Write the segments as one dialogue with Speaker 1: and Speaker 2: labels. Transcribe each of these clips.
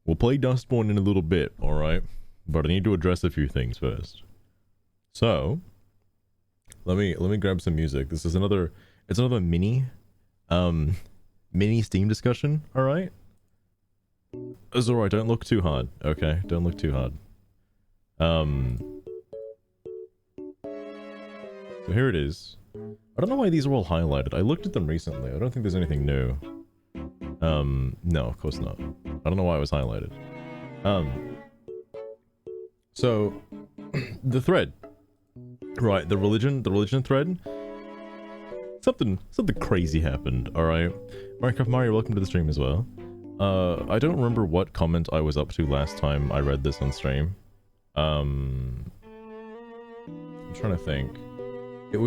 Speaker 1: We'll play Dustborn in a little bit, alright? But I need to address a few things first. So, let me grab some music. This is another mini Steam discussion, alright? It's alright, don't look too hard, okay? Don't look too hard. So here it is. I don't know why these are all highlighted. I looked at them recently. I don't think there's anything new. No, of course not. I don't know why it was highlighted. So, the thread. Right, the religion thread. Something crazy happened, alright? Minecraft Mario, welcome to the stream as well. I don't remember what comment I was up to last time I read this on stream. I'm trying to think. I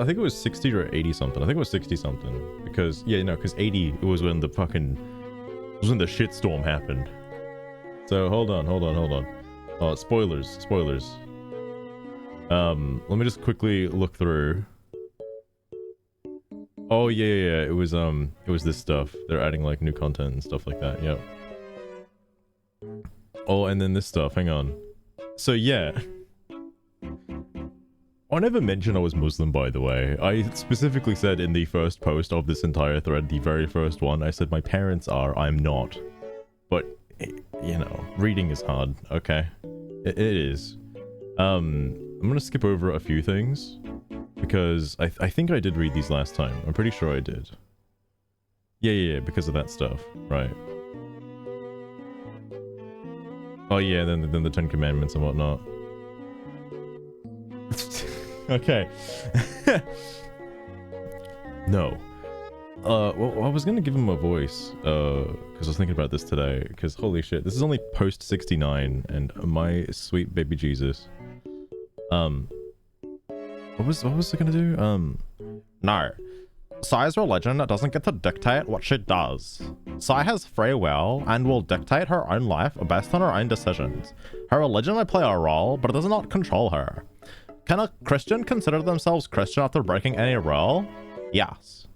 Speaker 1: think it was 60 or 80 something. I think it was 60 something. Because, yeah, no, because 80, it was when the shitstorm happened. So, hold on. Spoilers. Let me just quickly look through. Oh, yeah, it was this stuff. They're adding, like, new content and stuff like that, yep. Oh, and then this stuff, hang on. So, yeah. I never mentioned I was Muslim, by the way. I specifically said in the first post of this entire thread, the very first one, I said my parents are, I'm not. But, you know, reading is hard, okay? It is. I'm gonna skip over a few things, because I think I did read these last time. I'm pretty sure I did. Yeah, because of that stuff, right. Oh yeah, then the Ten Commandments and whatnot. Okay. No. Well, I was gonna give him a voice, because I was thinking about this today, because holy shit, this is only post 69, and my sweet baby Jesus. What was I gonna do? No. Sai's religion doesn't get to dictate what she does. Sai has free will and will dictate her own life based on her own decisions. Her religion may play a role, but it does not control her. Can a Christian consider themselves Christian after breaking any rule? Yes.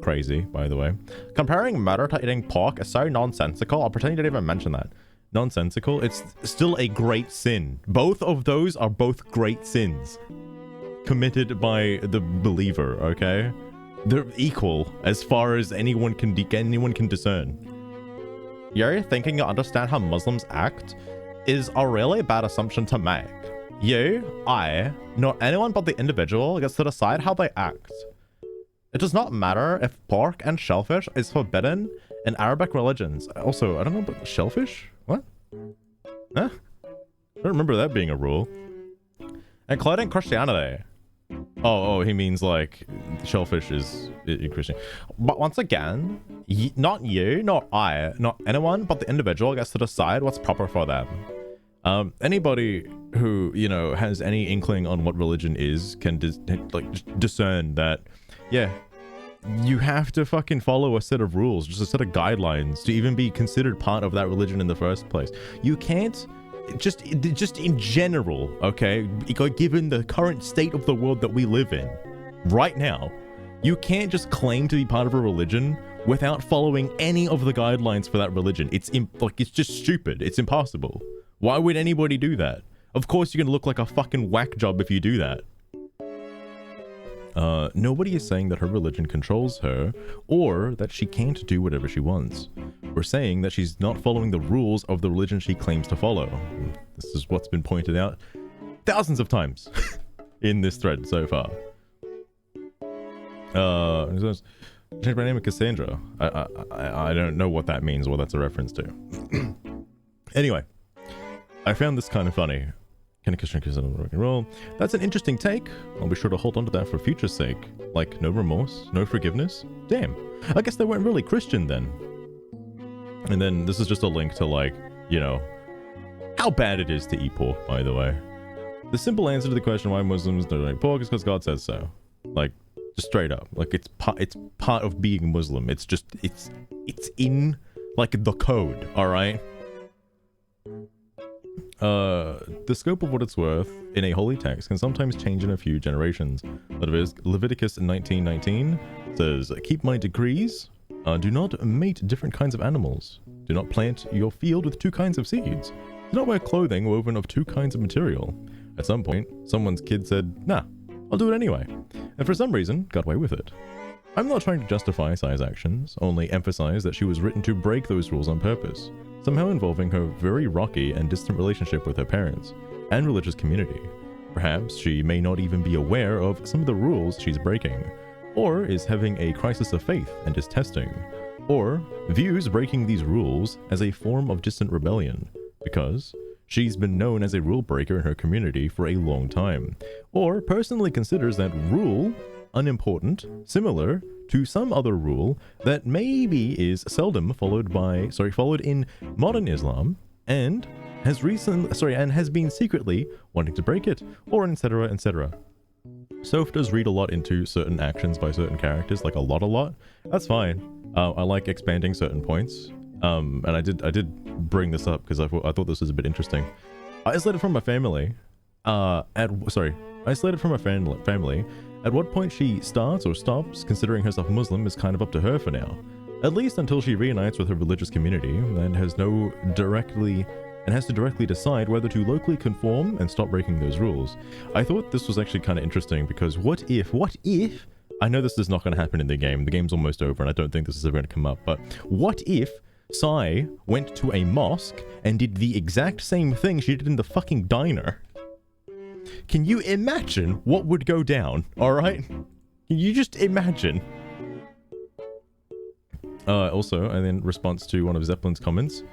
Speaker 1: Crazy, by the way. Comparing murder to eating pork is so nonsensical, I'll pretend you didn't even mention that. Nonsensical? It's still a great sin. Both of those are both great sins. Committed by the believer, okay? They're equal as far as anyone can discern. You thinking you understand how Muslims act is a really bad assumption to make. You, I, nor anyone but the individual gets to decide how they act. It does not matter if pork and shellfish is forbidden in Arabic religions. Also, I don't know about shellfish? What? Huh? I don't remember that being a rule. Including Christianity. Oh, he means like shellfish is Christian. But once again, not you, not I, not anyone but the individual gets to decide what's proper for them. Anybody who, you know, has any inkling on what religion is can discern that, yeah, you have to fucking follow a set of rules, just a set of guidelines to even be considered part of that religion in the first place. You can't just in general, okay, given the current state of the world that we live in right now, you can't just claim to be part of a religion without following any of the guidelines for that religion. It's just stupid. It's impossible. Why would anybody do that? Of course you're gonna look like a fucking whack job if you do that. Nobody is saying that her religion controls her, or that she can't do whatever she wants. We're saying that she's not following the rules of the religion she claims to follow. This is what's been pointed out thousands of times in this thread so far. Change my name to Cassandra. I don't know what that means, what that's a reference to. Anyway, I found this kind of funny. Can a Christian consider rock and roll? That's an interesting take. I'll be sure to hold on to that for future's sake. Like, no remorse, no forgiveness? Damn. I guess they weren't really Christian then. And then this is just a link to, like, you know, how bad it is to eat pork, by the way. The simple answer to the question why Muslims don't eat pork is because God says so. Like, just straight up. Like, it's part of being Muslim. It's just, it's in, like, the code, alright? The scope of what it's worth in a holy text can sometimes change in a few generations. Leviticus 19:19 says, keep my decrees Do not mate different kinds of animals. Do not plant your field with 2 kinds of seeds. Do not wear clothing woven of 2 kinds of material. At some point, someone's kid said, nah, I'll do it anyway, and for some reason, got away with it. I'm not trying to justify Seethe's actions, only emphasize that she was written to break those rules on purpose, somehow involving her very rocky and distant relationship with her parents and religious community. Perhaps she may not even be aware of some of the rules she's breaking, or is having a crisis of faith and is testing, or views breaking these rules as a form of distant rebellion, because she's been known as a rule breaker in her community for a long time, or personally considers that rule unimportant, similar to some other rule that maybe is seldom followed in modern Islam, and has been secretly wanting to break it, or etc, etc. Seethe does read a lot into certain actions by certain characters, like a lot. That's fine. I like expanding certain points. And I did bring this up because I thought this was a bit interesting. Isolated from my family. Isolated from her family. At what point she starts or stops considering herself Muslim is kind of up to her for now. At least until she reunites with her religious community and has to directly decide whether to locally conform and stop breaking those rules. I thought this was actually kind of interesting because what if, I know this is not going to happen in the game's almost over and I don't think this is ever going to come up, but what if Seethe went to a mosque and did the exact same thing she did in the fucking diner? Can you imagine what would go down, alright? Can you just imagine? Also, and in response to one of Zeppelin's comments,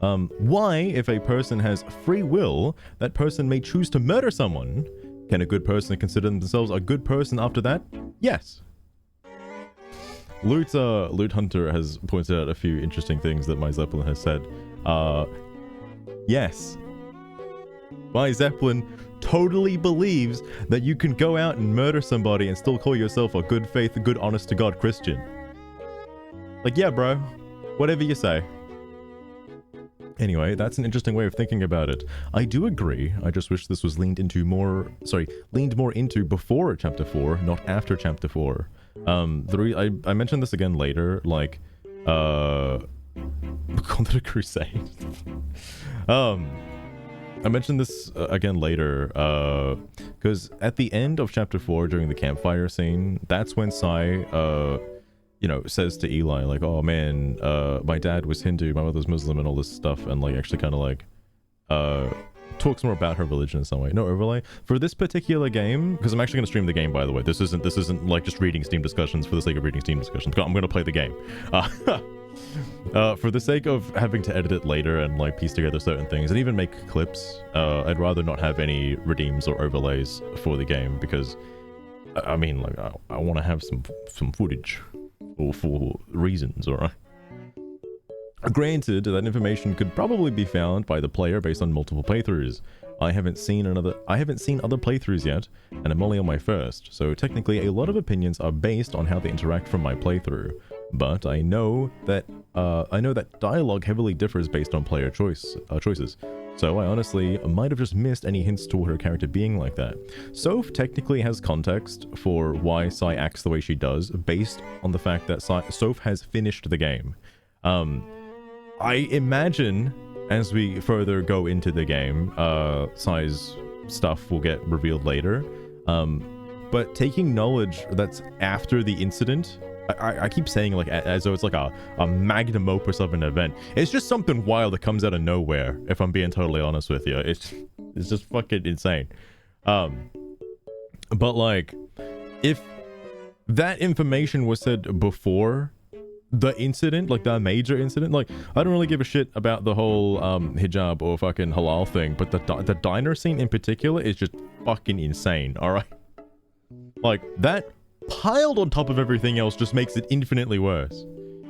Speaker 1: why, if a person has free will, that person may choose to murder someone? Can a good person consider themselves a good person after that? Yes. Loot Hunter has pointed out a few interesting things that my Zeppelin has said. Yes. My Zeppelin totally believes that you can go out and murder somebody and still call yourself a good faith, good honest to God Christian. Like, yeah, bro. Whatever you say. Anyway, that's an interesting way of thinking about it. I do agree. I just wish this was leaned more into before Chapter 4, not after Chapter 4. I mentioned this again later, like, called it a crusade. I mentioned this again later, because at the end of Chapter 4, during the campfire scene, that's when Seethe, says to Eli, like, oh man, my dad was Hindu, my mother's Muslim, and all this stuff, and like actually kind of like talks more about her religion in some way. No overlay for this particular game, because I'm actually going to stream the game, by the way. This isn't like just reading Steam discussions for the sake of reading Steam discussions. I'm going to play the game. For the sake of having to edit it later and like piece together certain things and even make clips, I'd rather not have any redeems or overlays for the game, because I mean, like, I want to have some footage for reasons, alright? Granted, that information could probably be found by the player based on multiple playthroughs. I haven't seen other playthroughs yet, and I'm only on my first, so technically a lot of opinions are based on how they interact from my playthrough. But I know that dialogue heavily differs based on player choices. So I honestly might have just missed any hints toward her character being like that. Seethe technically has context for why Seethe acts the way she does, based on the fact that Seethe has finished the game. I imagine as we further go into the game, Seethe's stuff will get revealed later. But taking knowledge that's after the incident, I keep saying like as though it's like a magnum opus of an event. It's just something wild that comes out of nowhere, if I'm being totally honest with you. It's just fucking insane. But like, if that information was said before the incident, like the major incident, like I don't really give a shit about the whole hijab or fucking halal thing, but the diner scene in particular is just fucking insane, alright? Like, that piled on top of everything else just makes it infinitely worse.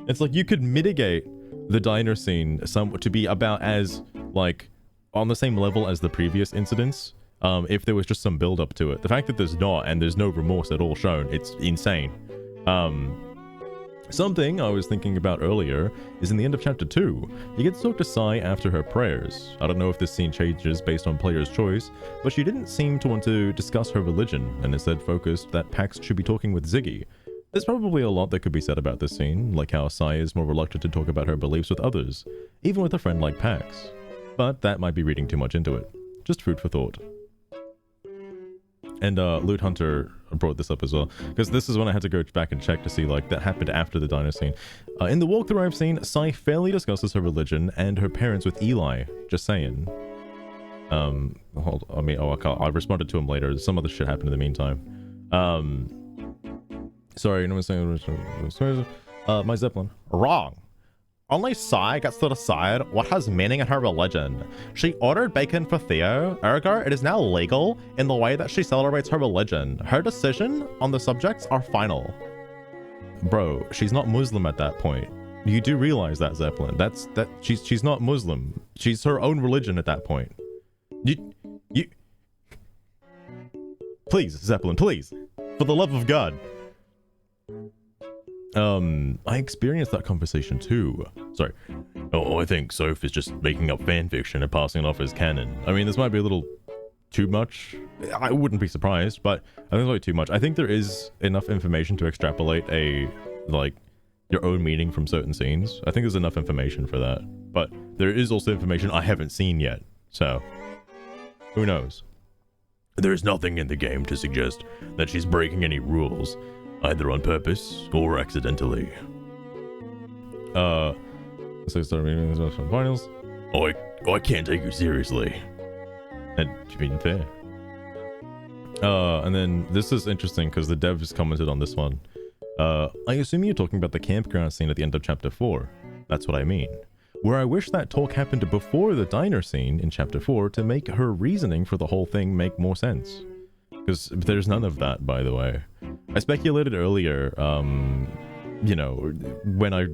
Speaker 1: It's like you could mitigate the diner scene to be about as, like, on the same level as the previous incidents, if there was just some build up to it. The fact that there's not, and there's no remorse at all shown, it's insane. Something I was thinking about earlier is in the end of Chapter 2, you get to talk to Seethe after her prayers. I don't know if this scene changes based on player's choice, but she didn't seem to want to discuss her religion, and instead focused that Pax should be talking with Ziggy. There's probably a lot that could be said about this scene, like how Sai is more reluctant to talk about her beliefs with others, even with a friend like Pax. But that might be reading too much into it. Just food for thought. And Loot Hunter brought this up as well, because this is when I had to go back and check to see, like, that happened after the diner scene. In the walkthrough I've seen, Sai fairly discusses her religion and her parents with Eli. Just saying. I responded to him later. Some other shit happened in the meantime. Sorry, no one's saying my Zeppelin. Wrong. Only Sai gets to decide what has meaning in her religion. She ordered bacon for Theo, ergo it is now legal in the way that she celebrates her religion. Her decision on the subjects are final. Bro, she's not Muslim at that point. You do realize that, Zeppelin. She's not Muslim. She's her own religion at that point. You please, Zeppelin, please. For the love of God. I experienced that conversation too. Sorry. Oh, I think Soph is just making up fanfiction and passing it off as canon. I mean, this might be a little too much. I wouldn't be surprised, but I think it's like too much. I think there is enough information to extrapolate your own meaning from certain scenes. I think there's enough information for that. But there is also information I haven't seen yet. So, who knows? There's nothing in the game to suggest that she's breaking any rules, either on purpose or accidentally. So start reading these finals. Oh, I can't take you seriously. And you mean fair? And then this is interesting because the devs commented on this one. I assume you're talking about the campground scene at the end of chapter 4. That's what I mean. Where I wish that talk happened before the diner scene in chapter 4 to make her reasoning for the whole thing make more sense. Because there's none of that, by the way. I speculated earlier, you know, when I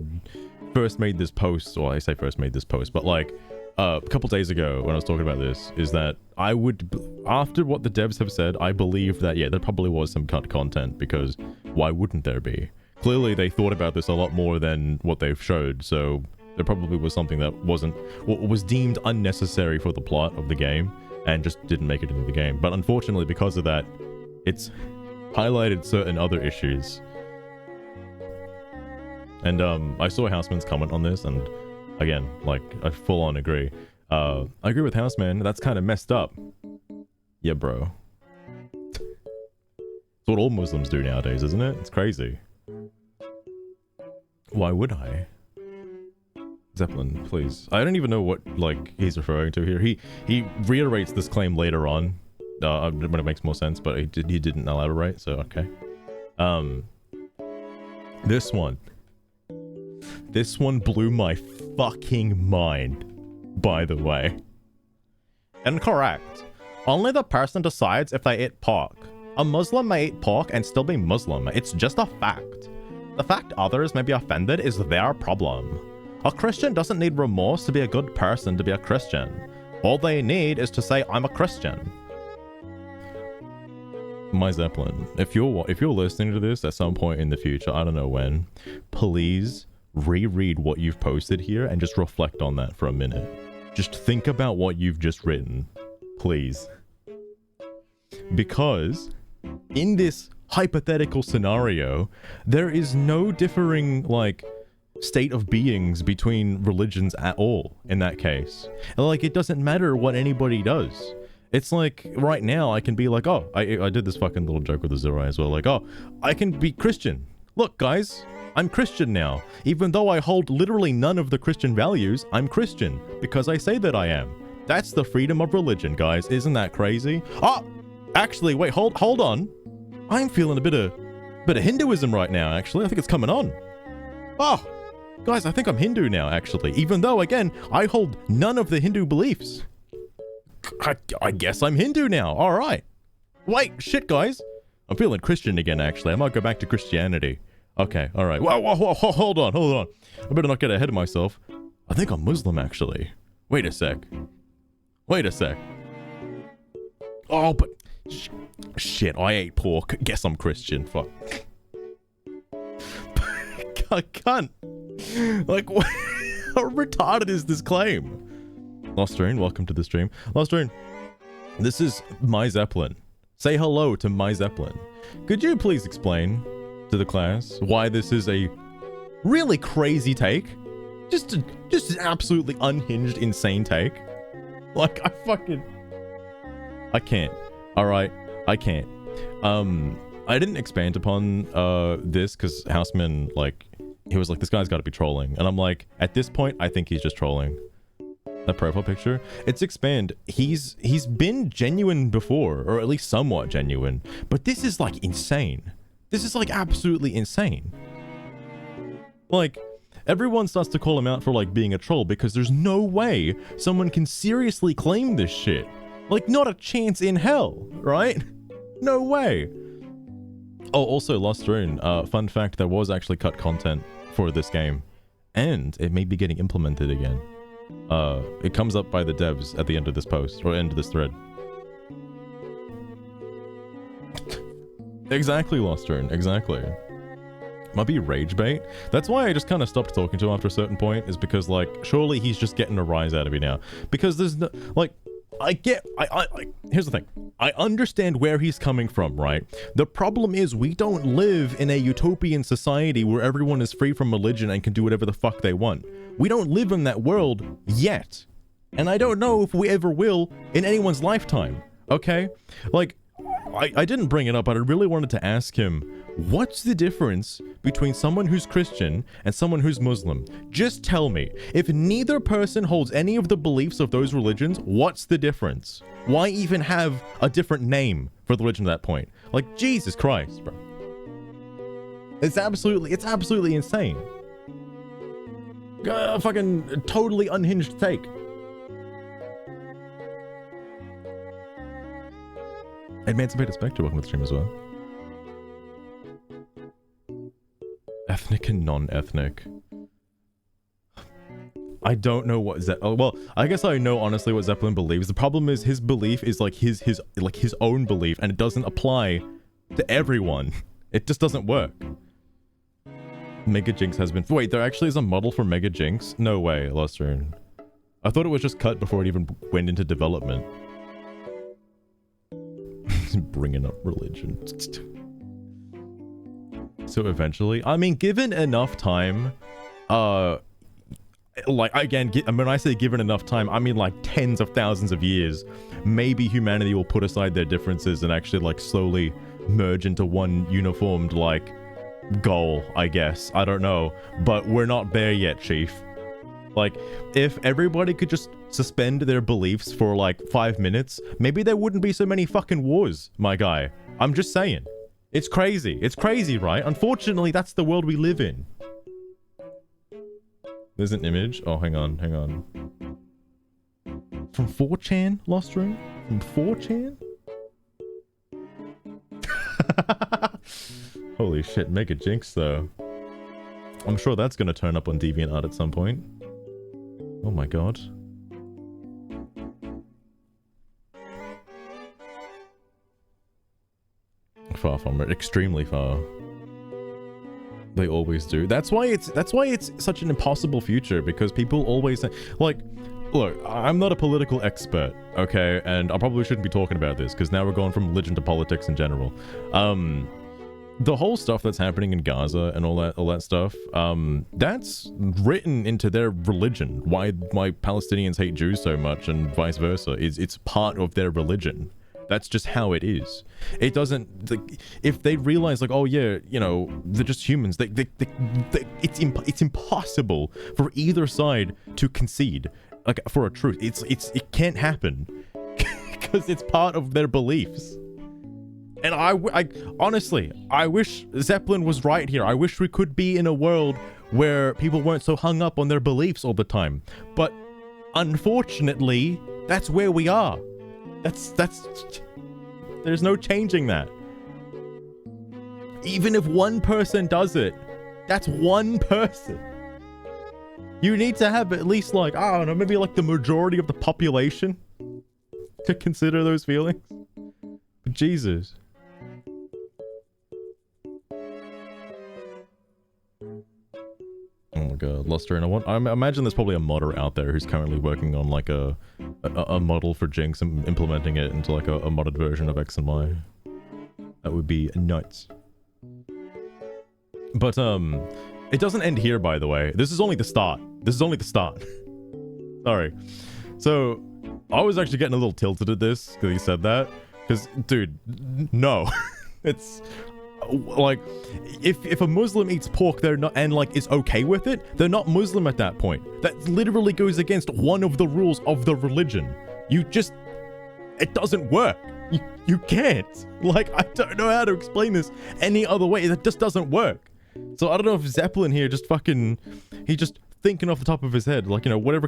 Speaker 1: first made this post, or I say first made this post, but like a couple days ago when I was talking about this, is that I would, after what the devs have said, I believe that, yeah, there probably was some cut content, because why wouldn't there be? Clearly they thought about this a lot more than what they've showed, so there probably was something that was deemed unnecessary for the plot of the game and just didn't make it into the game. But unfortunately, because of that, it's highlighted certain other issues. And I saw Houseman's comment on this, and again, like, I full on agree. I agree with Houseman, that's kind of messed up. Yeah, bro. It's what all Muslims do nowadays, isn't it? It's crazy. Why would I? Zeppelin, please. I don't even know what, like, he's referring to here. He reiterates this claim later on, when it makes more sense, but he didn't elaborate, so okay. This one blew my fucking mind, by the way. Incorrect. Only the person decides if they eat pork. A Muslim may eat pork and still be Muslim. It's just a fact. The fact others may be offended is their problem. A Christian doesn't need remorse to be a good person to be a Christian. All they need is to say, I'm a Christian. My Zeppelin, if you're listening to this at some point in the future, I don't know when, please reread what you've posted here and just reflect on that for a minute. Just think about what you've just written, please. Because in this hypothetical scenario, there is no differing, like, state of beings between religions at all in that case. And, like, it doesn't matter what anybody does. It's like, right now, I can be like, oh, I did this fucking little joke with the Zero as well, like, oh, I can be Christian. Look, guys, I'm Christian now. Even though I hold literally none of the Christian values, I'm Christian, because I say that I am. That's the freedom of religion, guys. Isn't that crazy? Oh, actually, wait, hold on. I'm feeling a bit of Hinduism right now, actually. I think it's coming on. Oh, guys, I think I'm Hindu now, actually. Even though, again, I hold none of the Hindu beliefs. I guess I'm Hindu now. All right. Wait, shit, guys. I'm feeling Christian again, actually. I might go back to Christianity. Okay, all right. Whoa, hold on. I better not get ahead of myself. I think I'm Muslim, actually. Wait a sec. Oh, but... Shit, I ate pork. Guess I'm Christian. Fuck. I can't. Like, how retarded is this claim? Lostrine, welcome to the stream. Lostrine, this is My Zeppelin. Say hello to My Zeppelin. Could you please explain to the class why this is a really crazy take. Just an absolutely unhinged, insane take. Like, I can't. Alright, I can't. I didn't expand upon this because Houseman, like, he was like, this guy's gotta be trolling. And I'm like, at this point, I think he's just trolling. That profile picture, it's expand. He's been genuine before, or at least somewhat genuine. But this is like insane. This is like absolutely insane. Like, everyone starts to call him out for like being a troll because there's no way someone can seriously claim this shit. Like, not a chance in hell, right? No way. Oh, also, Lost Rune, fun fact, there was actually cut content for this game. And it may be getting implemented again. It comes up by the devs at the end of this post, or end of this thread. Exactly, Lost Rune, exactly. Might be rage bait. That's why I just kind of stopped talking to him after a certain point, is because, like, surely he's just getting a rise out of me now. Because there's no, like, here's the thing. I understand where he's coming from, right? The problem is we don't live in a utopian society where everyone is free from religion and can do whatever the fuck they want. We don't live in that world yet. And I don't know if we ever will in anyone's lifetime, okay? Like, I didn't bring it up, but I really wanted to ask him, what's the difference between someone who's Christian and someone who's Muslim? Just tell me. If neither person holds any of the beliefs of those religions, what's the difference? Why even have a different name for the religion at that point? Like, Jesus Christ, bro. It's absolutely insane. Fucking totally unhinged take. Emancipated Spectre, welcome to the stream as well. Ethnic and non-ethnic. I don't know what well, I guess I know honestly what Zeppelin believes. The problem is his belief is like his own belief, and it doesn't apply to everyone. It just doesn't work. Mega Jinx has been... Wait, there actually is a model for Mega Jinx? No way, Lost Rune. I thought it was just cut before it even went into development. Bringing up religion. So eventually, I mean, given enough time, like, again, when I say given enough time, I mean like tens of thousands of years, maybe humanity will put aside their differences and actually like slowly merge into one uniformed like goal, I guess. I don't know, but we're not there yet, Chief. Like, if everybody could just suspend their beliefs for like 5 minutes, maybe there wouldn't be so many fucking wars, my guy. I'm just saying. It's crazy. It's crazy, right? Unfortunately, that's the world we live in. There's an image. Oh, hang on. From 4chan, Lost Rune? From 4chan? Holy shit, Mega Jinx, though. I'm sure that's gonna turn up on DeviantArt at some point. Oh my god. Far from it. Extremely far. They always do. That's why it's such an impossible future, because people always say, like, look, I'm not a political expert, okay, and I probably shouldn't be talking about this because now we're going from religion to politics in general. The whole stuff that's happening in Gaza and all that stuff, that's written into their religion. Why Palestinians hate Jews so much and vice versa. It's part of their religion. That's just how it is. It doesn't... if they realize, like, oh yeah, you know, they're just humans, it's impossible for either side to concede, like, for a truth. It can't happen. Because it's part of their beliefs. And I honestly, I wish Zeppelin was right here. I wish we could be in a world where people weren't so hung up on their beliefs all the time. But unfortunately, that's where we are. There's no changing that. Even if one person does it, that's one person. You need to have at least, like, I don't know, maybe like the majority of the population to consider those feelings. But Jesus. Oh my god, Luster, and I imagine there's probably a modder out there who's currently working on like a model for Jinx and implementing it into like a modded version of X and Y. That would be nuts. But it doesn't end here, by the way. This is only the start. This is only the start. Sorry. So I was actually getting a little tilted at this because he said that. Because, dude, no. It's like, if a Muslim eats pork, they're not, and like is okay with it, they're not Muslim at that point. That literally goes against one of the rules of the religion. It doesn't work. You can't. Like, I don't know how to explain this any other way. That just doesn't work. So I don't know if Zeppelin here just he's just thinking off the top of his head, like, you know, whatever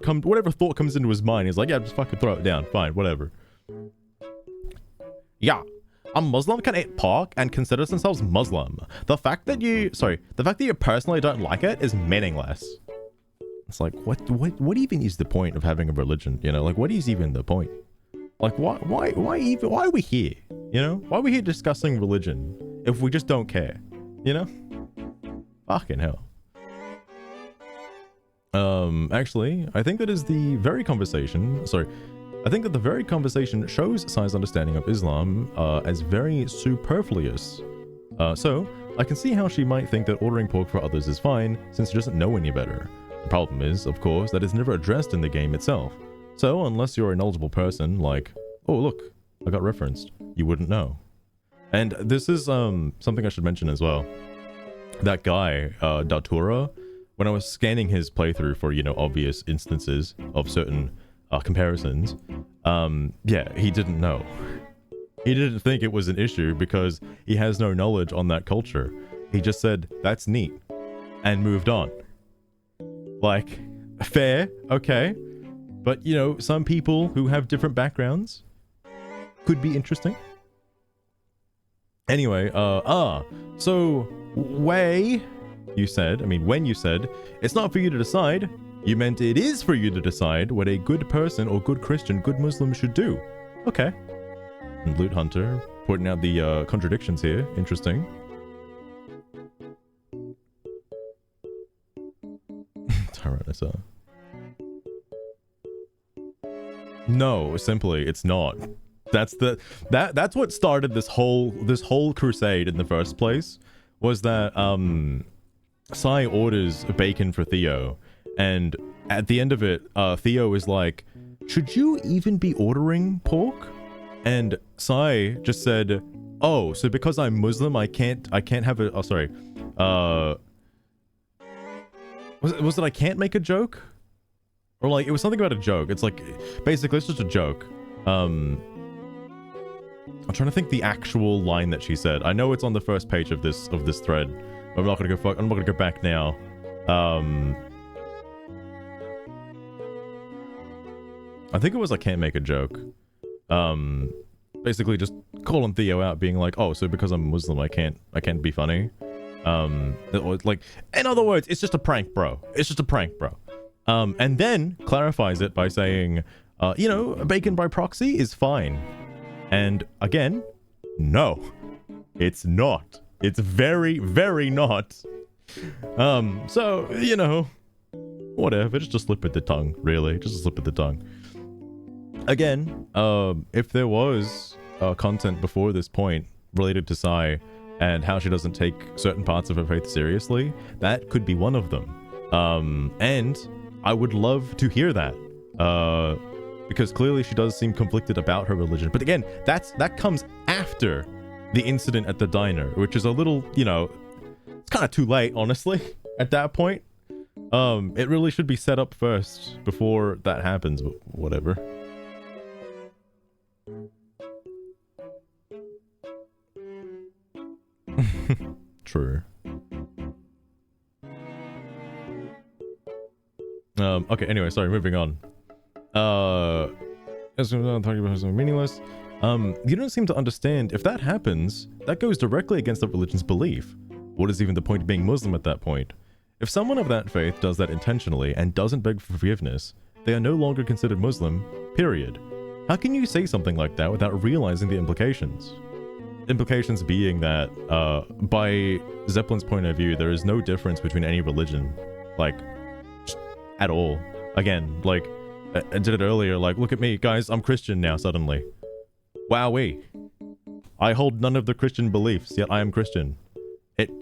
Speaker 1: thought comes into his mind, he's like, yeah, just fucking throw it down. Fine, whatever. Yeah. A Muslim can eat pork and considers themselves Muslim. The fact that you personally don't like it is meaningless. It's like, what even is the point of having a religion? You know, like, what is even the point? Like, why are we here? You know, why are we here discussing religion if we just don't care? You know, fucking hell. Actually, I think that is the very conversation. Sorry. I think that the very conversation shows Seethe's understanding of Islam as very superfluous. So, I can see how she might think that ordering pork for others is fine, since she doesn't know any better. The problem is, of course, that it's never addressed in the game itself. So, unless you're a knowledgeable person, like, oh look, I got referenced, you wouldn't know. And this is something I should mention as well. That guy, Datura, when I was scanning his playthrough for, you know, obvious instances of certain comparisons, yeah, he didn't know. He didn't think it was an issue because he has no knowledge on that culture. He just said, that's neat, and moved on. Like, fair, okay. But, you know, some people who have different backgrounds could be interesting. Anyway, so, when you said, it's not for you to decide, you meant it is for you to decide what a good person or good Christian, good Muslim should do. Okay. And Loot Hunter pointing out the contradictions here. Interesting. Tyrannosaur. No, simply, it's not. That's what started this whole crusade in the first place. Was that Sai orders bacon for Theo. And at the end of it, Theo is like, should you even be ordering pork? And Sai just said, oh, so because I'm Muslim, I can't have a, oh, sorry. Was it I can't make a joke? Or like, it was something about a joke. It's like, basically, it's just a joke. I'm trying to think the actual line that she said. I know it's on the first page of this thread. I'm not gonna go back now. I think it was I can't make a joke. Basically just calling Theo out, being like, oh, so because I'm Muslim, I can't be funny. Like, in other words, it's just a prank, bro. It's just a prank, bro. And then clarifies it by saying, you know, bacon by proxy is fine. And again, no, it's not. It's very, very not. So, you know, whatever, just a slip of the tongue, really. Just a slip of the tongue. Again, if there was content before this point related to Sai and how she doesn't take certain parts of her faith seriously, that could be one of them. And I would love to hear that. Because clearly she does seem conflicted about her religion. But again, that comes after the incident at the diner, which is a little, you know, it's kind of too late, honestly, at that point. It really should be set up first before that happens, but whatever. True. Okay, anyway, sorry, moving on. As I'm talking about something meaningless. You don't seem to understand, if that happens, that goes directly against the religion's belief. What is even the point of being Muslim at that point? If someone of that faith does that intentionally and doesn't beg for forgiveness, they are no longer considered Muslim, period. How can you say something like that without realizing the implications? Implications being that, by Zeppelin's point of view, there is no difference between any religion. Like, at all. Again, like, I did it earlier, like, look at me, guys, I'm Christian now, suddenly. Wowee. I hold none of the Christian beliefs, yet I am Christian.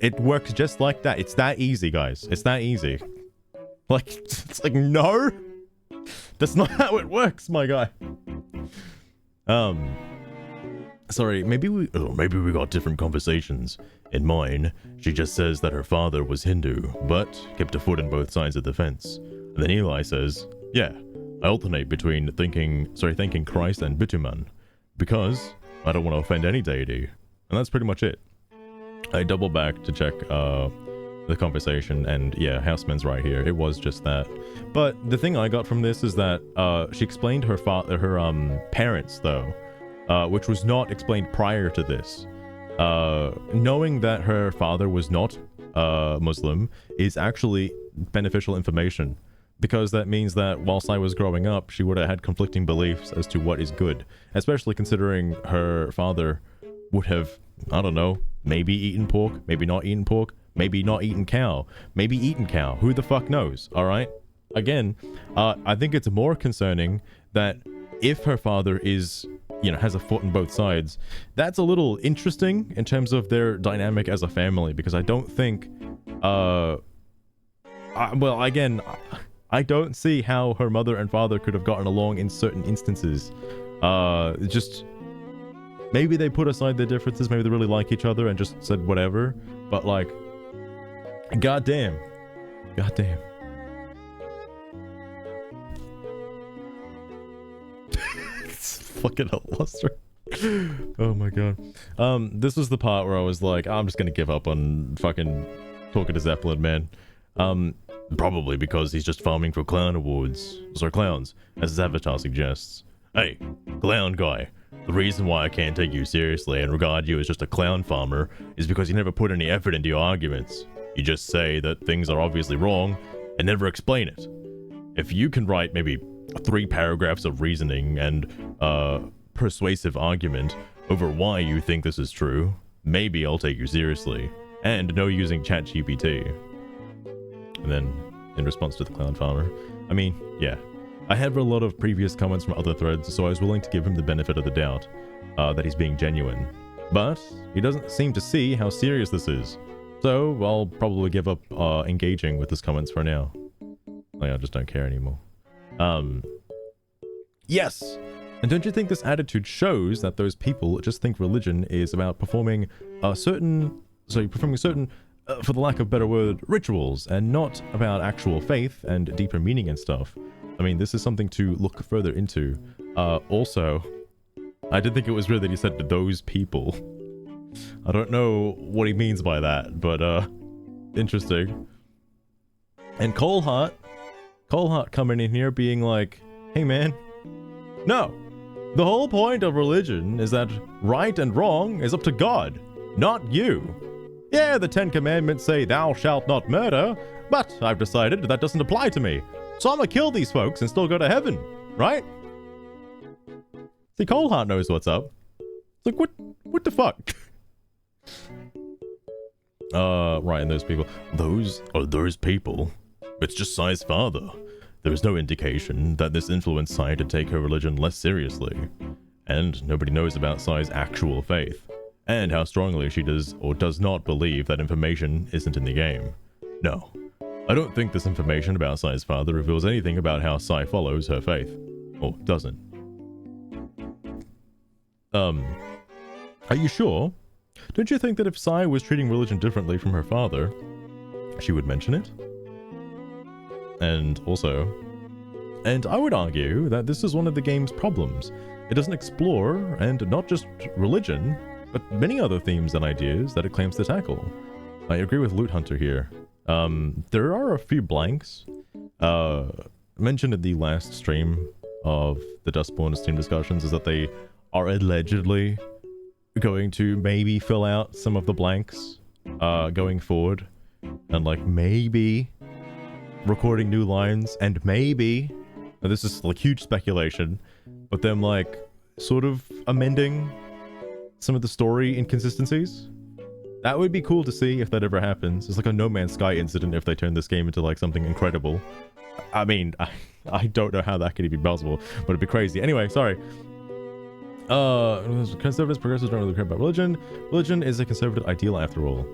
Speaker 1: It works just like that. It's that easy, guys. It's that easy. Like, it's like, no, that's not how it works, my guy. Sorry, maybe we got different conversations. In mine, she just says that her father was Hindu, but kept a foot in both sides of the fence. And then Eli says, yeah, I alternate between thanking Christ and bitumen, because I don't want to offend any deity. And that's pretty much it. I double back to check the conversation, and yeah, Houseman's right here. It was just that. But the thing I got from this is that she explained her parents, though, which was not explained prior to this. Knowing that her father was not Muslim is actually beneficial information, because that means that whilst I was growing up, she would have had conflicting beliefs as to what is good, especially considering her father would have, I don't know, maybe eaten pork, maybe not eaten pork, maybe not eaten cow, maybe eaten cow. Who the fuck knows, all right? Again, I think it's more concerning that if her father is, you know, has a foot on both sides, that's a little interesting in terms of their dynamic as a family, because I don't think, well, again, I don't see how her mother and father could have gotten along in certain instances. Just, maybe they put aside their differences, maybe they really like each other and just said whatever, but like, goddamn. Fucking hell, Luster. Oh my god. This was the part where I was like, I'm just gonna give up on fucking talking to Zeppelin, man. Probably because he's just farming for clown awards. Sorry, clowns, as his avatar suggests. Hey, clown guy. The reason why I can't take you seriously and regard you as just a clown farmer is because you never put any effort into your arguments. You just say that things are obviously wrong and never explain it. If you can write maybe 3 paragraphs of reasoning and persuasive argument over why you think this is true, maybe I'll take you seriously. And no using ChatGPT. And then, in response to the clown farmer, I mean, yeah. I have a lot of previous comments from other threads, so I was willing to give him the benefit of the doubt that he's being genuine. But he doesn't seem to see how serious this is. So I'll probably give up engaging with his comments for now. Like, I just don't care anymore. Yes! And don't you think this attitude shows that those people just think religion is about performing certain, for the lack of a better word, rituals, and not about actual faith and deeper meaning and stuff? I mean, this is something to look further into. Also, I did think it was weird that he said those people. I don't know what he means by that, but interesting. And Coleheart coming in here being like, hey man, no, the whole point of religion is that right and wrong is up to God, not you. Yeah, the 10 Commandments say thou shalt not murder, but I've decided that doesn't apply to me. So I'm gonna kill these folks and still go to heaven, right? See, Coleheart knows what's up. It's like, what the fuck? Right, and those people. Those are those people. It's just Sai's father. There is no indication that this influenced Sai to take her religion less seriously. And nobody knows about Sai's actual faith, and how strongly she does or does not believe that information isn't in the game. No. I don't think this information about Sai's father reveals anything about how Sai follows her faith. Or doesn't. Are you sure? Don't you think that if Sai was treating religion differently from her father, she would mention it? And also, and I would argue that this is one of the game's problems. It doesn't explore, and not just religion, but many other themes and ideas that it claims to tackle. I agree with Loot Hunter here. There are a few blanks mentioned in the last stream of the Dustborn Steam Discussions, is that they are allegedly going to maybe fill out some of the blanks going forward, and like maybe recording new lines, and maybe, now this is like huge speculation, but them like sort of amending some of the story inconsistencies. That would be cool to see if that ever happens. It's like a No Man's Sky incident if they turn this game into like something incredible. I mean, I don't know how that could be possible, but it'd be crazy. Anyway, sorry. Conservatives, progressives don't really care about religion. Religion is a conservative ideal after all.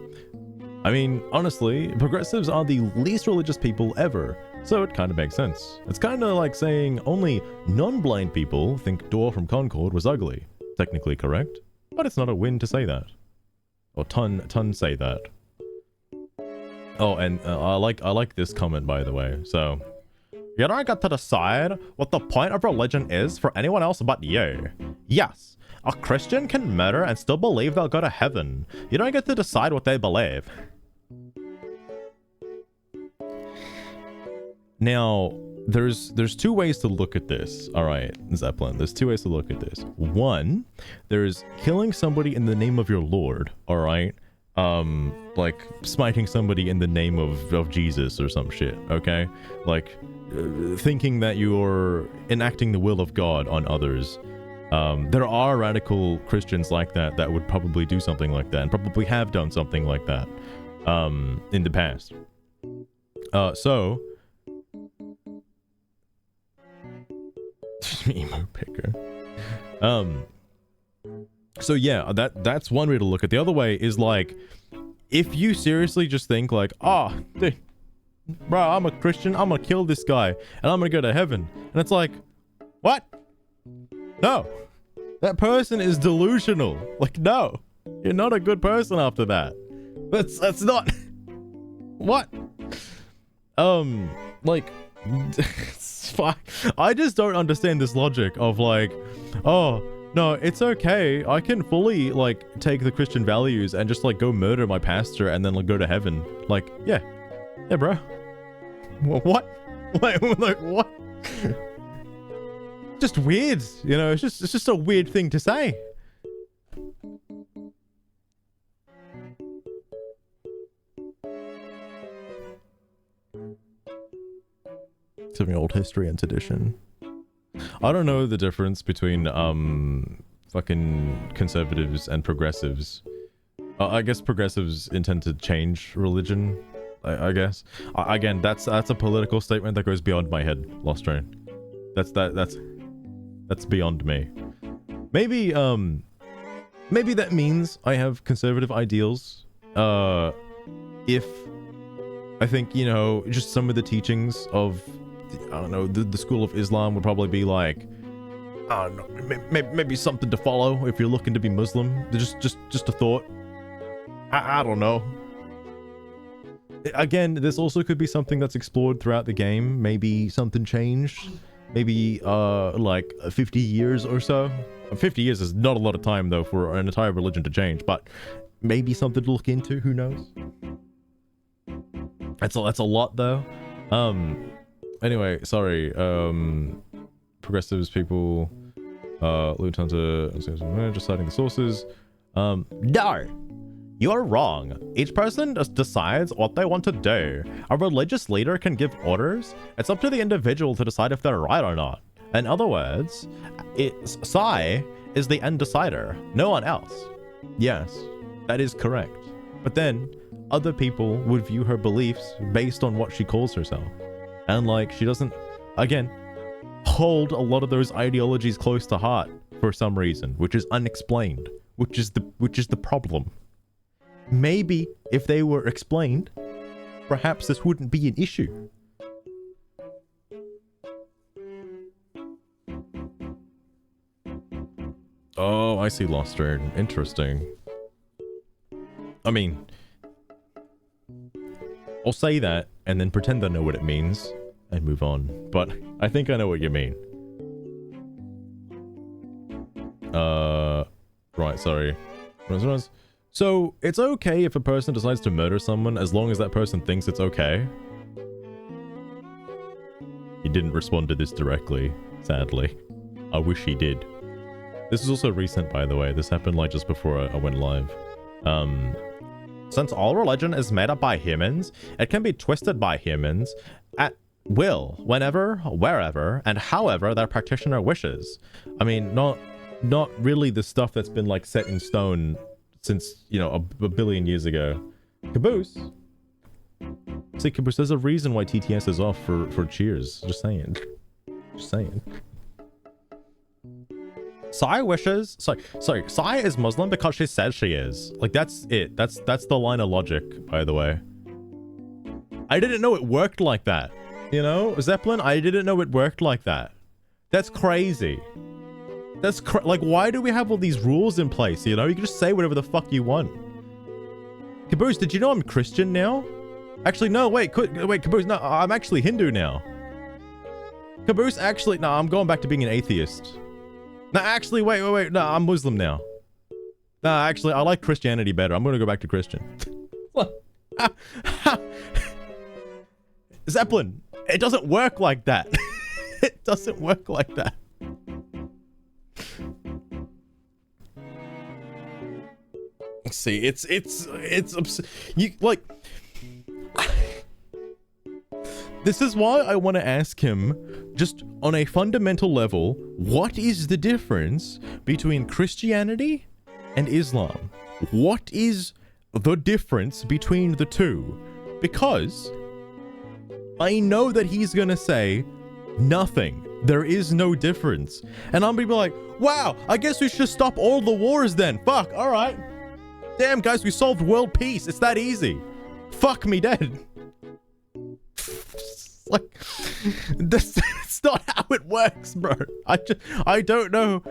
Speaker 1: I mean, honestly, progressives are the least religious people ever, so it kind of makes sense. It's kind of like saying only non-blind people think Door from Concord was ugly. Technically correct, but it's not a win to say that. Or ton say that. Oh, and I like this comment, by the way. So, you don't get to decide what the point of religion is for anyone else but you. Yes, a Christian can murder and still believe they'll go to heaven. You don't get to decide what they believe. Now, there's two ways to look at this. All right, Zeppelin, there's two ways to look at this. One, there's killing somebody in the name of your Lord, all right? Like smiting somebody in the name of Jesus or some shit, okay? Like thinking that you're enacting the will of God on others. There are radical Christians like that would probably do something like that and probably have done something like that in the past. So emo picker. So yeah, that's one way to look at it. The other way is like, if you seriously just think like, oh, dude, bro, I'm a Christian, I'm gonna kill this guy, and I'm gonna go to heaven. And it's like, what? No. That person is delusional. Like, no. You're not a good person after that. That's not... What? Like... I just don't understand this logic of like, oh, no, it's okay. I can fully like take the Christian values and just like go murder my pastor and then like go to heaven. Like, yeah, bro. What? Like what? Just weird, you know. It's just a weird thing to say. Something old history and tradition. I don't know the difference between fucking conservatives and progressives. I guess progressives intend to change religion. I guess. Again, that's a political statement that goes beyond my head. Lost train. That's beyond me. Maybe maybe that means I have conservative ideals. If I think, you know, just some of the teachings of, I don't know, the school of Islam would probably be like, I don't know, maybe something to follow if you're looking to be Muslim. Just a thought. I don't know. Again, this also could be something that's explored throughout the game. Maybe something changed. Maybe like 50 years or so. 50 years is not a lot of time though for an entire religion to change, but maybe something to look into. Who knows? That's a lot though. Anyway, sorry. Progressives, people, Lufthansa, just citing the sources. No, you're wrong. Each person just decides what they want to do. A religious leader can give orders. It's up to the individual to decide if they're right or not. In other words, Sai is the end decider, no one else. Yes, that is correct. But then, other people would view her beliefs based on what she calls herself. And like, she doesn't, again, hold a lot of those ideologies close to heart for some reason, which is unexplained, which is the problem. Maybe if they were explained, perhaps this wouldn't be an issue. Oh, I see, Lost Turn. Interesting. I mean, I'll say that and then pretend I know what it means and move on. But I think I know what you mean. Right, sorry. So, it's okay if a person decides to murder someone as long as that person thinks it's okay? He didn't respond to this directly, sadly. I wish he did. This is also recent, by the way. This happened like just before I went live. Since all religion is made up by humans, it can be twisted by humans at will, whenever, wherever, and however their practitioner wishes. I mean, not really the stuff that's been like set in stone since, you know, a billion years ago. Caboose. See, Caboose, there's a reason why TTS is off for cheers. Just saying. Just saying. Sai wishes, sorry, Sai is Muslim because she says she is. Like, that's it. That's the line of logic, by the way. I didn't know it worked like that. You know, Zeppelin, I didn't know it worked like that. That's crazy. That's like, why do we have all these rules in place? You know, you can just say whatever the fuck you want. Caboose, did you know I'm Christian now? Actually, no, wait, Caboose, no, I'm actually Hindu now. Caboose, actually, no, I'm going back to being an atheist. No, actually, wait, no, I'm Muslim now. No, actually, I like Christianity better. I'm gonna go back to Christian. Zeppelin, it doesn't work like that. It doesn't work like that. See, it's you like. This is why I want to ask him, just on a fundamental level, what is the difference between Christianity and Islam? What is the difference between the two? Because I know that he's gonna say nothing. There is no difference. And I'm gonna be like, wow, I guess we should stop all the wars then. Fuck, all right. Damn, guys, we solved world peace. It's that easy. Fuck me dead. Like, that's not how it works, bro. I don't know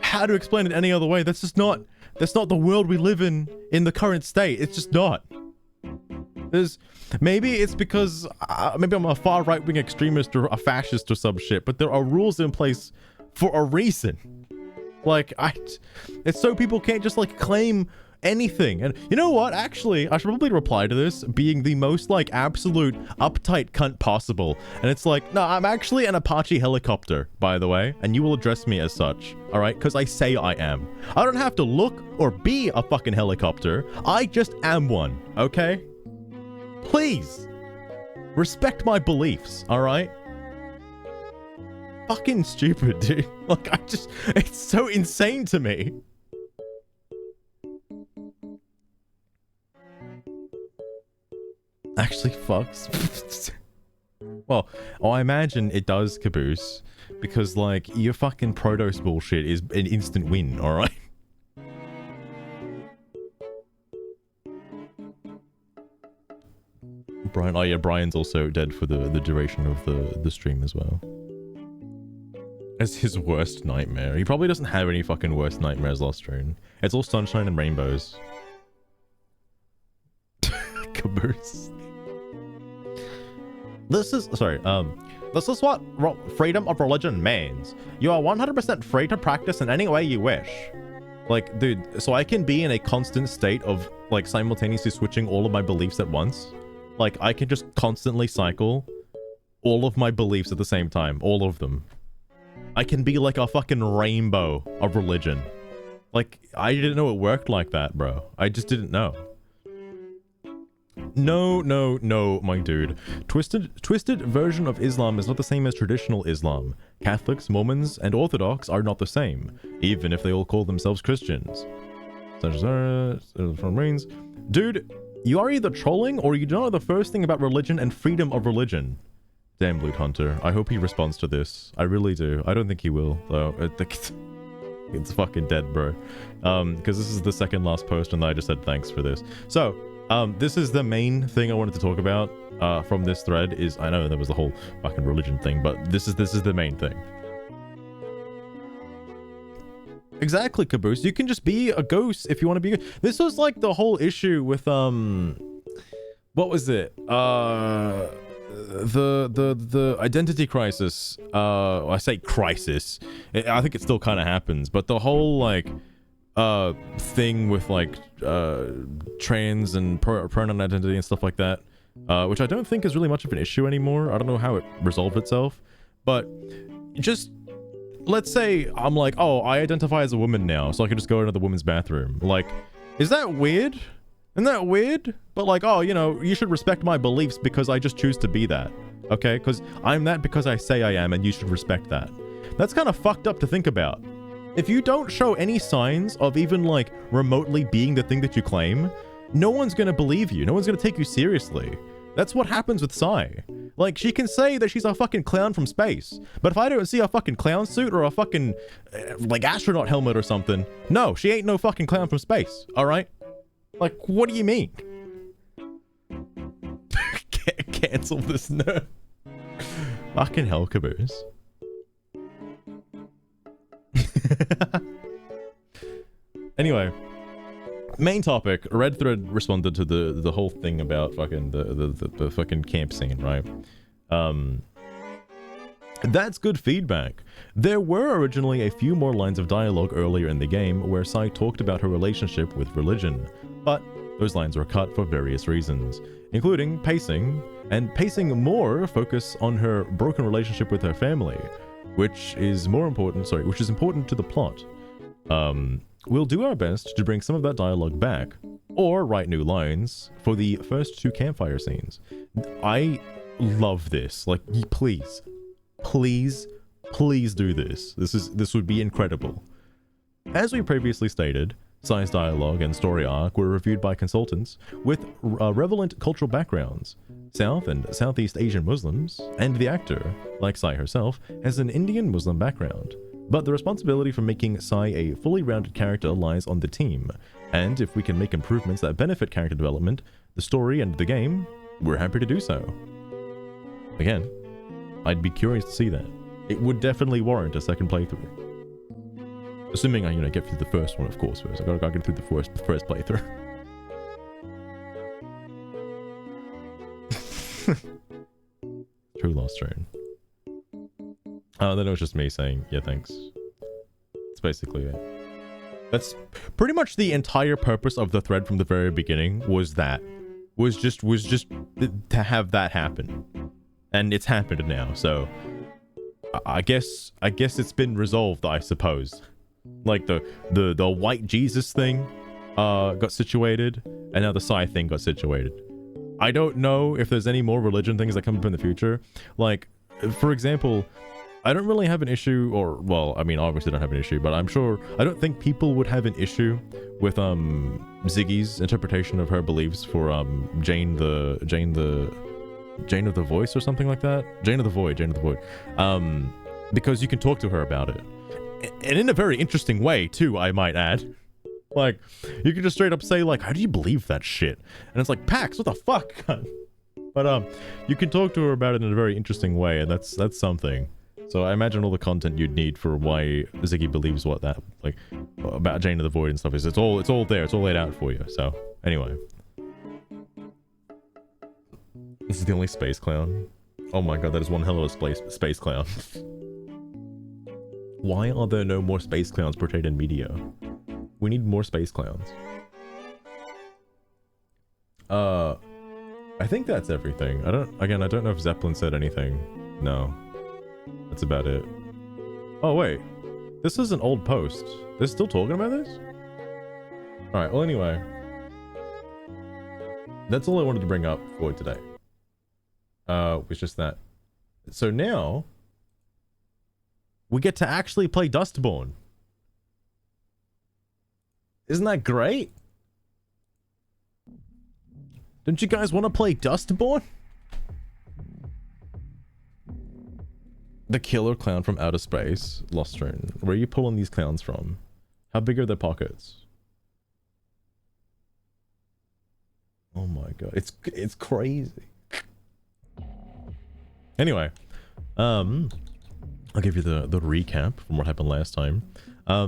Speaker 1: how to explain it any other way. That's not the world we live in the current state. It's just not. Maybe it's because maybe I'm a far right-wing extremist or a fascist or some shit, but there are rules in place for a reason. Like, it's so people can't just like claim anything. And you know what? Actually, I should probably reply to this being the most like absolute uptight cunt possible. And it's like, no, I'm actually an Apache helicopter, by the way, and you will address me as such. All right? Because I say I am. I don't have to look or be a fucking helicopter. I just am one. Okay? Please respect my beliefs. All right? Fucking stupid, dude. Like, it's so insane to me. Actually fucks. Well, I imagine it does, Caboose, because like your fucking Protos bullshit is an instant win, alright? Brian, oh yeah, Brian's also dead for the duration of the stream as well. As his worst nightmare. He probably doesn't have any fucking worst nightmares last stream. It's all sunshine and rainbows. Caboose. This is what freedom of religion means. You are 100% free to practice in any way you wish. Like, dude, so I can be in a constant state of, like, simultaneously switching all of my beliefs at once. Like, I can just constantly cycle all of my beliefs at the same time. All of them. I can be like a fucking rainbow of religion. Like, I didn't know it worked like that, bro. I just didn't know. No, my dude. Twisted version of Islam is not the same as traditional Islam. Catholics, Mormons, and Orthodox are not the same, even if they all call themselves Christians. Dude, you are either trolling or you don't know the first thing about religion and freedom of religion. Damn, Loot Hunter. I hope he responds to this. I really do. I don't think he will, though. It's fucking dead, bro. Because this is the second last post and I just said thanks for this. So, this is the main thing I wanted to talk about from this thread is, I know there was the whole fucking religion thing, but this is the main thing. Exactly, Caboose. You can just be a ghost if you want to be. This was like the whole issue with what was it? The identity crisis. I say crisis. I think it still kind of happens, but the whole like thing with like trans and pronoun identity and stuff like that, which I don't think is really much of an issue anymore. I don't know how it resolved itself, but just let's say I'm like, oh, I identify as a woman now, so I can just go into the women's bathroom. Like, is that weird? Isn't that weird? But like, oh, you know, you should respect my beliefs because I just choose to be that. Okay? Because I'm that because I say I am, and you should respect that. That's kind of fucked up to think about. If you don't show any signs of even like remotely being the thing that you claim, no one's gonna believe you. No one's gonna take you seriously. That's what happens with Sai. Like, she can say that she's a fucking clown from space, but if I don't see a fucking clown suit or a fucking, like, astronaut helmet or something, no, she ain't no fucking clown from space, alright? Like, what do you mean? Cancel this nerd. Fucking hell, Caboose. Anyway, main topic. Red Thread responded to the whole thing about fucking the fucking camp scene, right? That's good feedback. There were originally a few more lines of dialogue earlier in the game where Sai talked about her relationship with religion, but those lines were cut for various reasons, including pacing, and pacing more focus on her broken relationship with her family, which is important to the plot. We'll do our best to bring some of that dialogue back, or write new lines for the first 2 campfire scenes. I love this. Like, please do this. This would be incredible. As we previously stated, Sai's dialogue and story arc were reviewed by consultants with relevant cultural backgrounds, South and Southeast Asian Muslims, and the actor, like Sai herself, has an Indian Muslim background. But the responsibility for making Sai a fully rounded character lies on the team, and if we can make improvements that benefit character development, the story, and the game, we're happy to do so. Again, I'd be curious to see that. It would definitely warrant a second playthrough. Assuming I, get through the first one, of course, first. I gotta get through the first playthrough. True lost train. Then it was just me saying, yeah, thanks. That's basically it. That's pretty much the entire purpose of the thread from the very beginning was just to have that happen. And it's happened now, so I guess it's been resolved, I suppose. Like the white Jesus thing got situated, and now the Sai thing got situated. I don't know if there's any more religion things that come up in the future. Like, for example, I don't really have an issue, or, well, I mean, obviously don't have an issue, but I don't think people would have an issue with Ziggy's interpretation of her beliefs for Jane of the Voice or something like that. Jane of the Void. Because you can talk to her about it. And in a very interesting way, too, I might add. Like, you can just straight up say, like, how do you believe that shit? And it's like, Pax, what the fuck? But you can talk to her about it in a very interesting way, and that's something. So I imagine all the content you'd need for why Ziggy believes what that, like, about Jane of the Void and stuff is. It's all there. It's all laid out for you. So, anyway. This is the only space clown. Oh my god, that is one hell of a space clown. Why are there no more space clowns portrayed in media? We need more space clowns. I think that's everything. I don't know if Zeppelin said anything. No. That's about it. Oh wait. This is an old post. They're still talking about this? Alright, well anyway. That's all I wanted to bring up for today. Was just that. So now we get to actually play Dustborn. Isn't that great? Don't you guys want to play Dustborn? The killer clown from outer space. Lost Train. Where are you pulling these clowns from? How big are their pockets? Oh my god. It's crazy. Anyway. I'll give you the recap from what happened last time. I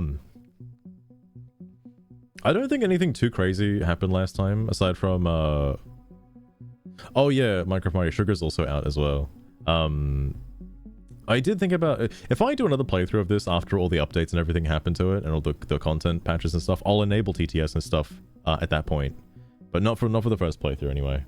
Speaker 1: don't think anything too crazy happened last time, aside from, oh yeah, Minecraft Mario Sugar's also out as well. I did think about, if I do another playthrough of this after all the updates and everything happened to it, and all the content patches and stuff, I'll enable TTS and stuff at that point. But not for the first playthrough anyway.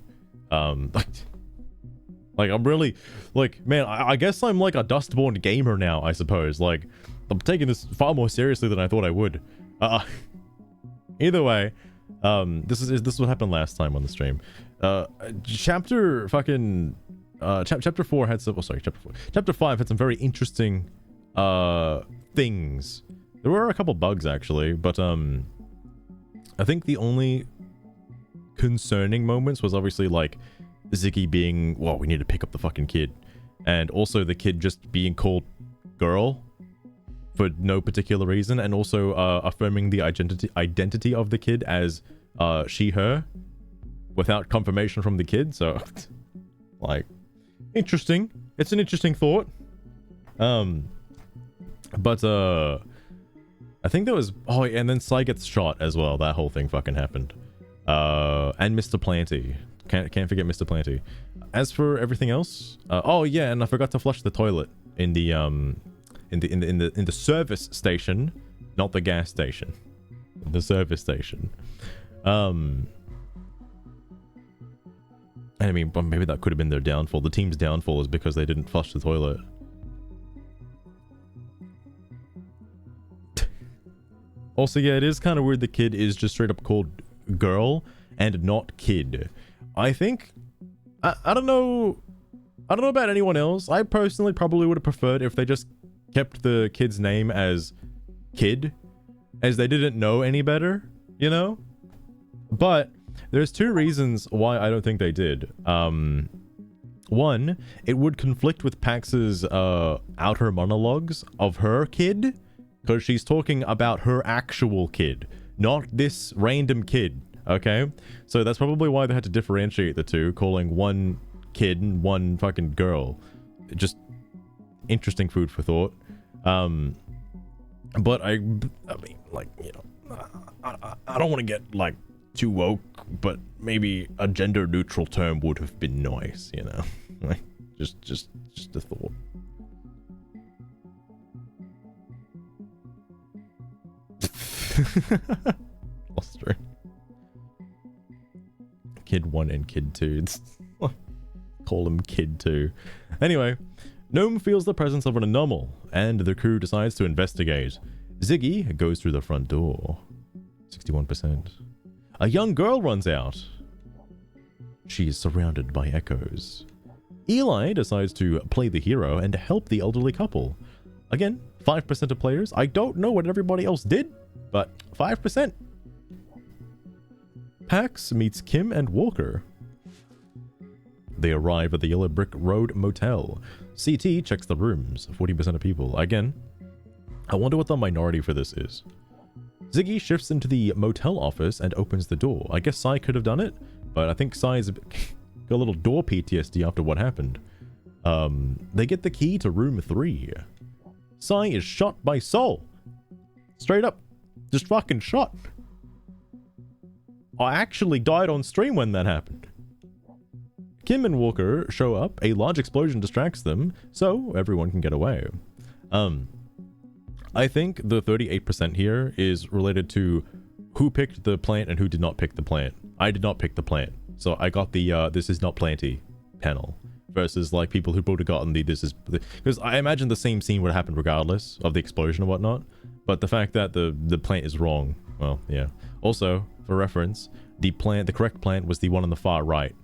Speaker 1: Like, I'm really, like, man, I guess I'm like a Dustborn gamer now, I suppose. Like, I'm taking this far more seriously than I thought I would. Either way, this is what happened last time on the stream. Chapter 4 had some, Chapter 5 had some very interesting, things. There were a couple bugs, actually, but, I think the only concerning moments was obviously, like, Ziggy being, well, we need to pick up the fucking kid. And also the kid just being called girl for no particular reason. And also affirming the identity of the kid as she, her, without confirmation from the kid. So, like, interesting. It's an interesting thought. But I think there was, oh, and then Sai gets shot as well. That whole thing fucking happened. And Mr. Planty. Can't forget Mr. Planty. As for everything else, oh yeah, and I forgot to flush the toilet in the service station, not the gas station. The service station. I mean, but maybe that could have been their downfall. The team's downfall is because they didn't flush the toilet. Also, yeah, it is kind of weird the kid is just straight up called girl and not kid. I think, I don't know about anyone else. I personally probably would have preferred if they just kept the kid's name as kid, as they didn't know any better, you know? But there's two reasons why I don't think they did. One, it would conflict with Pax's outer monologues of her kid, because she's talking about her actual kid, not this random kid, okay? So that's probably why they had to differentiate the two, calling one kid and one fucking girl. Just interesting food for thought. But I mean, like, you know, I don't want to get, like, too woke, but maybe a gender neutral term would have been nice, you know? Like, just a thought. Lost her. Kid 1 and Kid 2. Call him Kid 2. Anyway, Gnome feels the presence of an anomal, and the crew decides to investigate. Ziggy goes through the front door. 61%. A young girl runs out. She is surrounded by echoes. Eli decides to play the hero and help the elderly couple. Again, 5% of players. I don't know what everybody else did, but 5%. Pax meets Kim and Walker. They arrive at the Yellow Brick Road Motel. CT checks the rooms. 40% of people. Again, I wonder what the minority for this is. Ziggy shifts into the motel office and opens the door. I guess Sai could have done it, but I think Sai's got a little door PTSD after what happened. They get the key to room 3. Sai is shot by Sol. Straight up. Just fucking shot. I actually died on stream when that happened. Kim and Walker show up. A large explosion distracts them, so everyone can get away. I think the 38% here is related to who picked the plant and who did not pick the plant. I did not pick the plant, so I got the this is not planty panel, versus like people who would have gotten the this is, because I imagine the same scene would happen regardless of the explosion or whatnot, but the fact that the plant is wrong, well, yeah. Also, for reference, the correct plant was the one on the far right.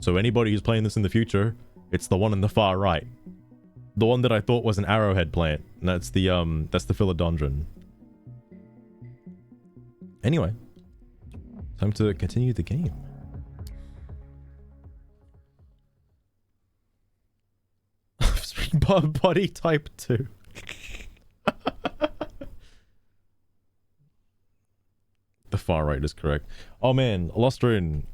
Speaker 1: So anybody who's playing this in the future, it's the one on the far right. The one that I thought was an arrowhead plant. And that's the philodendron. Anyway, time to continue the game. Body type 2. The far right is correct. Oh man, Lostrin,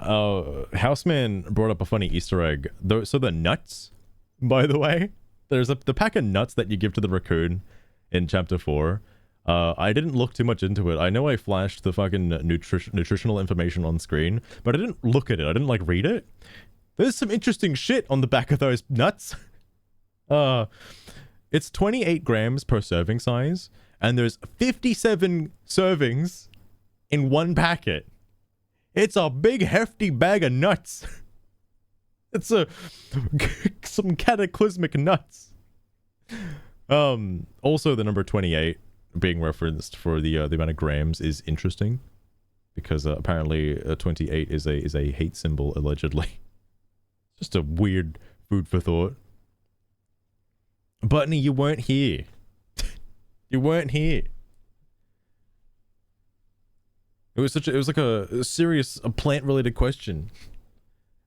Speaker 1: Houseman brought up a funny Easter egg. So the nuts, by the way, there's the pack of nuts that you give to the raccoon in chapter 4. I didn't look too much into it. I know I flashed the fucking nutritional information on screen, but I didn't look at it. I didn't like read it. There's some interesting shit on the back of those nuts. It's 28 grams per serving size, and there's 57 servings in one packet. It's a big hefty bag of nuts. It's some cataclysmic nuts. Also the number 28 being referenced for the amount of grams is interesting, because apparently 28 is a hate symbol, allegedly. Just a weird food for thought. Butney, you weren't here. You weren't here. It was like a serious plant related question.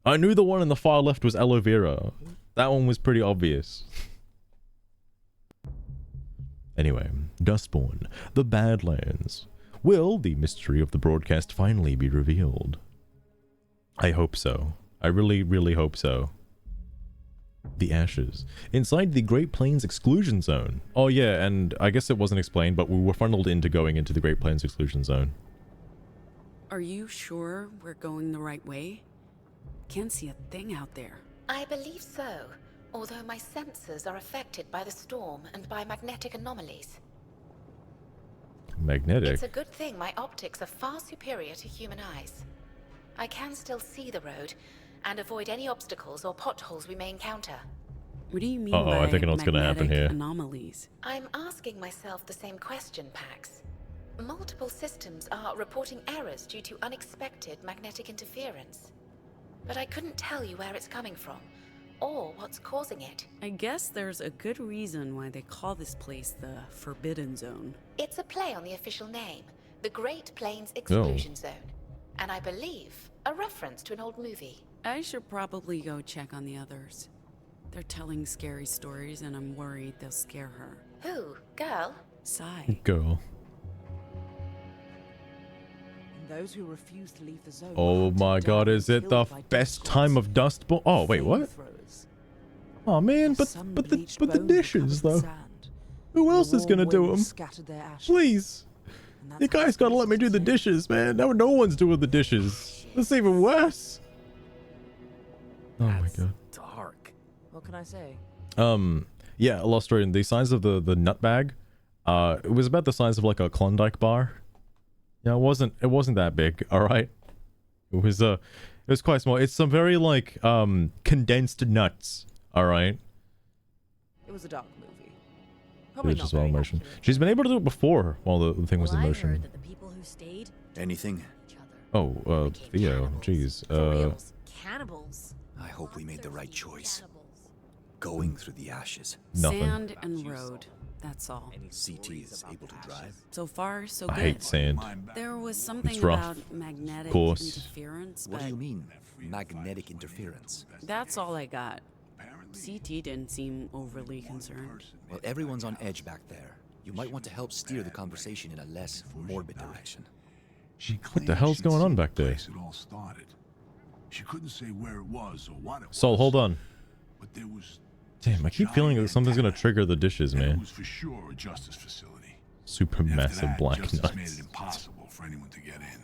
Speaker 1: I knew the one in the far left was aloe vera. That one was pretty obvious. Anyway, Dustborn, the Badlands. Will the mystery of the broadcast finally be revealed? I hope so. I really, really hope so. The Ashes. Inside the Great Plains Exclusion Zone. Oh yeah, and I guess it wasn't explained, but we were funneled into going into the Great Plains Exclusion Zone.
Speaker 2: Are you sure we're going the right way? Can't see a thing out there.
Speaker 3: I believe so, although my senses are affected by the storm and by magnetic anomalies.
Speaker 1: Magnetic?
Speaker 3: It's a good thing my optics are far superior to human eyes. I can still see the road and avoid any obstacles or potholes we may encounter.
Speaker 2: What do you mean by
Speaker 1: I think I know what's gonna happen here.
Speaker 2: Anomalies?
Speaker 3: I'm asking myself the same question, Pax. Multiple systems are reporting errors due to unexpected magnetic interference. But I couldn't tell you where it's coming from, or what's causing it.
Speaker 2: I guess there's a good reason why they call this place the Forbidden Zone.
Speaker 3: It's a play on the official name, the Great Plains Exclusion Zone. And I believe a reference to an old movie.
Speaker 2: I should probably go check on the others. They're telling scary stories and I'm worried they'll scare her.
Speaker 3: Who? Girl?
Speaker 2: Seethe.
Speaker 1: Girl.
Speaker 4: Those who refuse to leave the zone.
Speaker 1: Oh my god, is it the best time of Dustborn? Oh, wait, what? Oh man, but the dishes though. Who else is gonna do them? Please. You guys gotta let me do the dishes, man. No one's doing the dishes. That's even worse. Oh my god.
Speaker 4: Dark. What can I say?
Speaker 1: Yeah, illustrating the size of the nut bag. It was about the size of like a Klondike bar. Yeah, it wasn't that big, all right? It was quite small. It's some very like condensed nuts, all right?
Speaker 4: It was a dark movie.
Speaker 1: It was just while in motion. She's been able to do it before while the thing was in motion.
Speaker 5: I heard that the people who stayed
Speaker 6: Anything?
Speaker 1: Oh, Theo, jeez.
Speaker 5: Cannibals.
Speaker 6: I hope we made the right choice. Going through the ashes.
Speaker 1: Nothing.
Speaker 2: Sand and road. That's all.
Speaker 6: Seethe is able to drive.
Speaker 2: So far, so
Speaker 1: I
Speaker 2: good.
Speaker 1: hate sand.
Speaker 2: There was something
Speaker 1: It's rough.
Speaker 2: about magnetic
Speaker 1: Course.
Speaker 2: interference,
Speaker 6: What
Speaker 2: but
Speaker 6: do you mean, magnetic interference?
Speaker 2: that's all I got. Seethe didn't seem overly concerned.
Speaker 6: Well, everyone's on edge back there. You might want to help steer the conversation in a less morbid direction.
Speaker 1: What the hell's going on back there?
Speaker 7: It all started. She couldn't say where it was or what it was.
Speaker 1: Sol, hold on.
Speaker 7: But there was.
Speaker 1: Damn, I keep feeling that something's gonna trigger the dishes,
Speaker 7: And
Speaker 1: man.
Speaker 7: it was for sure a justice facility.
Speaker 1: Super
Speaker 7: After
Speaker 1: massive
Speaker 7: that,
Speaker 1: black
Speaker 7: justice
Speaker 1: nuts.
Speaker 7: made it impossible for anyone to get in.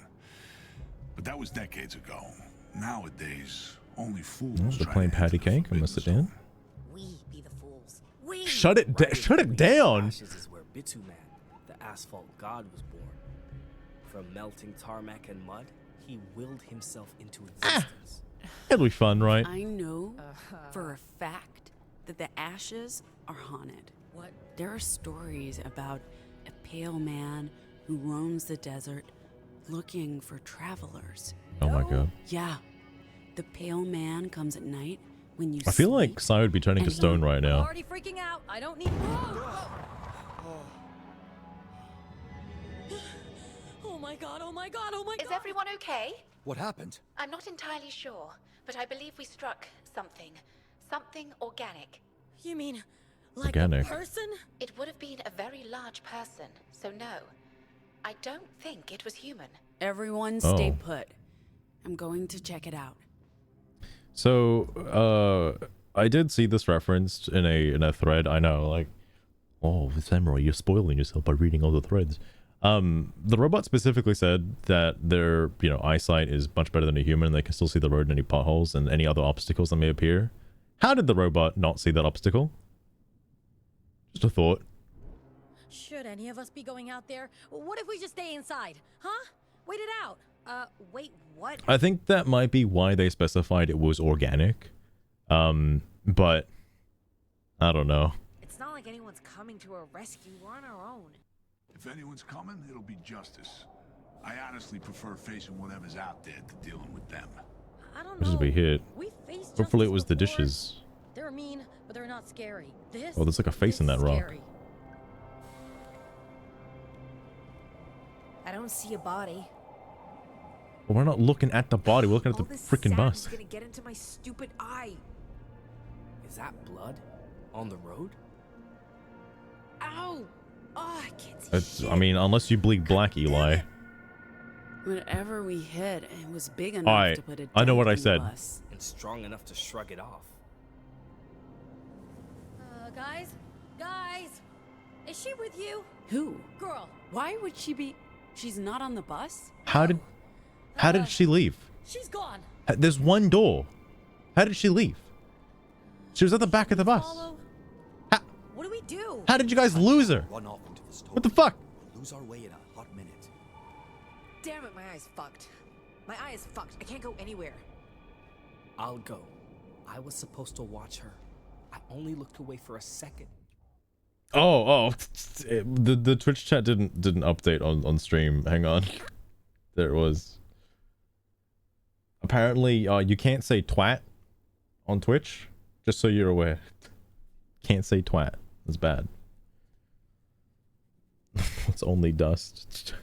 Speaker 7: But that was decades ago. Nowadays, only fools.
Speaker 1: Oh, they're playing patty cake. I'm gonna sit down.
Speaker 5: We be the fools. We.
Speaker 1: Shut it down.
Speaker 8: Ashes is where Bituman, the asphalt god, was born. From melting tarmac and mud, he willed himself into existence.
Speaker 1: It'll be fun, right?
Speaker 2: I know for a fact that the ashes are haunted.
Speaker 5: What?
Speaker 2: There are stories about a pale man who roams the desert looking for travelers.
Speaker 1: Oh my god.
Speaker 2: Yeah, the pale man comes at night when you
Speaker 1: I feel like
Speaker 2: sleep.
Speaker 1: Sai would be turning to
Speaker 2: And
Speaker 1: stone right now.
Speaker 5: Already freaking out. I don't need. Oh my god! Oh my god! Oh my god!
Speaker 3: Is everyone okay?
Speaker 6: What happened?
Speaker 3: I'm not entirely sure, but I believe we struck something. Something organic.
Speaker 5: You mean like
Speaker 1: Organic.
Speaker 5: a person?
Speaker 3: It would have been a very large person, so no. I don't think it was human.
Speaker 2: Everyone stay
Speaker 1: Oh.
Speaker 2: put. I'm going to check it out.
Speaker 1: So, I did see this referenced in a thread. I know, like, oh, Samurai, you're spoiling yourself by reading all the threads. The robot specifically said that their, eyesight is much better than a human. They can still see the road and any potholes and any other obstacles that may appear. How did the robot not see that obstacle? Just a thought.
Speaker 5: Should any of us be going out there? What if we just stay inside? Huh? Wait it out. Wait, what?
Speaker 1: I think that might be why they specified it was organic. But I don't know.
Speaker 5: It's not like anyone's coming to our rescue. We're on our own.
Speaker 7: If anyone's coming, it'll be justice. I honestly prefer facing whatever's out there to dealing with them.
Speaker 5: I don't
Speaker 1: This
Speaker 5: know.
Speaker 1: will be hit.
Speaker 5: We faced
Speaker 1: Hopefully it
Speaker 5: justice
Speaker 1: was the
Speaker 5: before.
Speaker 1: dishes.
Speaker 5: They're mean, but they're not scary. This.
Speaker 1: Oh, there's like a face in
Speaker 5: this
Speaker 1: that
Speaker 5: is
Speaker 1: rock.
Speaker 5: scary. I don't see a body.
Speaker 1: But we're not looking at the body. We're looking at the
Speaker 4: All this
Speaker 1: freaking
Speaker 4: sand
Speaker 1: bus.
Speaker 4: is gonna get into my stupid eye.
Speaker 8: Is that blood on the road?
Speaker 4: Ow! Oh, I can't see shit.
Speaker 1: I mean, unless you bleed black, Eli.
Speaker 2: Whatever we hit, it was big enough
Speaker 1: Alright,
Speaker 2: to put a
Speaker 1: I know
Speaker 2: dent
Speaker 1: what I
Speaker 2: in
Speaker 1: said.
Speaker 2: us.
Speaker 8: And strong enough to shrug it off.
Speaker 5: Guys, is she with you?
Speaker 2: Who?
Speaker 5: Girl.
Speaker 2: Why would she be? She's not on the bus?
Speaker 1: How did she leave?
Speaker 5: She's gone.
Speaker 1: There's one door. How did she leave? She was at the back of the bus.
Speaker 5: Follow?
Speaker 1: How,
Speaker 5: What do we do?
Speaker 1: how did you guys lose her?
Speaker 6: Run off into the storm.
Speaker 1: What the fuck?
Speaker 6: We'll lose our way in a hot minute.
Speaker 4: Damn it, my eye's fucked. My eye is fucked. I can't go anywhere.
Speaker 8: I'll go. I was supposed to watch her. I only looked away for a second.
Speaker 1: Oh, the Twitch chat didn't update on stream. Hang on, there it was. Apparently, you can't say twat on Twitch. Just so you're aware, can't say twat. It's bad. It's only dust.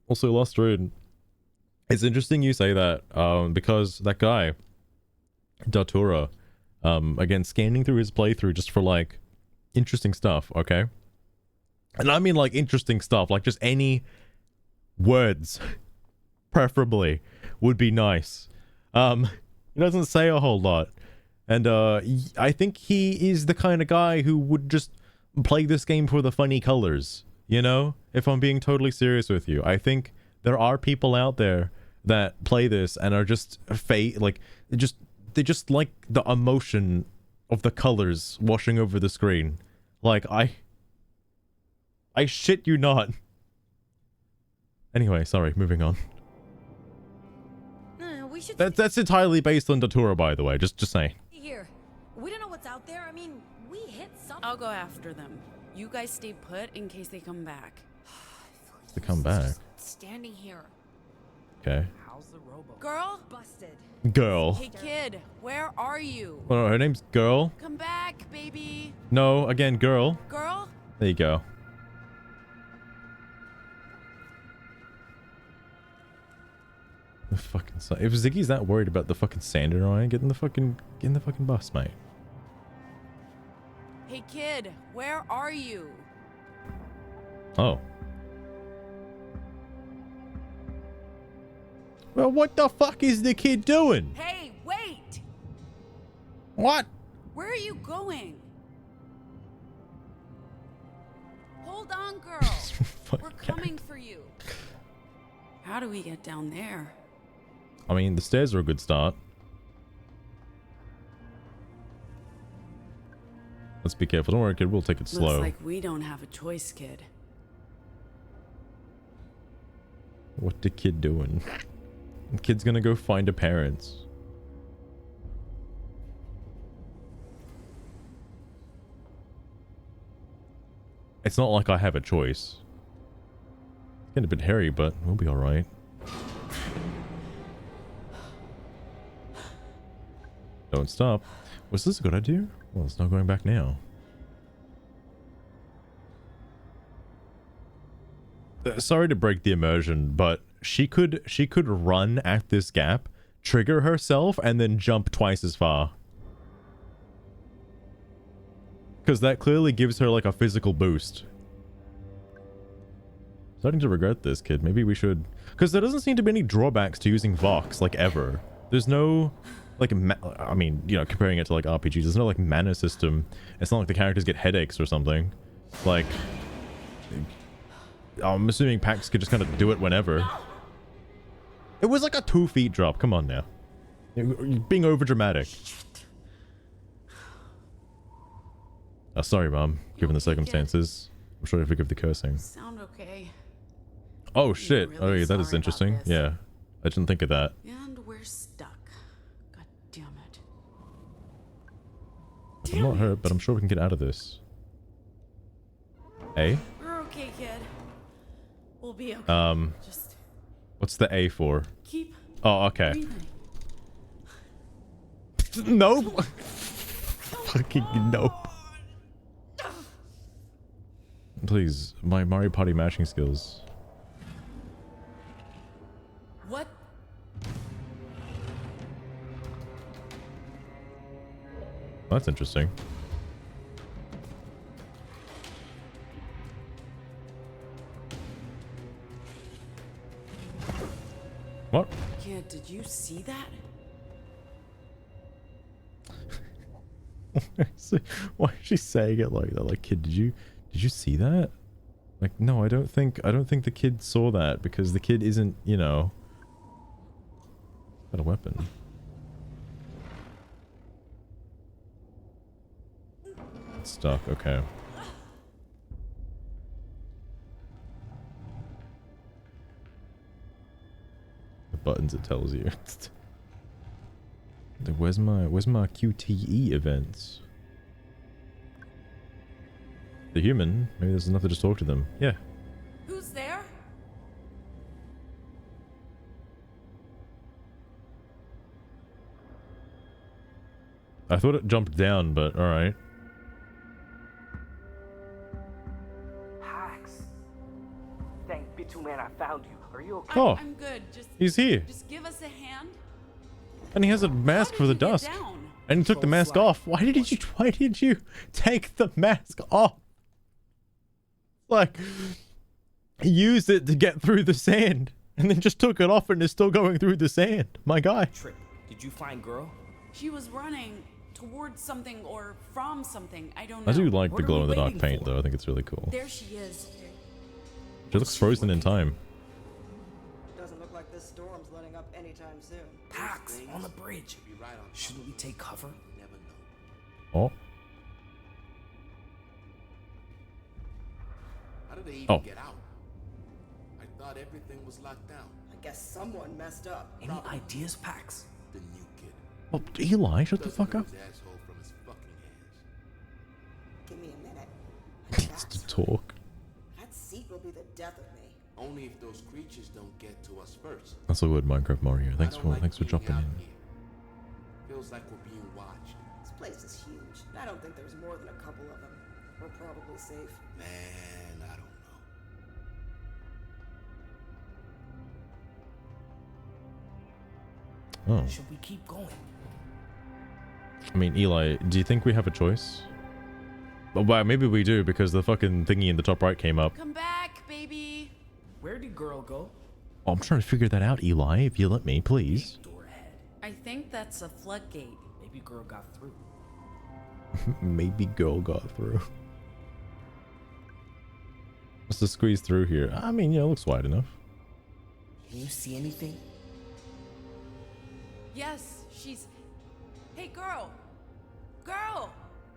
Speaker 1: Also, Lost Rune. It's interesting you say that, because that guy, Datura, again, scanning through his playthrough just for, like, interesting stuff, okay? And I mean, like, interesting stuff, like, just any words, preferably, would be nice. He doesn't say a whole lot. And, I think he is the kind of guy who would just play this game for the funny colors, you know? If I'm being totally serious with you. I think there are people out there that play this and are just they just like the emotion of the colors washing over the screen. Like, I shit you not. Anyway, sorry, moving on.
Speaker 5: We should
Speaker 1: That's entirely based on Datura, by the way, just saying.
Speaker 5: stay here. We don't know what's out there. I mean, we hit something.
Speaker 2: I'll go after them. You guys stay put in case they come back.
Speaker 1: To come back.
Speaker 4: Standing here.
Speaker 1: Okay.
Speaker 8: How's the rowboat?
Speaker 2: Girl?
Speaker 4: Busted.
Speaker 1: Girl.
Speaker 2: Hey kid, where are you?
Speaker 1: Oh, no, her name's Girl.
Speaker 2: Come back, baby.
Speaker 1: No, again, Girl.
Speaker 2: Girl?
Speaker 1: There you go. The fucking if Ziggy's that worried about the fucking sand in her eye, get in the fucking bus, mate.
Speaker 2: Hey kid, where are you?
Speaker 1: Oh. Well, what the fuck is the kid doing?
Speaker 2: Hey, wait!
Speaker 1: What?
Speaker 2: Where are you going? Hold on, girl. We're coming for you. How do we get down there?
Speaker 1: I mean, the stairs are a good start. Let's be careful. Don't worry, kid. We'll take it slow.
Speaker 2: Looks like we don't have a choice, kid.
Speaker 1: What the kid doing? The kid's gonna go find her parents. It's not like I have a choice. It's getting a bit hairy, but we'll be alright. Don't stop. Was this a good idea? Well, it's not going back now. Sorry to break the immersion, but she could run at this gap, trigger herself, and then jump twice as far. Because that clearly gives her like a physical boost. Starting to regret this, kid. Maybe we should... Because there doesn't seem to be any drawbacks to using Vox, like, ever. There's no... like, I mean, you know, comparing it to like RPGs, there's no like mana system. It's not like the characters get headaches or something. Like, I'm assuming Pax could just kind of do it whenever. It was like a 2 feet drop. Come on now. You're being over dramatic. Sorry, Mom. Given the circumstances, I'm sure I forgive the cursing.
Speaker 2: Sound okay?
Speaker 1: Oh shit!
Speaker 2: Really
Speaker 1: Oh yeah, that
Speaker 2: sorry
Speaker 1: is
Speaker 2: about
Speaker 1: interesting.
Speaker 2: this.
Speaker 1: Yeah, I didn't think of that.
Speaker 2: And we're stuck. God damn it.
Speaker 1: I'm not hurt, but I'm sure we can get out of this. A?
Speaker 2: We're okay, kid. We'll be okay. Just
Speaker 1: What's the A for?
Speaker 2: keep
Speaker 1: Oh, okay.
Speaker 2: breathing.
Speaker 1: Nope. Fucking nope. Please, my Mario Party mashing skills. That's interesting. What?
Speaker 2: Kid, did you see that?
Speaker 1: Why is she saying it like that? Like, kid, did you see that? Like, no, I don't think the kid saw that because the kid isn't, you know, got a weapon. It's stuck. Okay. The buttons it tells you. Where's my QTE events? The human? Maybe there's enough to just talk to them. Yeah.
Speaker 2: Who's there?
Speaker 1: I thought it jumped down, but alright.
Speaker 8: Pax. Thank Bituman I found you. Are you okay?
Speaker 1: Oh,
Speaker 2: I'm good.
Speaker 1: he's here.
Speaker 2: Just give us a hand.
Speaker 1: And he has a mask
Speaker 2: How
Speaker 1: for
Speaker 2: did
Speaker 1: the
Speaker 2: you get
Speaker 1: dusk.
Speaker 2: down?
Speaker 1: And he took the mask off. Why did you take the mask off? Like, he used it to get through the sand and then just took it off and is still going through the sand. My guy.
Speaker 8: Trick. Did you find girl?
Speaker 2: She was running towards something or from something. I don't know.
Speaker 1: I do like
Speaker 8: What
Speaker 1: the
Speaker 8: are
Speaker 1: glow
Speaker 8: we
Speaker 1: in the dark
Speaker 8: waiting
Speaker 1: paint
Speaker 8: for?
Speaker 1: though. I think it's really cool.
Speaker 2: There she is.
Speaker 1: She looks frozen in time.
Speaker 9: Doesn't look like this storm's letting up anytime soon.
Speaker 8: Pax on the bridge. Shouldn't we take cover?
Speaker 1: Oh.
Speaker 10: How did they even
Speaker 1: Oh.
Speaker 10: get out? I thought everything was locked down.
Speaker 9: I guess someone messed up.
Speaker 8: Any ideas, Pax?
Speaker 10: The new kid.
Speaker 1: Oh, Eli, shut the fuck up.
Speaker 10: His asshole from his fucking hands.
Speaker 9: Give me a minute.
Speaker 1: It's to talk.
Speaker 9: That seat will be the death of me.
Speaker 10: Only if those creatures don't get to us first.
Speaker 1: That's a word, Minecraft Mario. Thanks
Speaker 10: I
Speaker 1: for
Speaker 10: don't like being
Speaker 1: dropping
Speaker 10: out
Speaker 1: in.
Speaker 10: here. Feels like we're being watched.
Speaker 9: This place is huge. I don't think there's more than a couple of them. We're probably safe.
Speaker 10: Man, I don't know.
Speaker 1: Oh.
Speaker 8: Should we keep going?
Speaker 1: I mean, Eli, do you think we have a choice? Well, maybe we do because the fucking thingy in the top right came up.
Speaker 2: Come back, baby.
Speaker 8: Where did girl go?
Speaker 1: Oh, I'm trying to figure that out, Eli, if you let me, please.
Speaker 8: Door ahead.
Speaker 2: I think that's a floodgate.
Speaker 8: Maybe girl got through.
Speaker 1: Maybe girl got through. Let's just squeeze through here. I mean, yeah, it looks wide enough.
Speaker 8: Can you see anything?
Speaker 2: Yes, she's... Hey, girl. Girl,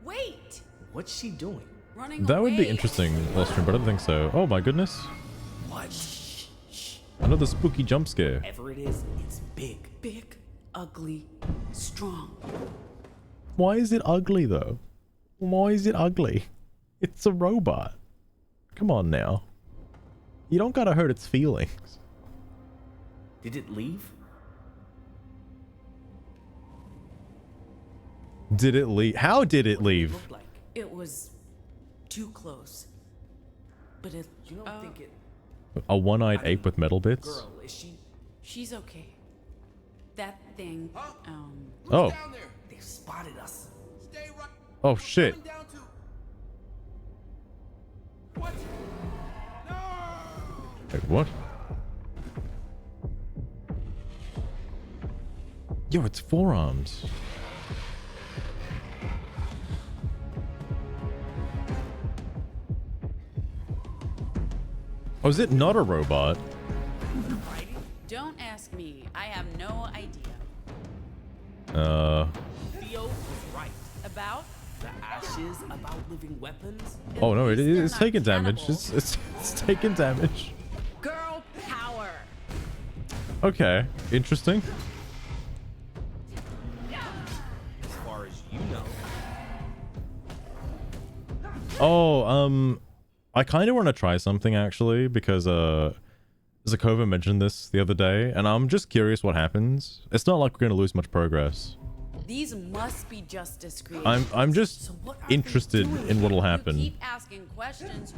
Speaker 2: wait.
Speaker 8: What's she doing?
Speaker 2: Running
Speaker 1: That would be
Speaker 2: away.
Speaker 1: interesting, Lostrum, but I don't think so. Oh my goodness.
Speaker 8: What? Shh, shh.
Speaker 1: Another spooky jump scare.
Speaker 8: Whatever it is, it's big.
Speaker 2: Big, ugly, strong.
Speaker 1: Why is it ugly, though? Why is it ugly? It's a robot. Come on now. You don't gotta hurt its feelings.
Speaker 8: Did it leave?
Speaker 1: Did it leave? How did it leave?
Speaker 8: Looked like.
Speaker 2: It was too close. But it...
Speaker 8: You don't think it...
Speaker 1: A one-eyed ape with metal bits?
Speaker 8: Girl, is she...
Speaker 2: She's okay. That thing,
Speaker 1: Oh.
Speaker 10: Down there.
Speaker 8: They spotted us.
Speaker 10: Stay right.
Speaker 1: Oh shit.
Speaker 10: Coming down to. What? No.
Speaker 1: Wait, what? Yo, it's forearms. Oh, is it not a robot?
Speaker 2: don't ask me. I have no idea.
Speaker 8: Theo was right.
Speaker 2: About?
Speaker 8: The ashes about living weapons.
Speaker 1: Oh no,
Speaker 2: least
Speaker 1: it
Speaker 2: they're
Speaker 1: is
Speaker 2: not
Speaker 1: taking damage.
Speaker 2: cannibals.
Speaker 1: It's taking damage.
Speaker 5: Girl power.
Speaker 1: Okay, interesting.
Speaker 8: As far as you know.
Speaker 1: Oh, I kind of want to try something actually because Zakova mentioned this the other day, and I'm just curious what happens. It's not like we're going to lose much progress.
Speaker 2: These must be justice creations.
Speaker 1: I'm just
Speaker 2: So what are they
Speaker 1: interested
Speaker 2: doing?
Speaker 1: in what'll
Speaker 2: You
Speaker 1: happen.
Speaker 2: keep asking questions.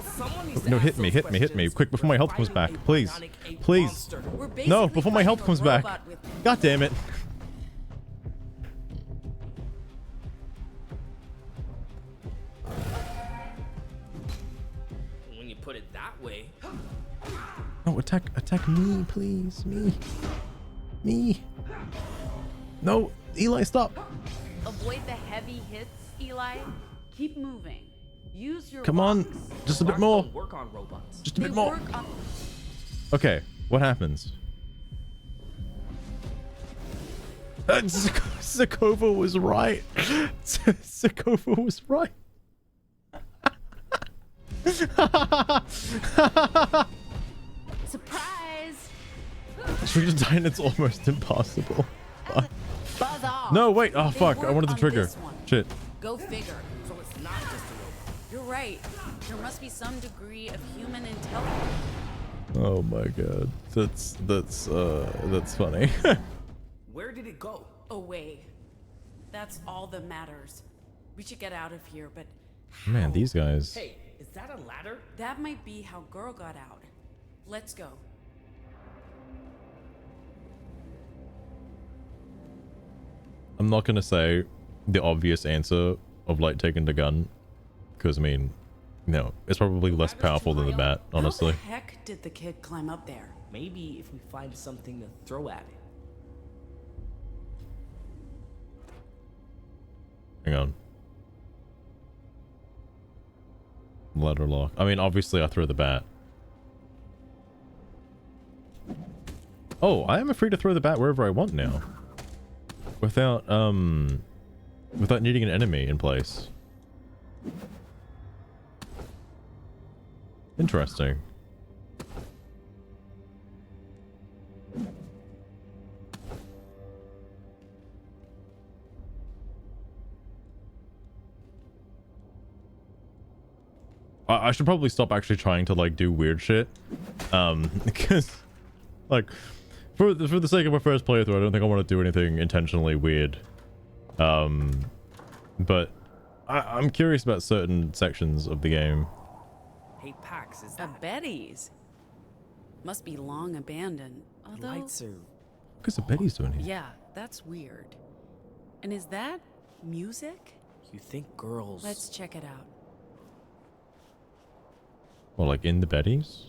Speaker 8: Well, someone needs to
Speaker 1: No,
Speaker 8: ask
Speaker 1: hit me,
Speaker 8: those
Speaker 1: hit me, hit me.
Speaker 8: questions.
Speaker 1: Quick, before my health comes back.
Speaker 8: Finally,
Speaker 1: Please.
Speaker 8: bionic ape
Speaker 1: Please.
Speaker 8: monster.
Speaker 2: We're
Speaker 1: No,
Speaker 2: basically
Speaker 1: before my health
Speaker 2: fighting
Speaker 1: comes
Speaker 2: a
Speaker 1: back.
Speaker 2: robot with-
Speaker 1: God damn it.
Speaker 8: When you put it that way.
Speaker 1: No, attack me, please. Me. No, Eli, stop.
Speaker 2: Avoid the heavy hits, Eli. Keep moving. Use your
Speaker 1: Come on,
Speaker 2: rocks.
Speaker 1: just a bit
Speaker 8: Robots
Speaker 1: more.
Speaker 8: don't work on robots.
Speaker 1: Just a
Speaker 2: They
Speaker 1: bit more.
Speaker 2: work on-
Speaker 1: Okay, what happens? Zakova was right. Zakova was right.
Speaker 2: Surprise!
Speaker 1: Trigger to die and it's almost impossible.
Speaker 2: Buzz off.
Speaker 1: No, wait. Oh,
Speaker 2: They
Speaker 1: fuck. I
Speaker 2: work
Speaker 1: wanted to
Speaker 2: on
Speaker 1: trigger.
Speaker 2: this one.
Speaker 1: Shit.
Speaker 2: Go figure.
Speaker 8: So it's not just a robot.
Speaker 2: You're right. There must be some degree of human intelligence.
Speaker 1: Oh my god. That's funny.
Speaker 8: Where did it go?
Speaker 2: Away. That's all that matters. We should get out of here, but
Speaker 1: Man, these guys.
Speaker 8: Hey, is that a ladder?
Speaker 2: that might be how Girl got out. Let's go.
Speaker 1: I'm not gonna say the obvious answer of like taking the gun, because I mean, no, it's probably less powerful than the bat, honestly.
Speaker 2: How the heck did the kid climb up there?
Speaker 8: Maybe if we find something to throw at it.
Speaker 1: Hang on. Ladder lock. I mean, obviously I throw the bat. Oh, I am free to throw the bat wherever I want now. Without needing an enemy in place. Interesting. I should probably stop actually trying to like do weird shit. Because like for the sake of my first playthrough, I don't think I want to do anything intentionally weird. But I'm curious about certain sections of the game.
Speaker 8: Hey, Pax, is
Speaker 2: A
Speaker 8: that
Speaker 2: Betty's. Must be long abandoned. Although,
Speaker 8: lights are...
Speaker 1: Because of Betty's doing here.
Speaker 2: yeah, that's weird. And is that music?
Speaker 8: You think girls...
Speaker 2: Let's check it out.
Speaker 1: Well, like in the Betty's?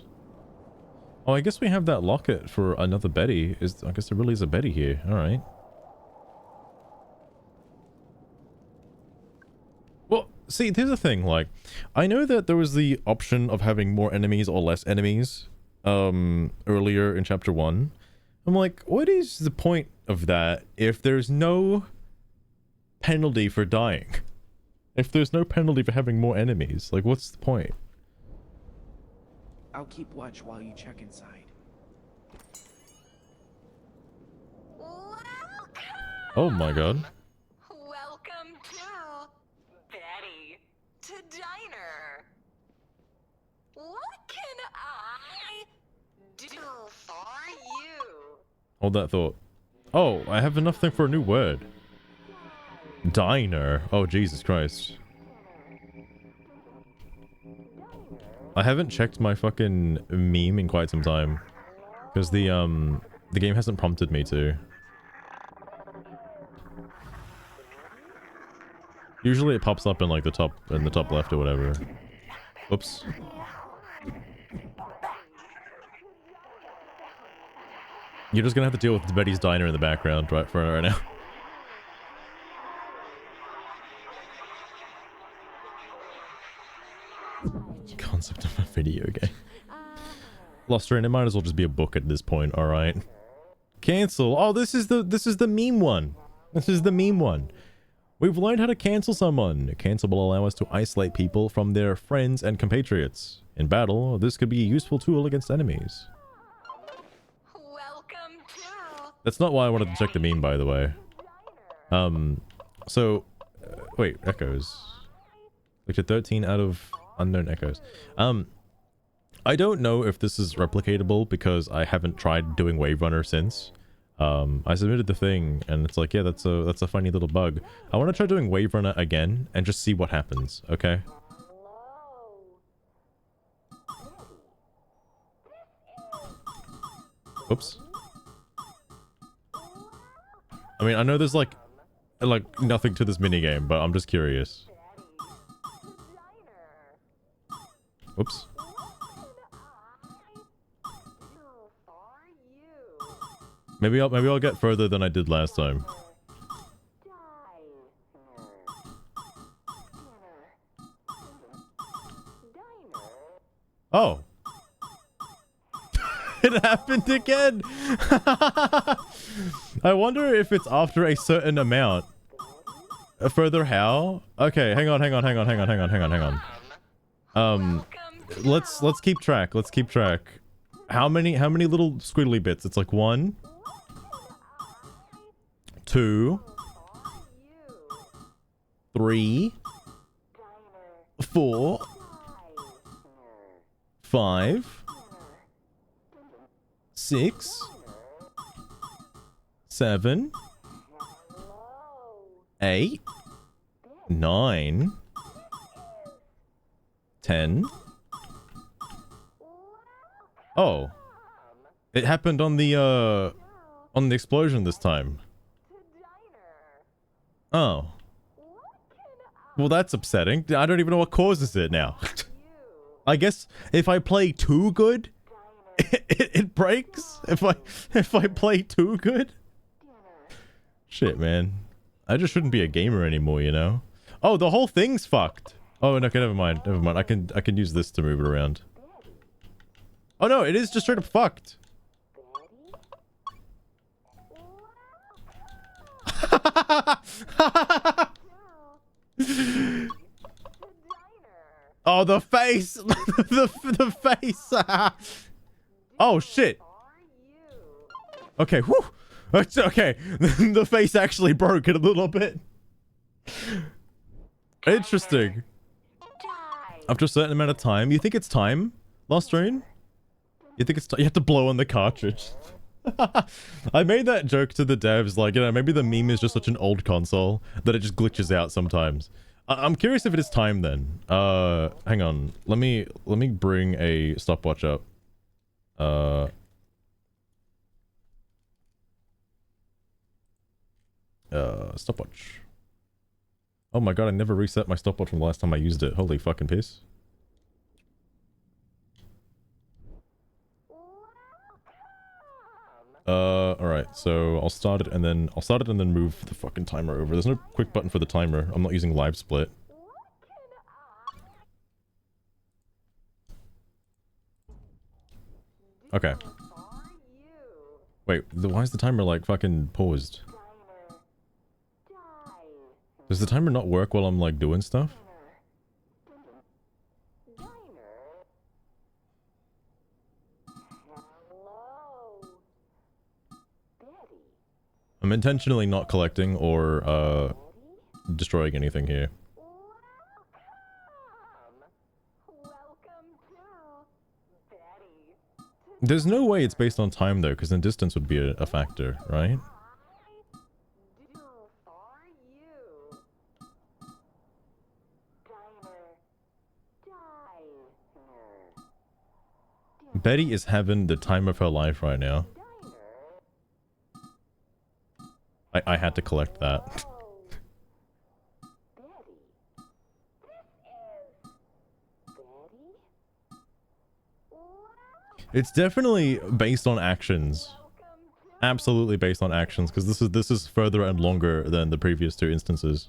Speaker 1: Oh, I guess we have that locket for another Betty. I guess there really is a Betty here. All right. Well, see, here's the thing. Like, I know that there was the option of having more enemies or less enemies earlier in chapter 1. I'm like, what is the point of that if there's no penalty for dying? If there's no penalty for having more enemies, like, what's the point?
Speaker 11: I'll keep watch while you check inside.
Speaker 1: Oh my god.
Speaker 12: Welcome to Betty to Diner. What can I do for you?
Speaker 1: Hold that thought. Oh, I have enough thing for a new word. Diner. Oh, Jesus Christ. I haven't checked my fucking meme in quite some time. Because the game hasn't prompted me to. Usually it pops up in like the top left or whatever. Whoops. You're just gonna have to deal with Betty's Diner in the background right now. Concept of a video game. Lost Train, it might as well just be a book at this point, alright? Cancel. Oh, this is the meme one. This is the meme one. We've learned how to cancel someone. Cancel will allow us to isolate people from their friends and compatriots. In battle, this could be a useful tool against enemies.
Speaker 12: Welcome to
Speaker 1: That's not why I wanted to check the meme, by the way. Wait, echoes. Lecture 13 out of unknown echoes. I don't know if this is replicatable because I haven't tried doing Wave Runner since. I submitted the thing and it's like, yeah, that's a funny little bug. I want to try doing Wave Runner again and just see what happens, okay? Oops. I mean, I know there's like nothing to this minigame, but I'm just curious. Oops. Maybe I'll get further than I did last time. Oh. It happened again. I wonder if it's after a certain amount. Further how? Okay, hang on. Let's keep track. Let's keep track. How many little squiggly bits? It's like 1, 2, 3, 4, 5, 6, 7, 8, 9, 10. Oh. It happened on the explosion this time. Oh. Well, that's upsetting. I don't even know what causes it now. I guess if I play too good, it breaks. If I play too good. Shit, man. I just shouldn't be a gamer anymore, you know? Oh, the whole thing's fucked. Oh, okay, never mind. I can use this to move it around. Oh no, it is just straight up fucked. Oh, the face! the face! Oh, shit! Okay, whew! It's okay. The face actually broke it a little bit. Interesting. After a certain amount of time. You think it's time, Lost Rain? You think it's you have to blow on the cartridge. I made that joke to the devs, like, you know, maybe the meme is just such an old console that it just glitches out sometimes. I'm curious if it is time then. Hang on. Let me bring a stopwatch up. Stopwatch. Oh my god, I never reset my stopwatch from the last time I used it. Holy fucking piss. Alright, so I'll start it and then move the fucking timer over. There's no quick button for the timer. I'm not using live split. Okay. Wait, why is the timer like fucking paused? Does the timer not work while I'm like doing stuff? I'm intentionally not collecting or destroying anything here. There's no way it's based on time though, because then distance would be a factor, right? Betty is having the time of her life right now. I had to collect that. It's definitely based on actions. Absolutely based on actions, because this is further and longer than the previous 2 instances.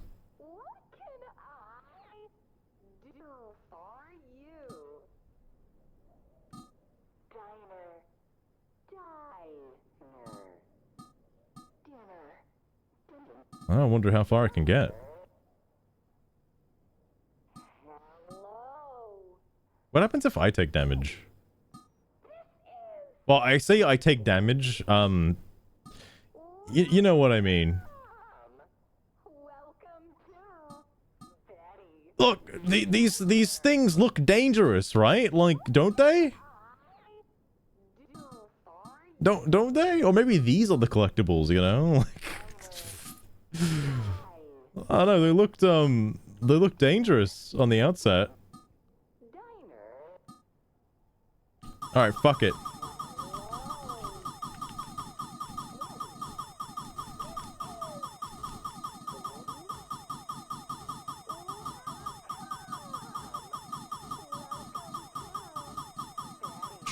Speaker 1: I wonder how far I can get. What happens if I take damage? Well, I say I take damage, you know what I mean. Look, these things look dangerous, right? Like, don't they? Don't they? Or maybe these are the collectibles, you know? I don't know, they looked dangerous on the outset. Alright, fuck it.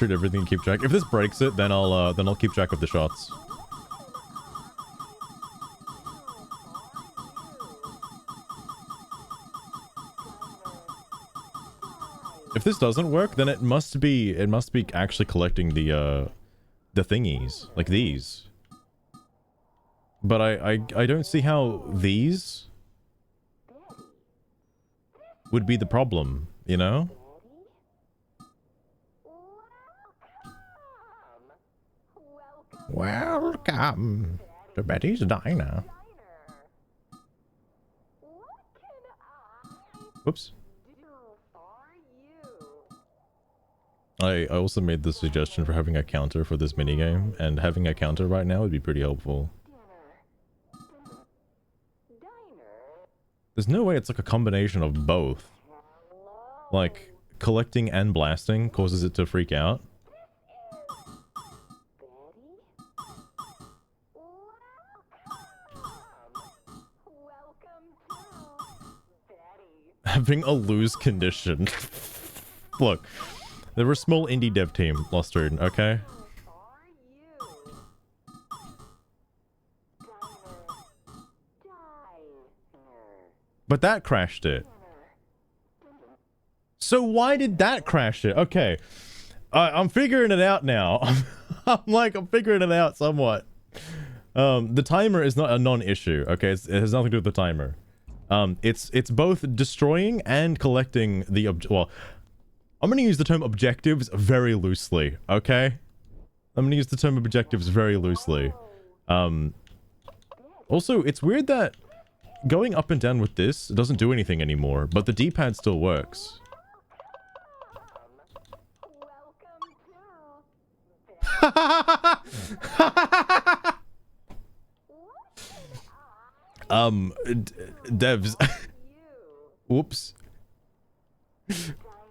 Speaker 1: shoot everything and keep track. If this breaks it, then I'll keep track of the shots. If this doesn't work, then it must be actually collecting the thingies, like these. But I don't see how these would be the problem, you know? Welcome to Betty's Diner. Whoops. I also made the suggestion for having a counter for this minigame, and having a counter right now would be pretty helpful. There's no way it's like a combination of both. Like, collecting and blasting causes it to freak out. Having a lose condition. Look, they were a small indie dev team, Lost Turn, okay? But that crashed it. So why did that crash it? Okay. I'm figuring it out now. I'm figuring it out somewhat. The timer is not a non-issue, okay? It has nothing to do with the timer. It's both destroying and collecting the well, I'm gonna use the term objectives very loosely, okay? I'm gonna use the term objectives very loosely. Also, it's weird that going up and down with this doesn't do anything anymore, but the D-pad still works. Devs. Whoops.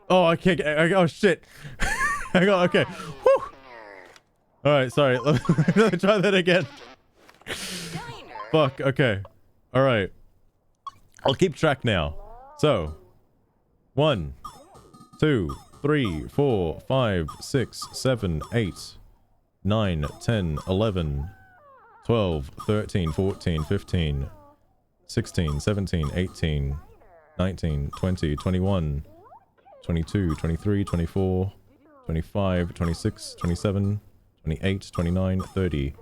Speaker 1: Oh, I can't get. Oh, shit. Hang on, okay. Whew. Alright, sorry. Let me try that again. Fuck, okay. Alright. I'll keep track now. So, 1, 2, 3, 4, 5, 6, 7, 8, 9, 10, 11, 12, 13, 14, 15, 16, 17, 18, 19, 20, 21, 22, 23, 24, 25, 26, 27, 28, 29, 30,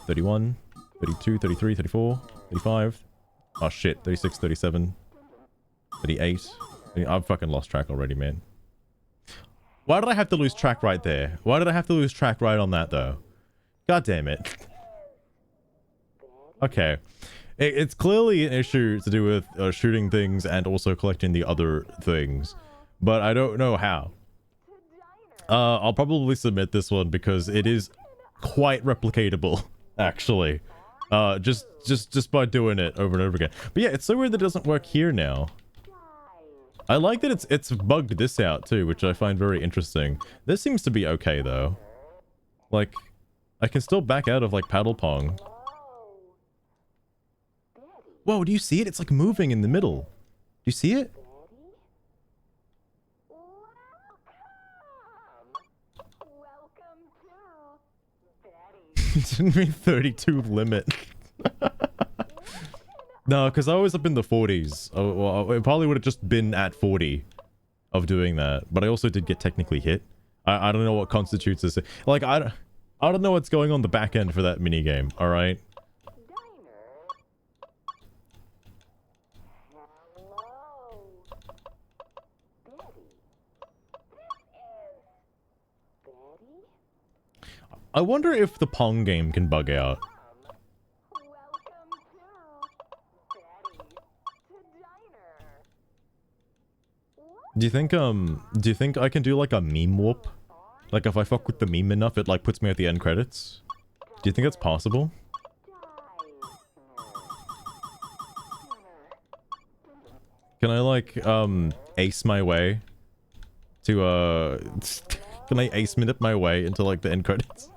Speaker 1: 31, 32, 33, 34, 35. Oh shit, 36, 37, 38. I've fucking lost track already, man. Why did I have to lose track right there? Why did I have to lose track right on that, though? God damn it. Okay. It's clearly an issue to do with shooting things and also collecting the other things. But I don't know how. I'll probably submit this one because it is quite replicatable, actually. Just by doing it over and over again. But yeah, it's so weird that it doesn't work here now. I like that it's bugged this out too, which I find very interesting. This seems to be okay though. Like, I can still back out of like paddle pong. Whoa, do you see it? It's like moving in the middle. Do you see it? It didn't mean 32 limit. No, because I was up in the 40s. Oh, well, it probably would have just been at 40 of doing that. But I also did get technically hit. I don't know what constitutes this. Like, I don't know what's going on the back end for that minigame, alright? I wonder if the Pong game can bug out. Do you think I can do like a meme warp? Like if I fuck with the meme enough, it like puts me at the end credits? Do you think that's possible? Can I like, ace my way to, can I ace minute my way into like the end credits?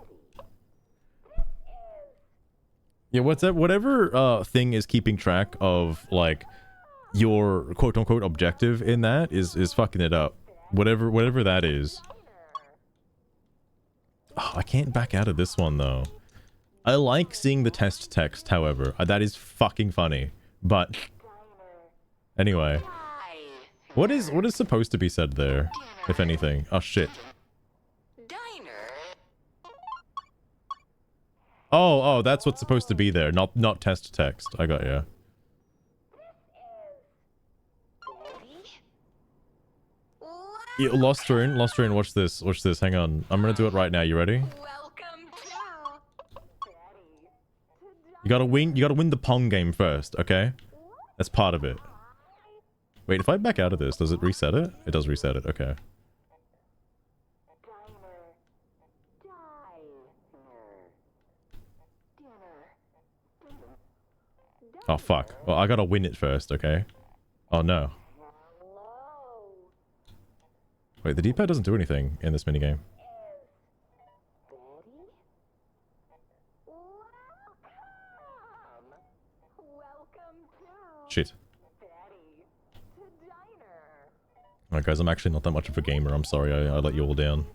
Speaker 1: Yeah, what's that? Whatever, thing is keeping track of, like, your quote-unquote objective in that is fucking it up. Whatever that is. Oh, I can't back out of this one though. I like seeing the test text, however. That is fucking funny. But anyway, what is supposed to be said there, if anything? Oh shit. Oh, that's what's supposed to be there, not test text. I got you. Yeah, Lost Rune, watch this, hang on. I'm gonna do it right now, you ready? You gotta win the Pong game first, okay? That's part of it. Wait, if I back out of this, does it reset it? It does reset it, okay. Oh, fuck. Well, I gotta win it first, okay? Oh, no. Wait, the D-pad doesn't do anything in this minigame. Shit. Alright, guys, I'm actually not that much of a gamer. I'm sorry, I let you all down.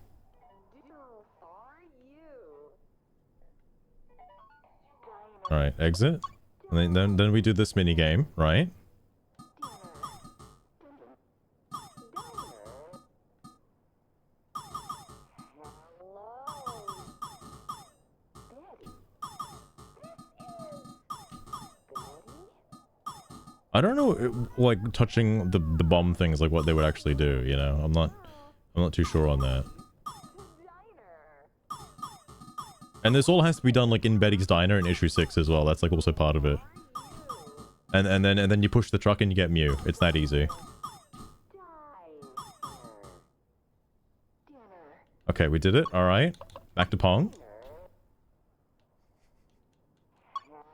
Speaker 1: Alright, exit. And then we do this mini game, right? I don't know, like, touching the bomb things, like what they would actually do, you know? I'm not too sure on that. And this all has to be done like in Betty's Diner in issue 6 as well. That's like also part of it. And then you push the truck and you get Mew. It's that easy. Okay, we did it. All right. Back to Pong.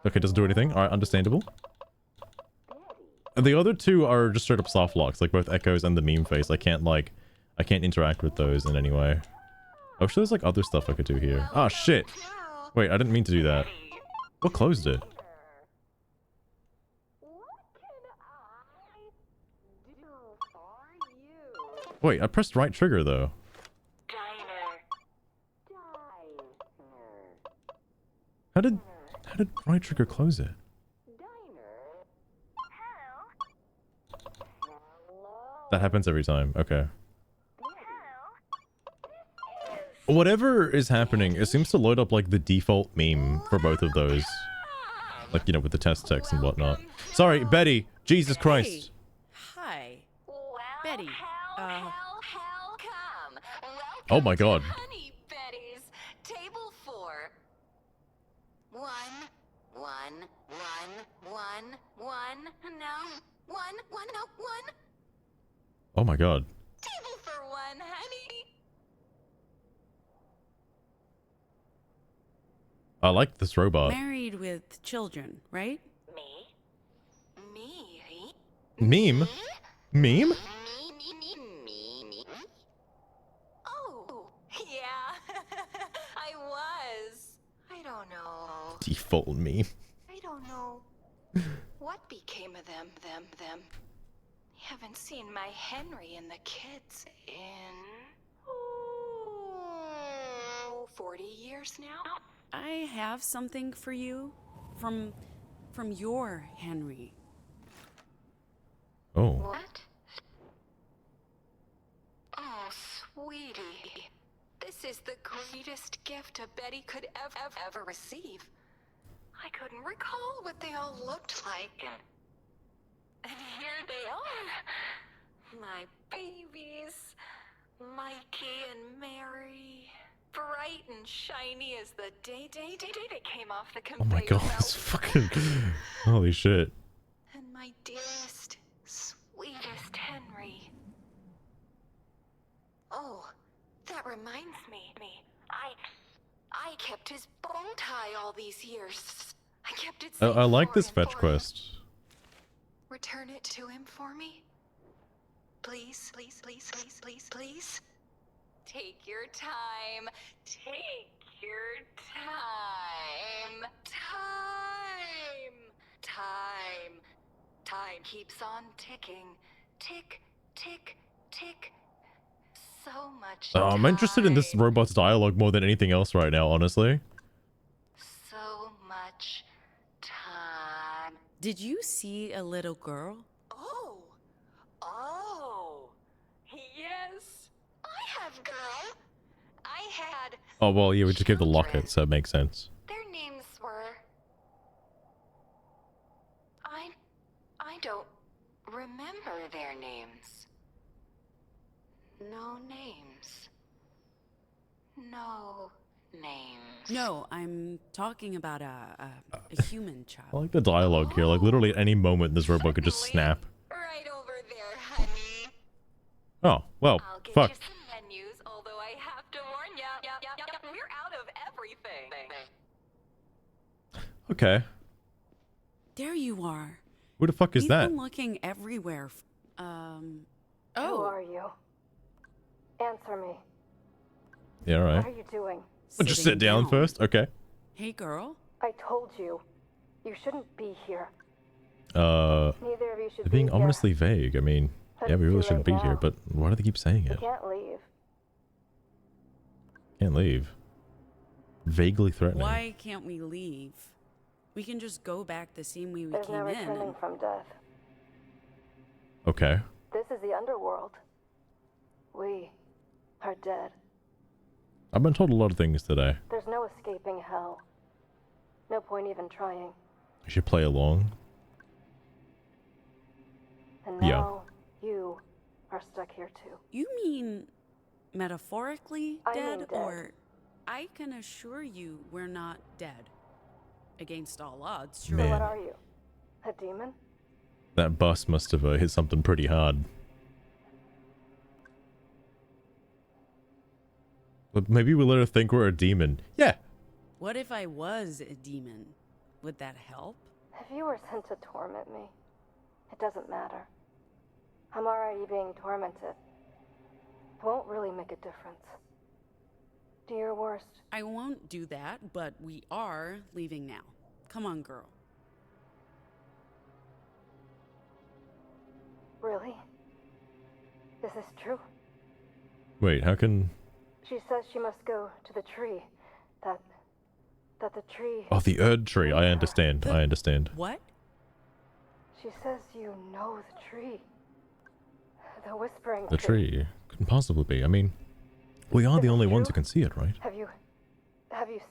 Speaker 1: Okay, doesn't do anything. All right, understandable. And the other two are just straight up soft locks, like both Echoes and the meme face. I can't interact with those in any way. Oh, sure, there's like other stuff I could do here. Oh, shit. Wait, I didn't mean to do that. What closed it? Wait, I pressed right trigger though. How did right trigger close it? That happens every time. Okay. Whatever is happening, it seems to load up like the default meme for both of those. Like, you know, with the test text and whatnot. Sorry, Betty. Jesus Christ.
Speaker 2: Hi. Betty.
Speaker 1: Oh my god.
Speaker 12: Honey Betty's table 4. 1, 1, 1, 1, 1. No. 1, 1, no, 1.
Speaker 1: Oh my god.
Speaker 12: Table for 1, honey.
Speaker 1: I like this robot.
Speaker 2: Married with children, right?
Speaker 1: Meme? Meme?
Speaker 12: Oh, yeah. I was. I don't know.
Speaker 1: Default meme.
Speaker 12: I don't know. What became of them? Haven't seen my Henry and the kids in 40 years now.
Speaker 2: I have something for you from your Henry.
Speaker 1: Oh.
Speaker 12: What? Oh, sweetie. This is the greatest gift a Betty could ever receive. I couldn't recall what they all looked like. And here they are. My babies. Mikey and Mary. Bright and shiny as the day they came off the conveyor
Speaker 1: Oh my god,
Speaker 12: belt.
Speaker 1: it's fucking... Holy shit.
Speaker 12: And my dearest, sweetest Henry. Oh, that reminds me. I kept his bow tie all these years. I kept it safe
Speaker 1: I like
Speaker 12: for
Speaker 1: this
Speaker 12: him,
Speaker 1: fetch quest.
Speaker 12: Return it to him for me? Please, please, please, please, please, please. Take your time. Take your time. Time keeps on ticking. Tick, tick, tick. So much
Speaker 1: I'm interested in this robot's dialogue more than anything else right now, honestly.
Speaker 12: So much time.
Speaker 2: Did you see a little girl?
Speaker 12: Oh, yes. I have girl. I had.
Speaker 1: Oh, well, yeah, we just gave the locket, so it makes sense.
Speaker 12: Their names were. I don't remember their names. No names. No names.
Speaker 2: No, I'm talking about a human child.
Speaker 1: I like the dialogue here. Like, literally at any moment, this robot could just snap.
Speaker 12: Right over there, honey.
Speaker 1: Oh, well,
Speaker 12: I'll get
Speaker 1: fuck.
Speaker 12: you some menus, although I have to warn ya, we're out of everything.
Speaker 1: Okay.
Speaker 2: There you are.
Speaker 1: Who the fuck is
Speaker 2: We've
Speaker 1: that?
Speaker 2: been looking everywhere.
Speaker 13: Who
Speaker 2: Oh.
Speaker 13: are you? Answer me.
Speaker 1: Yeah, all
Speaker 13: What
Speaker 1: right.
Speaker 13: are you doing?
Speaker 1: I'll just sit down first. Okay.
Speaker 2: Hey, girl.
Speaker 13: I told you. You shouldn't be here.
Speaker 1: Neither
Speaker 13: of you should
Speaker 1: they're being
Speaker 13: be here.
Speaker 1: ominously vague. I mean,
Speaker 13: But
Speaker 1: yeah, we
Speaker 13: it's
Speaker 1: really
Speaker 13: too
Speaker 1: shouldn't
Speaker 13: late
Speaker 1: be here,
Speaker 13: now.
Speaker 1: but why do they keep saying
Speaker 13: You
Speaker 1: it?
Speaker 13: can't leave.
Speaker 1: Can't leave. Vaguely threatening.
Speaker 2: Why can't we leave? We can just go back the same way we
Speaker 13: There's
Speaker 2: came
Speaker 13: no
Speaker 2: in.
Speaker 13: returning from death.
Speaker 1: Okay.
Speaker 13: This is the underworld. We are dead.
Speaker 1: I've been told a lot of things today.
Speaker 13: There's no escaping hell. No point even trying.
Speaker 1: I should play along.
Speaker 13: And
Speaker 1: Yeah.
Speaker 13: now you are stuck here too.
Speaker 2: You mean metaphorically
Speaker 13: I
Speaker 2: dead,
Speaker 13: mean dead.
Speaker 2: or I can assure you we're not dead. Against all odds, sure.
Speaker 13: So
Speaker 1: Man.
Speaker 13: what are you? A demon?
Speaker 1: That bus must have hit something pretty hard. But maybe we'll let her think we're a demon. Yeah.
Speaker 2: What if I was a demon? Would that help?
Speaker 13: If you were sent to torment me, it doesn't matter. I'm already being tormented. It won't really make a difference. Do your worst.
Speaker 2: I won't do that, but we are leaving now. Come on, girl.
Speaker 13: Really? Is this true?
Speaker 1: Wait, how can...
Speaker 13: She says she must go to the tree. That the tree...
Speaker 1: Oh, the Erd tree. I understand. I understand.
Speaker 2: What?
Speaker 13: She says you know the tree. The whispering
Speaker 1: The tree. Couldn't possibly be. I mean, we are the only ones who can see it, right?
Speaker 13: Have you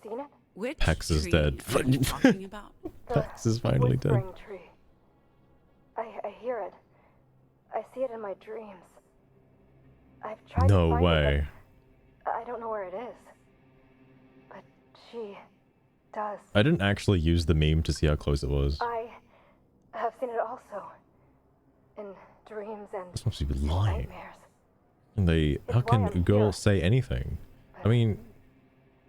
Speaker 13: seen it?
Speaker 2: Which
Speaker 1: Pax is
Speaker 2: tree
Speaker 1: dead.
Speaker 2: are you talking about?
Speaker 1: Pax is finally dead.
Speaker 13: Whispering tree. I hear it. I see it in my dreams. I've tried
Speaker 1: No
Speaker 13: to find
Speaker 1: way.
Speaker 13: it, but I don't know where it is. But she does.
Speaker 1: I didn't actually use the meme to see how close it was.
Speaker 13: I have seen it also. In dreams and
Speaker 1: This must be lying.
Speaker 13: nightmares.
Speaker 1: And they... How can a girl say anything? I mean...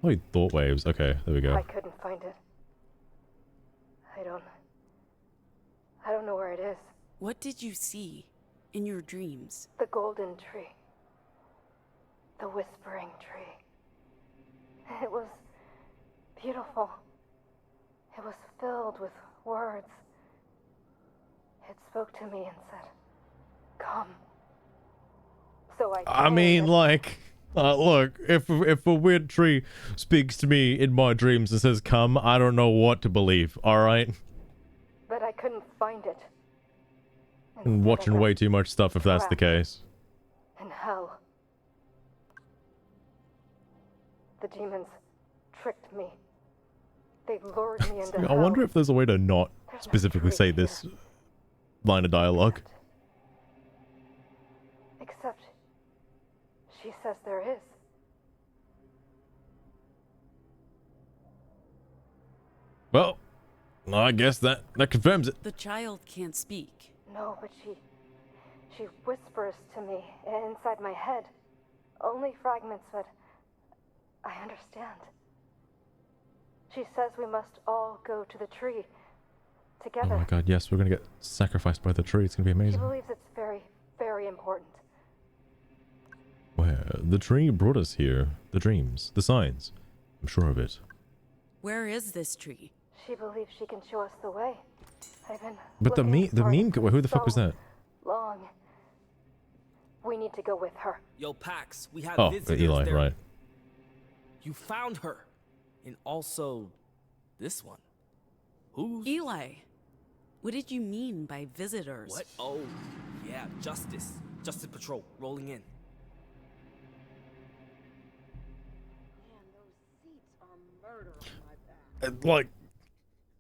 Speaker 1: Wait, thought waves. Okay, there we go.
Speaker 13: I couldn't find it. I don't know where it is.
Speaker 2: What did you see in your dreams?
Speaker 13: The golden tree. The whispering tree. It was beautiful. It was filled with words. It spoke to me and said, "Come." So
Speaker 1: I mean, like... look, if a weird tree speaks to me in my dreams and says come, I don't know what to believe, alright?
Speaker 13: But I couldn't find it.
Speaker 1: And watching way too much stuff if that's the case.
Speaker 13: In hell. The demons tricked me. They lured me into hell.
Speaker 1: I wonder if there's a way to not
Speaker 13: There's no
Speaker 1: specifically
Speaker 13: tree
Speaker 1: say
Speaker 13: here.
Speaker 1: this line of dialogue.
Speaker 13: Except she says there is.
Speaker 1: Well, I guess that confirms it.
Speaker 2: The child can't speak.
Speaker 13: No, but she whispers to me inside my head. Only fragments, but I understand. She says we must all go to the tree together.
Speaker 1: Oh my god, yes, we're gonna get sacrificed by the tree. It's gonna be
Speaker 13: She
Speaker 1: amazing.
Speaker 13: believes it's very, very important.
Speaker 1: Where? The tree brought us here. The dreams. The signs. I'm sure of it.
Speaker 2: Where is this tree?
Speaker 13: She believes she can show us the way. I've been
Speaker 1: But the
Speaker 13: looking for it
Speaker 1: meme,
Speaker 13: for
Speaker 1: who the fuck was
Speaker 13: so
Speaker 1: that?
Speaker 13: long. We need to go with her.
Speaker 8: Yo, Pax, we have
Speaker 1: Oh,
Speaker 8: visitors
Speaker 1: Eli,
Speaker 8: there.
Speaker 1: right.
Speaker 8: You found her. And also, this one. Who's...
Speaker 2: Eli, what did you mean by visitors?
Speaker 8: What? Oh, yeah, Justice. Justice Patrol, rolling in.
Speaker 1: Like,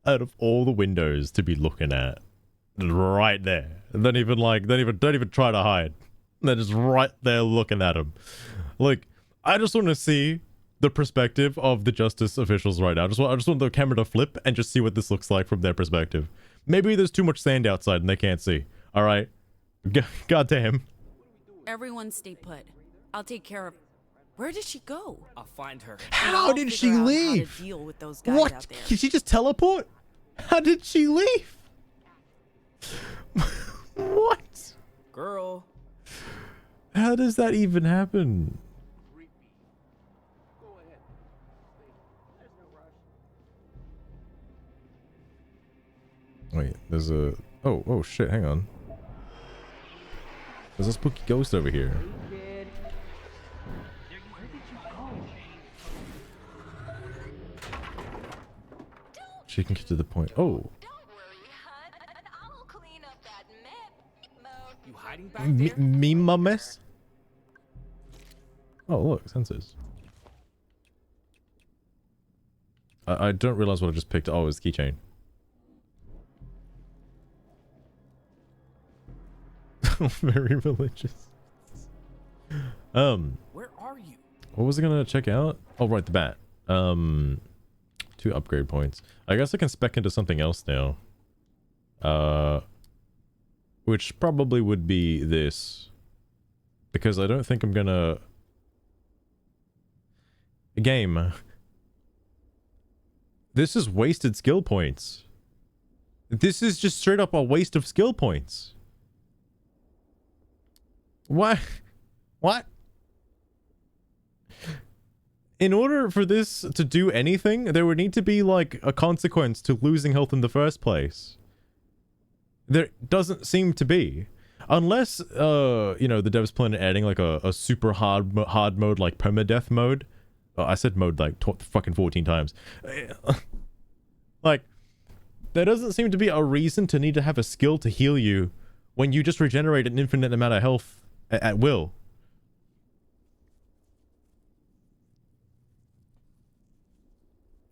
Speaker 1: out of all the windows to be looking at, right there. Don't even try to hide. They're just right there looking at him. Like, I just want to see the perspective of the justice officials right now. I just want the camera to flip and just see what this looks like from their perspective. Maybe there's too much sand outside and they can't see. All right. God damn.
Speaker 2: Everyone stay put. I'll take care of... Where did she go?
Speaker 8: I'll find her.
Speaker 1: How did she leave?
Speaker 2: How to deal with those guys
Speaker 1: What?
Speaker 2: out there.
Speaker 1: Did she just teleport? How did she leave? What?
Speaker 8: Girl.
Speaker 1: How does that even happen? Wait, there's a... Oh shit, hang on. There's a spooky ghost over here. She can get to the point. Oh.
Speaker 8: You hiding back there?
Speaker 1: Me mess? Oh, look, sensors. I don't realize what I just picked. Oh, it's keychain. Very religious.
Speaker 8: Where are you?
Speaker 1: What was I gonna check out? Oh, right, the bat. 2 upgrade points. I guess I can spec into something else now. Which probably would be this. Because I don't think I'm gonna... Game. This is wasted skill points. This is just straight up a waste of skill points. What? What? In order for this to do anything, there would need to be, like, a consequence to losing health in the first place. There doesn't seem to be. Unless, you know, the devs plan on adding, like, a super hard mode, like permadeath mode. Oh, I said mode, like, fucking 14 times. Like, there doesn't seem to be a reason to need to have a skill to heal you when you just regenerate an infinite amount of health at will.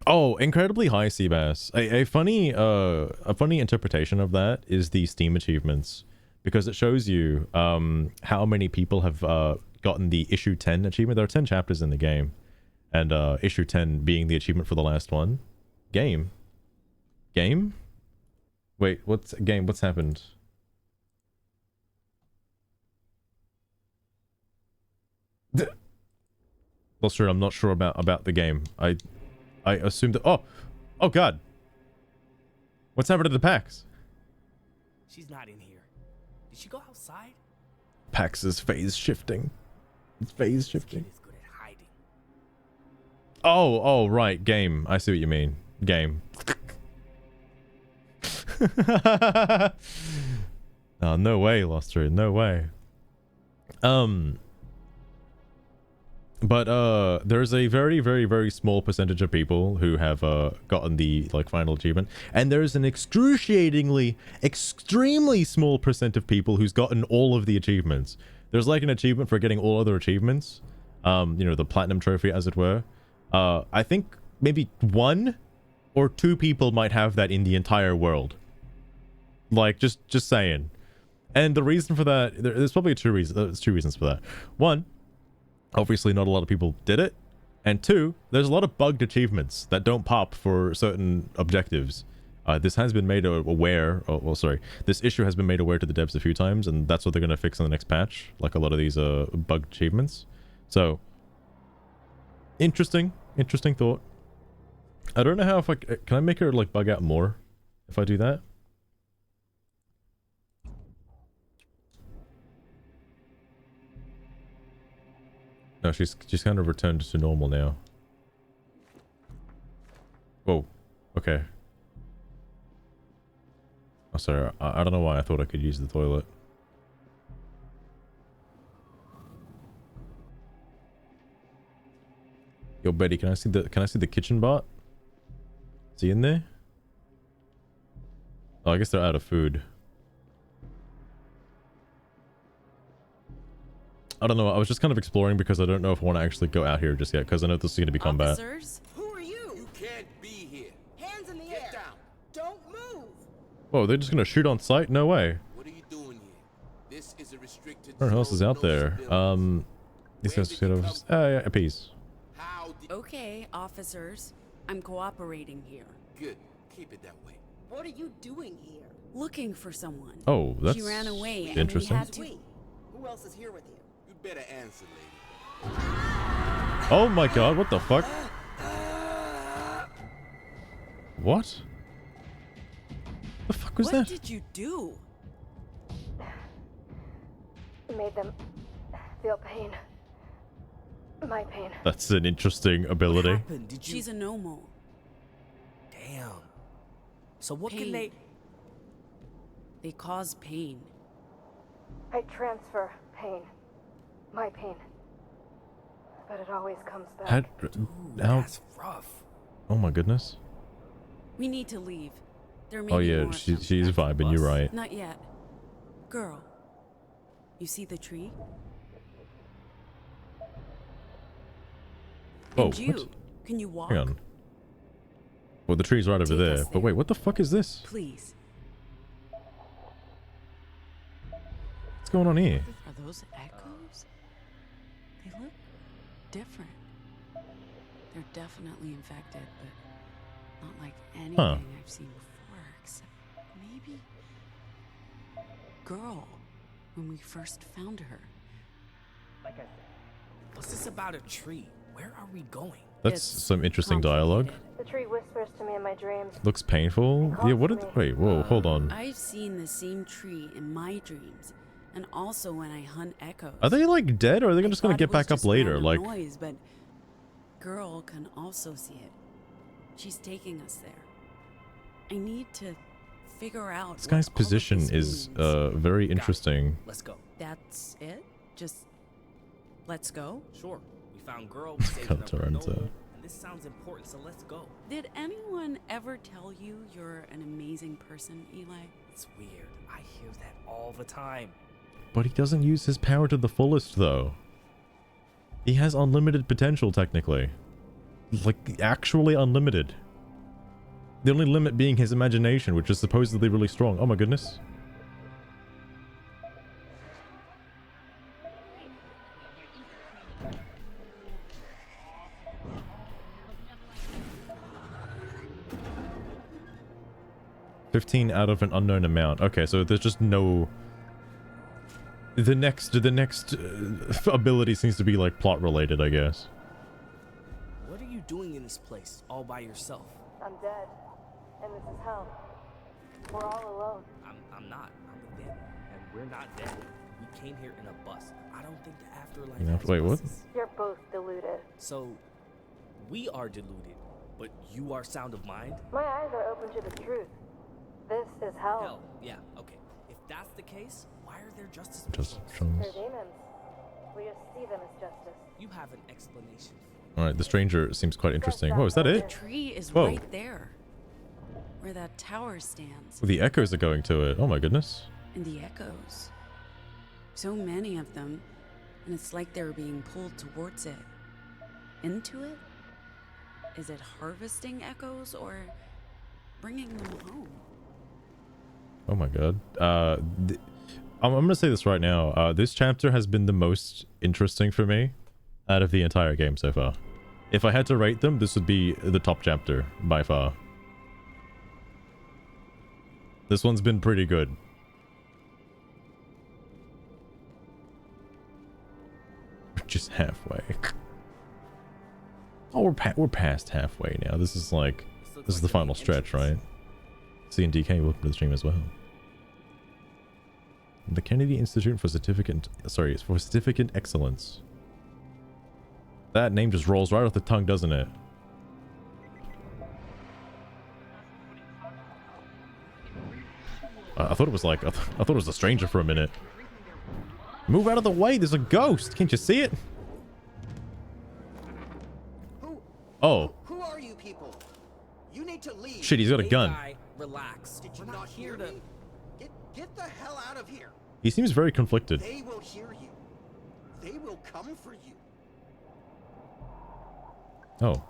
Speaker 1: Oh, incredibly high Seabass. A funny interpretation of that is the Steam achievements, because it shows you how many people have gotten the issue 10 achievement. There are 10 chapters in the game, and issue 10 being the achievement for the last one. Game? Wait, what's happened? Well, sure, I'm not sure about the game. I assumed that... Oh god. What's happened to the PAX?
Speaker 8: She's not in here. Did she go outside?
Speaker 1: PAX is phase shifting. It's phase shifting.
Speaker 8: Is good at hiding.
Speaker 1: Oh, right. Game. I see what you mean. Game. Oh, no way, Lostry. No way. But there's a very, very, very small percentage of people who have gotten the like final achievement, and there's an excruciatingly, extremely small percent of people who's gotten all of the achievements. There's like an achievement for getting all other achievements, you know, the platinum trophy, as it were. I think maybe 1 or 2 people might have that in the entire world. Like, just saying. And the reason for that, there's probably 2 reasons. There's 2 reasons for that. 1. Obviously, not a lot of people did it. And 2, there's a lot of bugged achievements that don't pop for certain objectives. This has been made aware... Oh, well, sorry. This issue has been made aware to the devs a few times, and that's what they're going to fix in the next patch. Like a lot of these bugged achievements. So, interesting thought. I don't know how if I... Can I make her, like, bug out more if I do that? No, she's kind of returned to normal now. Whoa. Okay. Oh, sorry. I don't know why I thought I could use the toilet. Yo, Betty, can I see the kitchen bot? Is he in there? Oh, I guess they're out of food. I don't know. I was just kind of exploring because I don't know if I want to actually go out here just yet because I know this is going to be combat.
Speaker 2: Officers?
Speaker 10: Who are you? You can't be here.
Speaker 9: Hands in the air.
Speaker 10: Get down.
Speaker 9: Don't move.
Speaker 1: Whoa, they're just going to shoot on sight? No way.
Speaker 10: What are you doing here? This is a restricted
Speaker 1: What else is out there? These guys get over. Yeah, peace.
Speaker 2: Okay, officers. I'm cooperating here.
Speaker 10: Good. Keep it that way.
Speaker 9: What are you doing here?
Speaker 2: Looking for someone.
Speaker 1: Oh, that's
Speaker 2: She ran away
Speaker 1: interesting.
Speaker 2: and we had to...
Speaker 9: Who else is here with you?
Speaker 10: You better answer, lady.
Speaker 1: Oh my god, what the fuck? What? The fuck was that?
Speaker 2: What did you do?
Speaker 13: Made them feel pain. My pain.
Speaker 1: That's an interesting ability.
Speaker 8: What happened? Did you...
Speaker 2: She's a Nomo.
Speaker 8: Damn. So what
Speaker 2: Pain.
Speaker 8: can they...
Speaker 2: They cause pain.
Speaker 13: I transfer pain. My pain. But it always comes back.
Speaker 8: That's rough.
Speaker 1: Oh my goodness.
Speaker 2: We need to leave. There may
Speaker 1: Oh
Speaker 2: be
Speaker 1: yeah,
Speaker 2: more.
Speaker 1: she's vibing, you're right.
Speaker 2: Not yet. Girl, you see the tree?
Speaker 1: Oh,
Speaker 2: And you,
Speaker 1: what?
Speaker 2: can you walk?
Speaker 1: Hang on. Well, the tree's right over
Speaker 2: Take
Speaker 1: there.
Speaker 2: us
Speaker 1: But
Speaker 2: there.
Speaker 1: wait, what the fuck is this?
Speaker 2: Please.
Speaker 1: What's going on here?
Speaker 2: Are those echoes? They look different. They're definitely infected, but not like anything I've seen before, except maybe Girl, when we first found her.
Speaker 8: Like I said, what's this about a tree? Where are we going?
Speaker 1: That's some interesting dialogue.
Speaker 13: The tree whispers to me in my dreams.
Speaker 1: Looks painful. Yeah, what did... Wait, whoa, hold on.
Speaker 2: I've seen the same tree in my dreams, and also when I hunt echoes.
Speaker 1: Are they like dead or are they just gonna
Speaker 2: thought
Speaker 1: get
Speaker 2: it was
Speaker 1: back up
Speaker 2: just
Speaker 1: later?
Speaker 2: random
Speaker 1: Like,
Speaker 2: noise, but Girl can also see it. She's taking us there. I need to figure out
Speaker 1: this guy's position is very interesting.
Speaker 8: Let's go.
Speaker 2: That's it? Just let's go?
Speaker 8: Sure. We found Girl. We saved
Speaker 1: Cut
Speaker 8: her,
Speaker 1: her
Speaker 8: no
Speaker 1: into-
Speaker 8: more, and this sounds important, so let's go.
Speaker 2: Did anyone ever tell you you're an amazing person, Eli?
Speaker 8: It's weird. I hear that all the time.
Speaker 1: But he doesn't use his power to the fullest, though. He has unlimited potential, technically. Like, actually unlimited. The only limit being his imagination, which is supposedly really strong. Oh my goodness. $15 out of an unknown amount. Okay, so there's just no... The next ability seems to be like plot related, I guess.
Speaker 8: What are you doing in this place, all by yourself?
Speaker 13: I'm dead. And this is hell. We're all alone.
Speaker 8: I'm not. I'm dead. And we're not dead. We came here in a bus. I don't think the afterlife
Speaker 1: You know,
Speaker 8: has
Speaker 1: wait, what?
Speaker 8: buses.
Speaker 13: You're both deluded.
Speaker 8: So, we are deluded, but you are sound of mind?
Speaker 13: My eyes are open to the truth. This is hell.
Speaker 8: Hell, yeah, okay. If that's the case, why are there justice
Speaker 1: Just
Speaker 8: patrols?
Speaker 13: They're demons. We just see them as justice.
Speaker 8: You have an explanation.
Speaker 1: Alright, the stranger seems quite interesting. Whoa, is that
Speaker 2: The
Speaker 1: it?
Speaker 2: tree is
Speaker 1: Whoa.
Speaker 2: right there, where that tower stands.
Speaker 1: The echoes are going to it. Oh my goodness.
Speaker 2: And the echoes. So many of them, and it's like they're being pulled towards it. Into it? Is it harvesting echoes or bringing them home?
Speaker 1: Oh my god. I'm gonna say this right now. This chapter has been the most interesting for me out of the entire game so far. If I had to rate them, this would be the top chapter by far. This one's been pretty good. Just halfway. Oh, we're past halfway now. This is like, this is the final stretch, right? C and DK, welcome to the stream as well. The Kennedy Institute for Certificate Excellence. That name just rolls right off the tongue, doesn't it? I thought it was like, I thought it was a stranger for a minute. Move out of the way, there's a ghost. Can't you see it?
Speaker 9: Who
Speaker 1: Oh.
Speaker 14: Who are you people? You need to leave.
Speaker 1: Shit, he's got a gun.
Speaker 8: Guy, relax.
Speaker 14: Did you
Speaker 8: We're
Speaker 14: not hear
Speaker 8: to...
Speaker 14: me? Get the hell out of here.
Speaker 1: He seems very conflicted.
Speaker 14: They will hear you. They will come for you.
Speaker 1: Oh.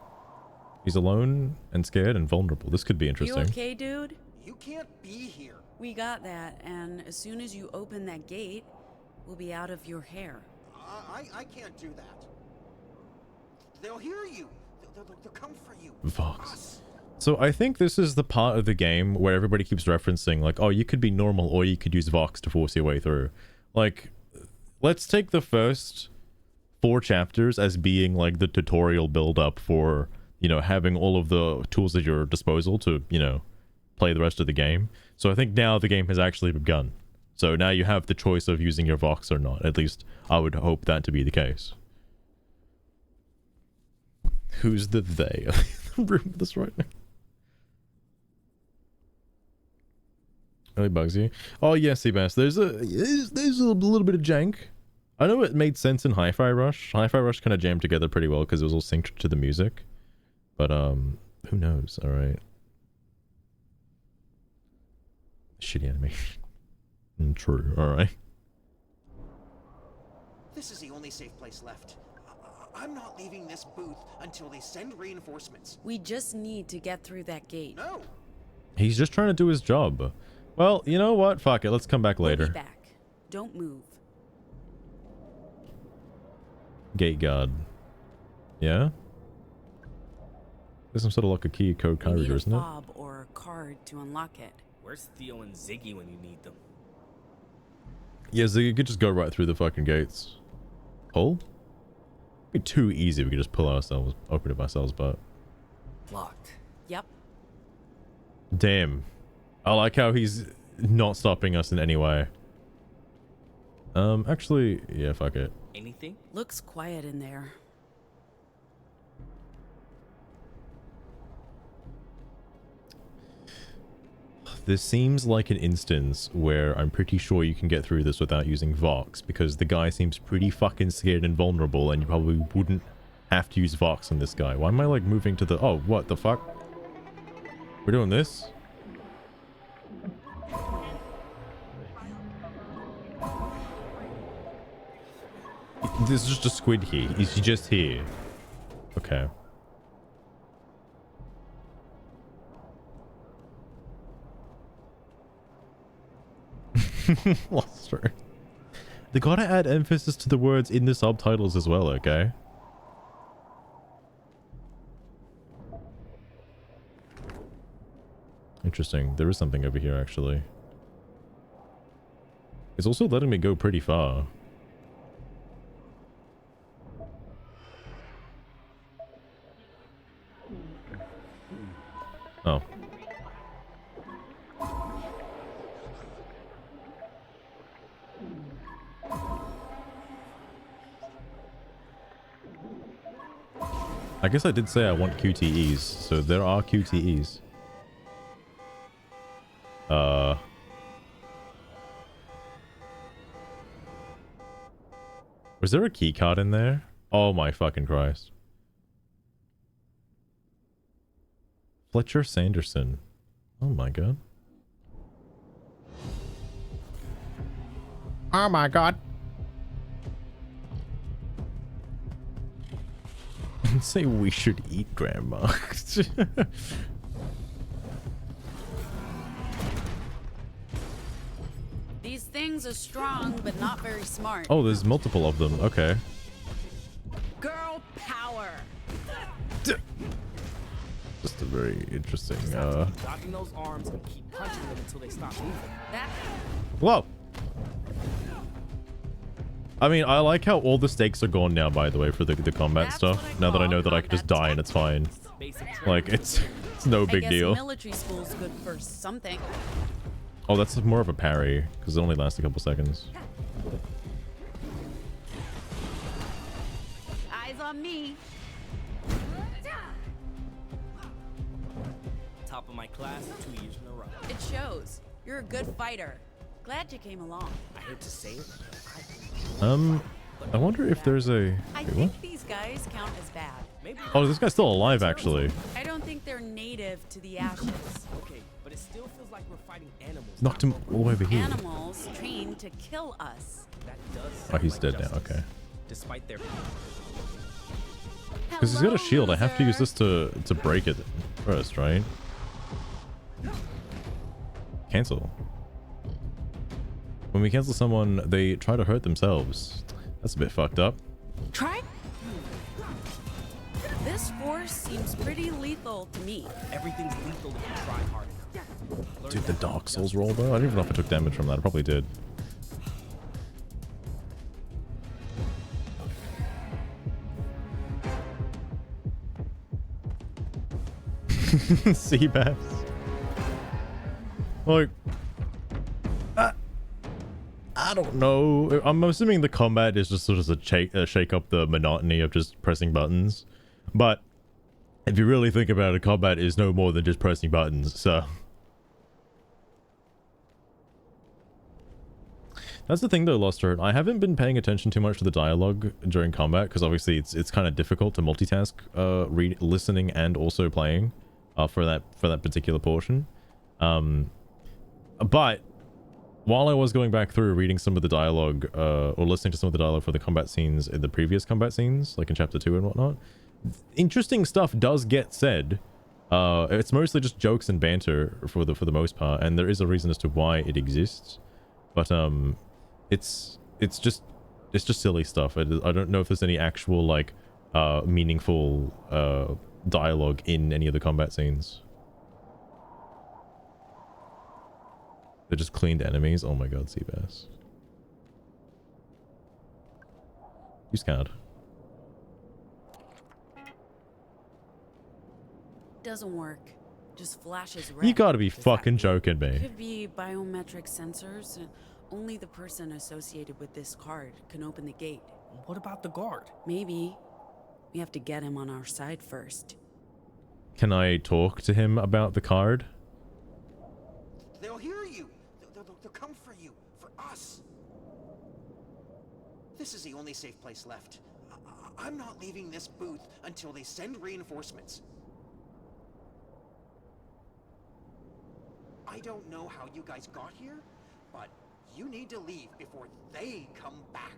Speaker 1: He's alone and scared and vulnerable. This could be interesting.
Speaker 2: You okay, dude?
Speaker 14: You can't be here.
Speaker 2: We got that, and as soon as you open that gate, we'll be out of your hair.
Speaker 14: I can't do that. They'll hear you. They'll come for you.
Speaker 1: Vox. So I think this is the part of the game where everybody keeps referencing, like, oh, you could be normal or you could use Vox to force your way through. Like, let's take the first 4 chapters as being like the tutorial build up for, you know, having all of the tools at your disposal to, you know, play the rest of the game. So I think now the game has actually begun. So now you have the choice of using your Vox or not. At least I would hope that to be the case. Who's the they? Room this right now. Really bugs you. Oh yes, Seabass. There's a little bit of jank. I know it made sense in Hi-Fi Rush. Hi-Fi Rush kind of jammed together pretty well because it was all synced to the music. But who knows? All right. Shitty animation. True. All right.
Speaker 14: This is the only safe place left. I'm not leaving this booth until they send reinforcements.
Speaker 2: We just need to get through that gate.
Speaker 14: No.
Speaker 1: He's just trying to do his job. Well, you know what? Fuck it. Let's come back later.
Speaker 2: We'll be back. Don't move.
Speaker 1: Gate guard. Yeah? There's some sort of like a key code card reader, isn't it?
Speaker 2: Fob or a card to unlock it.
Speaker 8: Where's Theo and Ziggy when you need them?
Speaker 1: Yeah, Ziggy could just go right through the fucking gates. Pull? It'd be too easy if we could just pull ourselves, open it ourselves, but...
Speaker 8: Locked.
Speaker 2: Yep.
Speaker 1: Damn. I like how he's not stopping us in any way. Actually, yeah, fuck it.
Speaker 8: Anything?
Speaker 2: Looks quiet in there.
Speaker 1: This seems like an instance where I'm pretty sure you can get through this without using Vox, because the guy seems pretty fucking scared and vulnerable, and you probably wouldn't have to use Vox on this guy. Why am I like moving to the... Oh, what the fuck? We're doing this? This is just a squid here. He's just here. Okay. Lost her. They gotta add emphasis to the words in the subtitles as well, okay? Interesting. There is something over here, actually. It's also letting me go pretty far. Oh. I guess I did say I want QTEs, so there are QTEs. Was there a key card in there? Oh my fucking Christ. Fletcher Sanderson. Oh my god. Oh my god. Say we should eat, Grandma.
Speaker 2: These things are strong, but not very smart.
Speaker 1: Oh, there's multiple of them. Okay.
Speaker 5: Girl power.
Speaker 1: Just a very interesting,
Speaker 8: Docking those arms and keep punching them until they stop moving.
Speaker 1: Whoa! I mean, I like how all the stakes are gone now, by the way, for the combat stuff. Now that I know that I can just die and it's fine. Like, it's no big deal.
Speaker 2: Military school's good for something.
Speaker 1: Oh, that's more of a parry, because it only lasts a couple seconds.
Speaker 2: Eyes on me.
Speaker 8: Top of my class 2 years in a row.
Speaker 2: It shows. You're a good fighter. Glad you came along.
Speaker 8: I hate to say it,
Speaker 1: I wonder if there's a...
Speaker 5: I
Speaker 1: Wait,
Speaker 5: think
Speaker 1: what?
Speaker 5: these
Speaker 2: guys count as bad.
Speaker 1: Oh, this guy's still alive, actually.
Speaker 2: I don't think they're native to the ashes.
Speaker 8: Okay, but it still feels like we're fighting animals.
Speaker 1: Knocked him all over here.
Speaker 2: Animals trained to kill us.
Speaker 8: That does
Speaker 1: Oh,
Speaker 8: sound
Speaker 1: he's
Speaker 8: like
Speaker 1: dead
Speaker 8: justice,
Speaker 1: now. Okay.
Speaker 8: Despite their
Speaker 1: Because he's got a shield. I have to use this to break it first, right? Cancel. When we cancel someone, they try to hurt themselves. That's a bit fucked up.
Speaker 2: Try? This force seems pretty lethal to me.
Speaker 8: everything's lethal if you try hard enough.
Speaker 1: Dude, the Dark Souls roll though? I don't even know if I took damage from that. I probably did. Sea bass. Like, I don't know. I'm assuming the combat is just sort of a shake up the monotony of just pressing buttons. But if you really think about it, combat is no more than just pressing buttons, so. That's the thing though, Luster. I haven't been paying attention too much to the dialogue during combat, because obviously it's kind of difficult to multitask listening and also playing for that particular portion. But while I was going back through reading some of the dialogue, or listening to some of the dialogue for the combat scenes in the previous combat scenes, like in chapter 2 and whatnot, interesting stuff does get said. It's mostly just jokes and banter for the most part, and there is a reason as to why it exists. But it's just silly stuff. I don't know if there's any actual like meaningful dialogue in any of the combat scenes. They're just cleaned enemies. Oh my god, Seabass. Use card.
Speaker 2: Doesn't work. Just flashes red.
Speaker 1: You gotta be fucking joking me.
Speaker 2: Could be biometric sensors. Only the person associated with this card can open the gate.
Speaker 8: What about the guard?
Speaker 2: Maybe. We have to get him on our side first.
Speaker 1: Can I talk to him about the card?
Speaker 14: They'll hear you. They'll come for you. For us. This is the only safe place left. I'm not leaving this booth until they send reinforcements. I don't know how you guys got here, but you need to leave before they come back.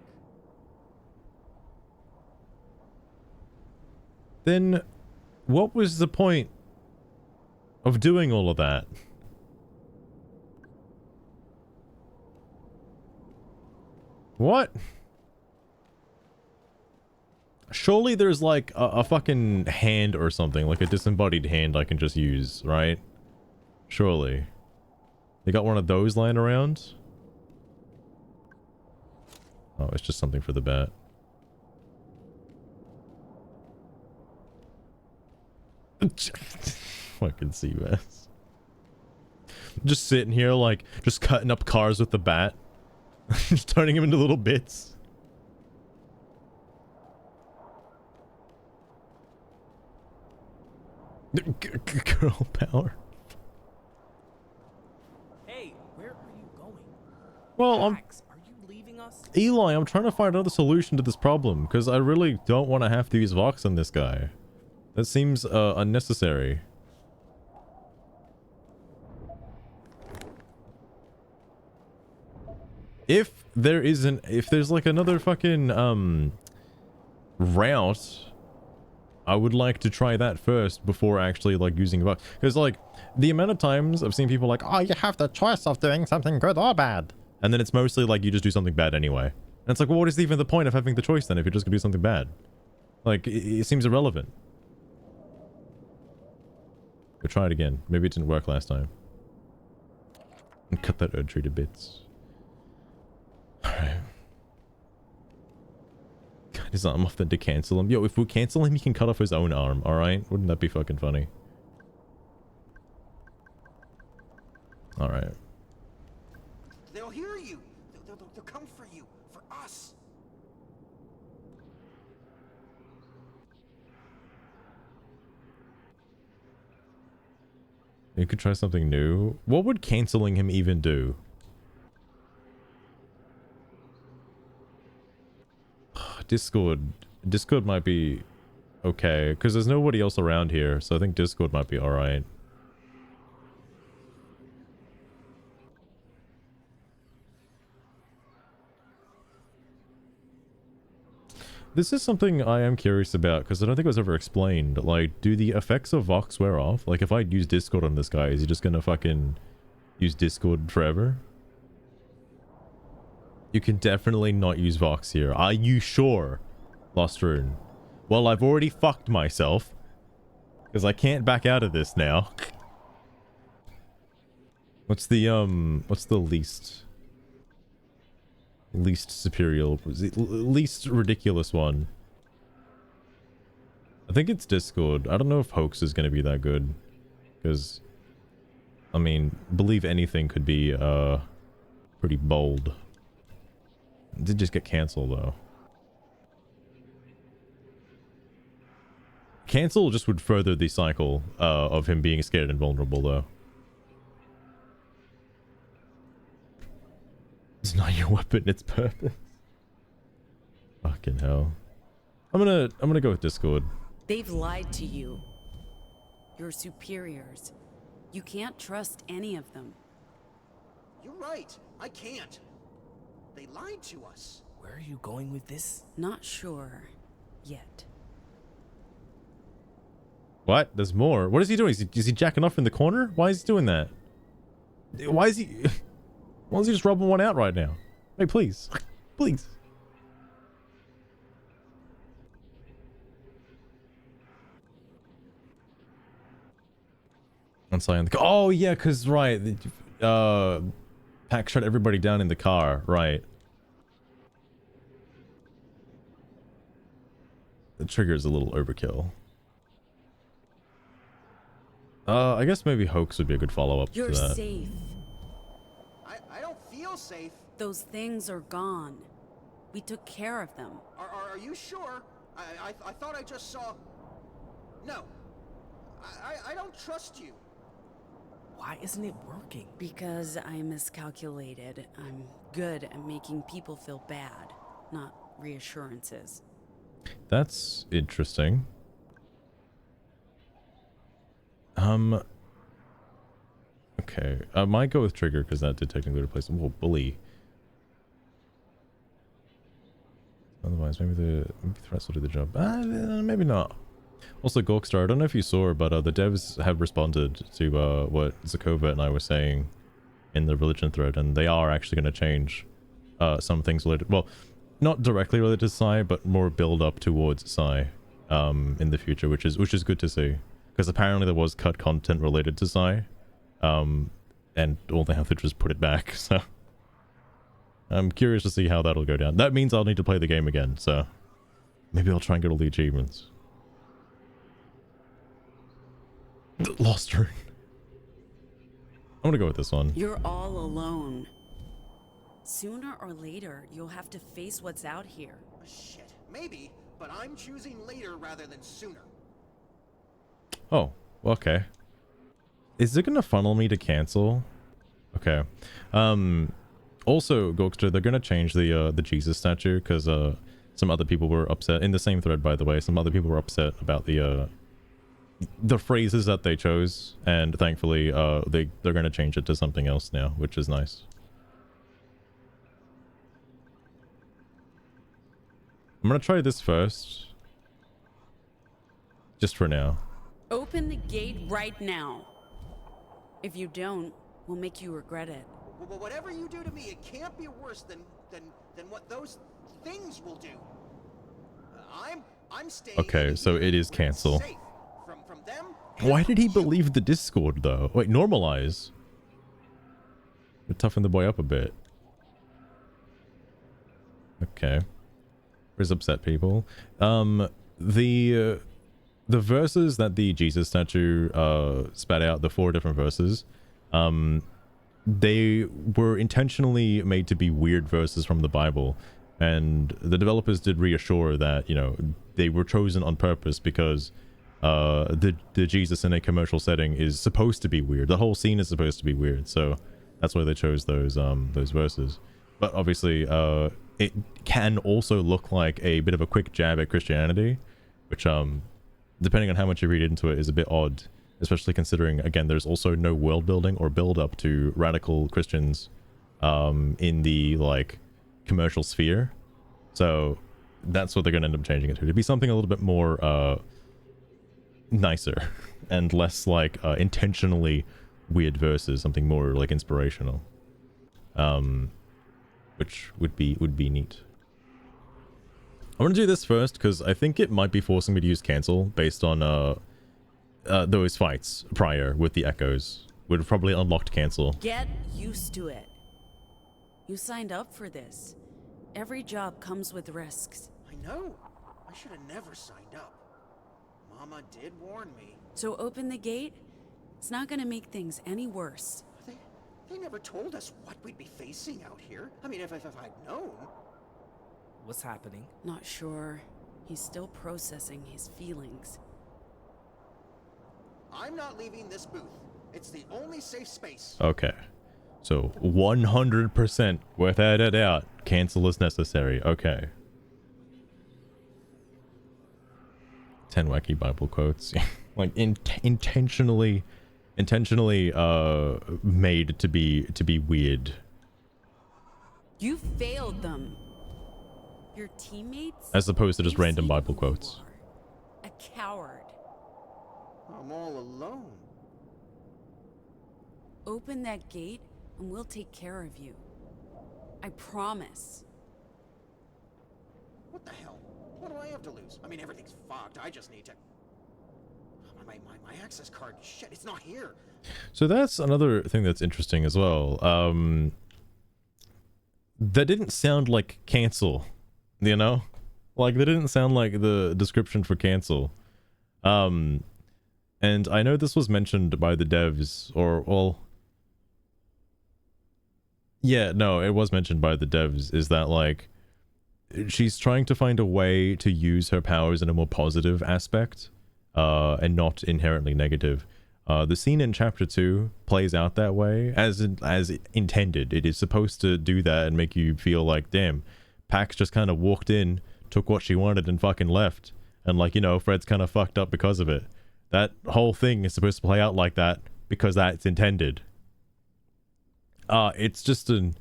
Speaker 1: Then what was the point of doing all of that? What? Surely there's like a fucking hand or something, like a disembodied hand I can just use, right? Surely. They got one of those lying around? Oh, it's just something for the bat. Fucking Seabass. Just sitting here like, just cutting up cars with the bat. Just turning them into little bits. Girl power.
Speaker 8: Hey, where are you going?
Speaker 1: Well,
Speaker 8: Max, are you leaving us?
Speaker 1: Eli, I'm trying to find another solution to this problem, because I really don't want to have to use Vox on this guy. That seems unnecessary. If there's like another fucking route, I would like to try that first before actually like using Vox. Because like the amount of times I've seen people like, oh, you have the choice of doing something good or bad, and then it's mostly like you just do something bad anyway. And it's like, well, what is even the point of having the choice then if you're just gonna do something bad? Like it seems irrelevant. We'll try it again. Maybe it didn't work last time. And cut that Erd tree to bits. Alright. Cut his arm off then to cancel him. Yo, if we cancel him, he can cut off his own arm, alright? Wouldn't that be fucking funny? Alright.
Speaker 14: They'll hear you. They'll come for you. For us.
Speaker 1: You could try something new. What would canceling him even do? Discord Discord might be okay, because there's nobody else around here, so I think Discord might be alright. This is something I am curious about, because I don't think it was ever explained. Like, do the effects of Vox wear off? Like, if I use Discord on this guy, is he just gonna fucking use Discord forever? You can definitely not use Vox here. Are you sure, Lost Rune? Well, I've already fucked myself, because I can't back out of this now. What's the least superior, least ridiculous one? I think it's Discord. I don't know if Hoax is going to be that good, because I mean, believe anything could be pretty bold. It did just get cancelled though. Cancel just would further the cycle of him being scared and vulnerable though. It's not your weapon, it's purpose. Fucking hell. I'm gonna go with Discord.
Speaker 2: They've lied to you. Your superiors. You can't trust any of them.
Speaker 14: You're right. I can't. They lied to us.
Speaker 8: Where are you going with this?
Speaker 2: Not sure yet.
Speaker 1: What? There's more. What is he doing? Is he jacking off in the corner? Why is he doing that? Why is he just rubbing one out right now? Hey, please. Please. Oh yeah, cause right, Pack shut everybody down in the car, right? The trigger's a little overkill. I guess maybe Hoax would be a good follow-up to that.
Speaker 2: You're safe.
Speaker 14: I don't feel safe.
Speaker 2: Those things are gone. We took care of them.
Speaker 14: Are you sure? I thought I just saw... No. I don't trust you.
Speaker 8: Why isn't it working?
Speaker 2: Because I miscalculated. I'm good at making people feel bad, not reassurances.
Speaker 1: That's interesting. Okay, I might go with Trigger because that did technically replace him. Well, Bully. Otherwise, maybe the threats will do the job. Maybe not. Also, Gorkstar, I don't know if you saw, but the devs have responded to what Zakova and I were saying in the religion thread, and they are actually going to change some things related. Well, not directly related to Psy, but more build up towards Psy in the future, which is good to see. Because apparently there was cut content related to Psy, and all they have to do is put it back, so... I'm curious to see how that'll go down. That means I'll need to play the game again, so... Maybe I'll try and get all the achievements. Lost Rune. I'm gonna go with this one.
Speaker 2: You're all alone. Sooner or later, you'll have to face what's out here.
Speaker 14: Shit, maybe, but I'm choosing later rather than sooner.
Speaker 1: Oh, okay. Is it gonna funnel me to cancel? Okay. Also, Gorkster, they're gonna change the Jesus statue because some other people were upset in the same thread, by the way. Some other people were upset about the phrases that they chose, and thankfully, they're gonna change it to something else now, which is nice. I'm gonna try this first, just for now.
Speaker 2: Open the gate right now. If you don't, we'll make you regret it.
Speaker 14: Well, whatever you do to me, it can't be worse than what those things will do. I'm staying.
Speaker 1: Okay, so it is cancel.
Speaker 14: Safe. From them.
Speaker 1: Why did he believe the Discord though? Wait, normalize. Toughen the boy up a bit. Okay. Where's upset people? The verses that the Jesus statue spat out, the 4 different verses, they were intentionally made to be weird verses from the Bible, and the developers did reassure that, you know, they were chosen on purpose because the Jesus in a commercial setting is supposed to be weird. The whole scene is supposed to be weird, so that's why they chose those verses. But obviously, it can also look like a bit of a quick jab at Christianity, which depending on how much you read into it is a bit odd, especially considering, again, there's also no world building or build up to radical Christians in the like commercial sphere. So that's what they're going to end up changing it to be something a little bit more nicer and less like intentionally weird verses, something more like inspirational, which would be neat. I want to do this first because I think it might be forcing me to use cancel based on those fights prior with the echoes. Would have probably unlocked cancel.
Speaker 2: Get used to it. You signed up for this. Every job comes with risks.
Speaker 14: I know. I should have never signed up. Mama did warn me.
Speaker 2: So open the gate. It's not gonna make things any worse.
Speaker 14: They never told us what we'd be facing out here. I mean, if I'd known.
Speaker 8: What's happening?
Speaker 2: Not sure. He's still processing his feelings.
Speaker 14: I'm not leaving this booth. It's the only safe space.
Speaker 1: Okay. So 100% without a doubt, cancel is necessary. Okay. 10 wacky Bible quotes. Like intentionally made to be weird.
Speaker 2: You failed them. Your teammates?
Speaker 1: As opposed to just random Bible quotes.
Speaker 2: A coward.
Speaker 14: I'm all alone.
Speaker 2: Open that gate and we'll take care of you. I promise.
Speaker 14: What the hell? What do I have to lose? I mean, everything's fucked. I just need to... My access card, shit, it's not here.
Speaker 1: So that's another thing that's interesting as well. That didn't sound like cancel, you know? Like, that didn't sound like the description for cancel. And I know this was mentioned by the devs, or, well... Yeah, no, it was mentioned by the devs, is that, like, she's trying to find a way to use her powers in a more positive aspect, and not inherently negative. The scene in chapter 2 plays out that way, as intended. It is supposed to do that and make you feel like, damn, Pax just kind of walked in, took what she wanted and fucking left. And, like, you know, Fred's kind of fucked up because of it. That whole thing is supposed to play out like that because that's intended. It's just interesting.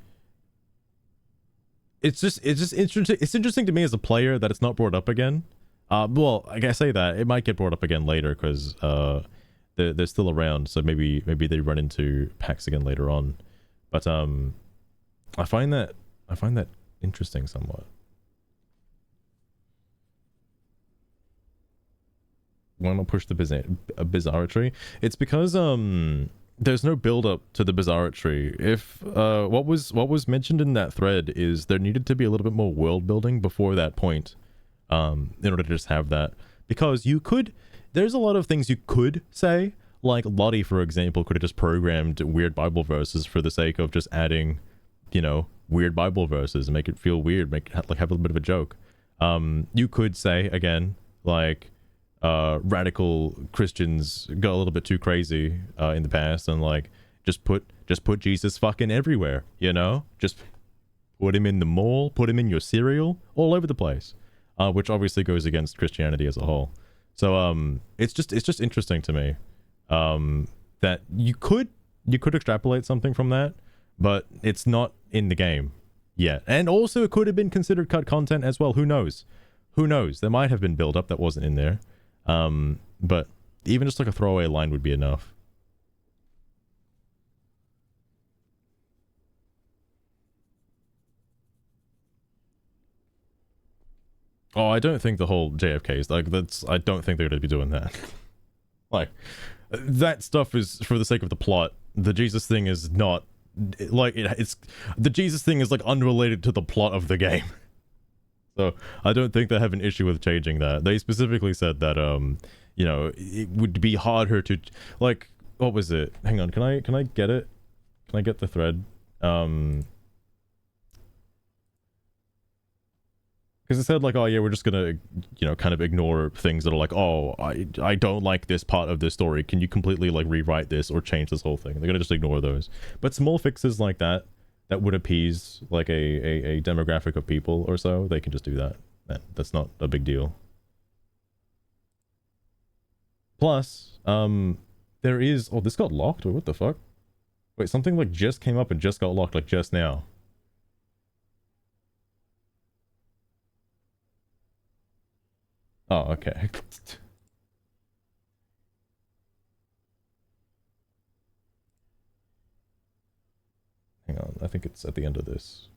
Speaker 1: It's interesting to me as a player that it's not brought up again. Well, I say that it might get brought up again later because they're still around, so maybe they run into Pax again later on. But I find that interesting somewhat. Why not push the bizarretry? It's because there's no build up to the bizarretry. If what was mentioned in that thread is there needed to be a little bit more world building before that point, in order to just have that. Because there's a lot of things you could say, like Lottie, for example, could have just programmed weird Bible verses for the sake of just adding, you know, weird Bible verses and make it feel weird, have a little bit of a joke. You could say, again, like, radical Christians got a little bit too crazy in the past, and like just put Jesus fucking everywhere, you know? Just put him in the mall, put him in your cereal, all over the place. Which obviously goes against Christianity as a whole. So it's just interesting to me that you could extrapolate something from that, but it's not in the game yet. And also it could have been considered cut content as well. Who knows? There might have been build up that wasn't in there. But even just like a throwaway line would be enough. Oh, I don't think the whole JFK is like I don't think they're going to be doing that. Like, that stuff is for the sake of the plot. The Jesus thing is not like it's the Jesus thing is like unrelated to the plot of the game. So I don't think they have an issue with changing that. They specifically said that you know, it would be harder to, like, what was it? Hang on, can I get it? Can I get the thread? Because it said like, oh yeah, we're just gonna, you know, kind of ignore things that are like, oh, I don't like this part of this story. Can you completely like rewrite this or change this whole thing? They're gonna just ignore those. But small fixes like that that would appease like a demographic of people or so, they can just do that. That's not a big deal. Plus, there is... Oh, this got locked? Or what the fuck? Wait, something like just came up and just got locked, like just now. Oh, okay. Hang on, I think it's at the end of this.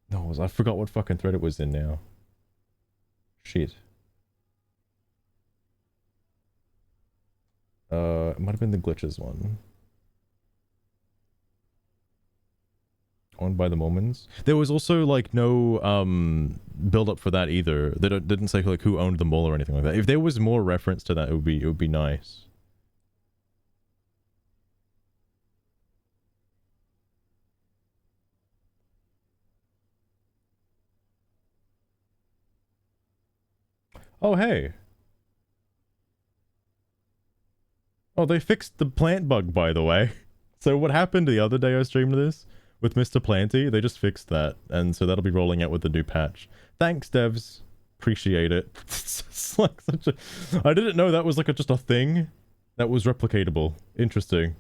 Speaker 1: No, I forgot what fucking thread it was in now. Shit. It might have been the glitches one. Owned by the Mormons. There was also like no build up for that either. They didn't say like who owned the mall or anything like that. If there was more reference to that, it would be nice. Oh hey. Oh, they fixed the plant bug, by the way. So what happened the other day I streamed this with Mr. Planty, they just fixed that, and so that'll be rolling out with the new patch. Thanks, devs. Appreciate it. It's like such a... I didn't know that was like just a thing that was replicatable. Interesting.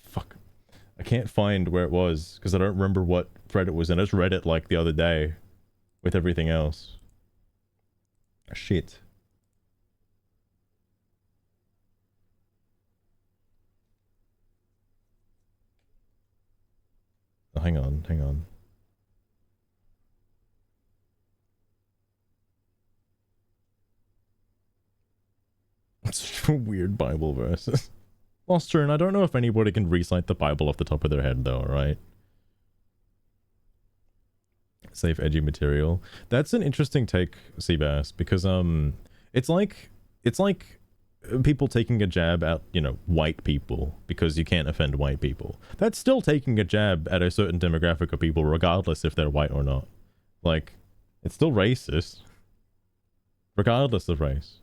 Speaker 1: Fuck. I can't find where it was because I don't remember what thread it was in. I just read it like the other day with everything else. Shit. Oh, hang on, hang on. It's such a weird Bible verse. Loster, and I don't know if anybody can recite the Bible off the top of their head though, right? Safe edgy material. That's an interesting take, Seabass, because it's like people taking a jab at, you know, white people because you can't offend white people. That's still taking a jab at a certain demographic of people regardless if they're white or not. Like, it's still racist regardless of race.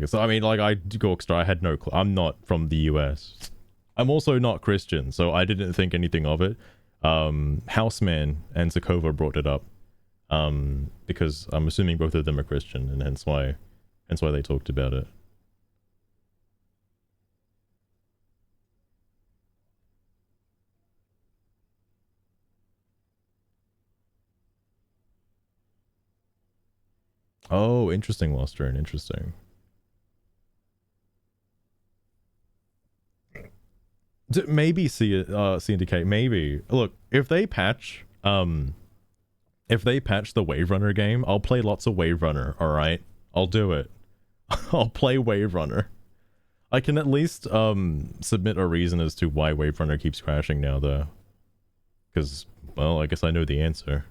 Speaker 1: So I mean, like, Gorkstar, I had no clue. I'm not from the US. I'm also not Christian, so I didn't think anything of it. Houseman and Zakova brought it up, because I'm assuming both of them are Christian, and hence why they talked about it. Oh, interesting, Loster, interesting. Maybe CNDK, maybe. Look, if they patch the Wave Runner game, I'll play lots of Wave Runner, alright? I'll do it. I'll play Wave Runner. I can at least submit a reason as to why Wave Runner keeps crashing now though. Because, well, I guess I know the answer.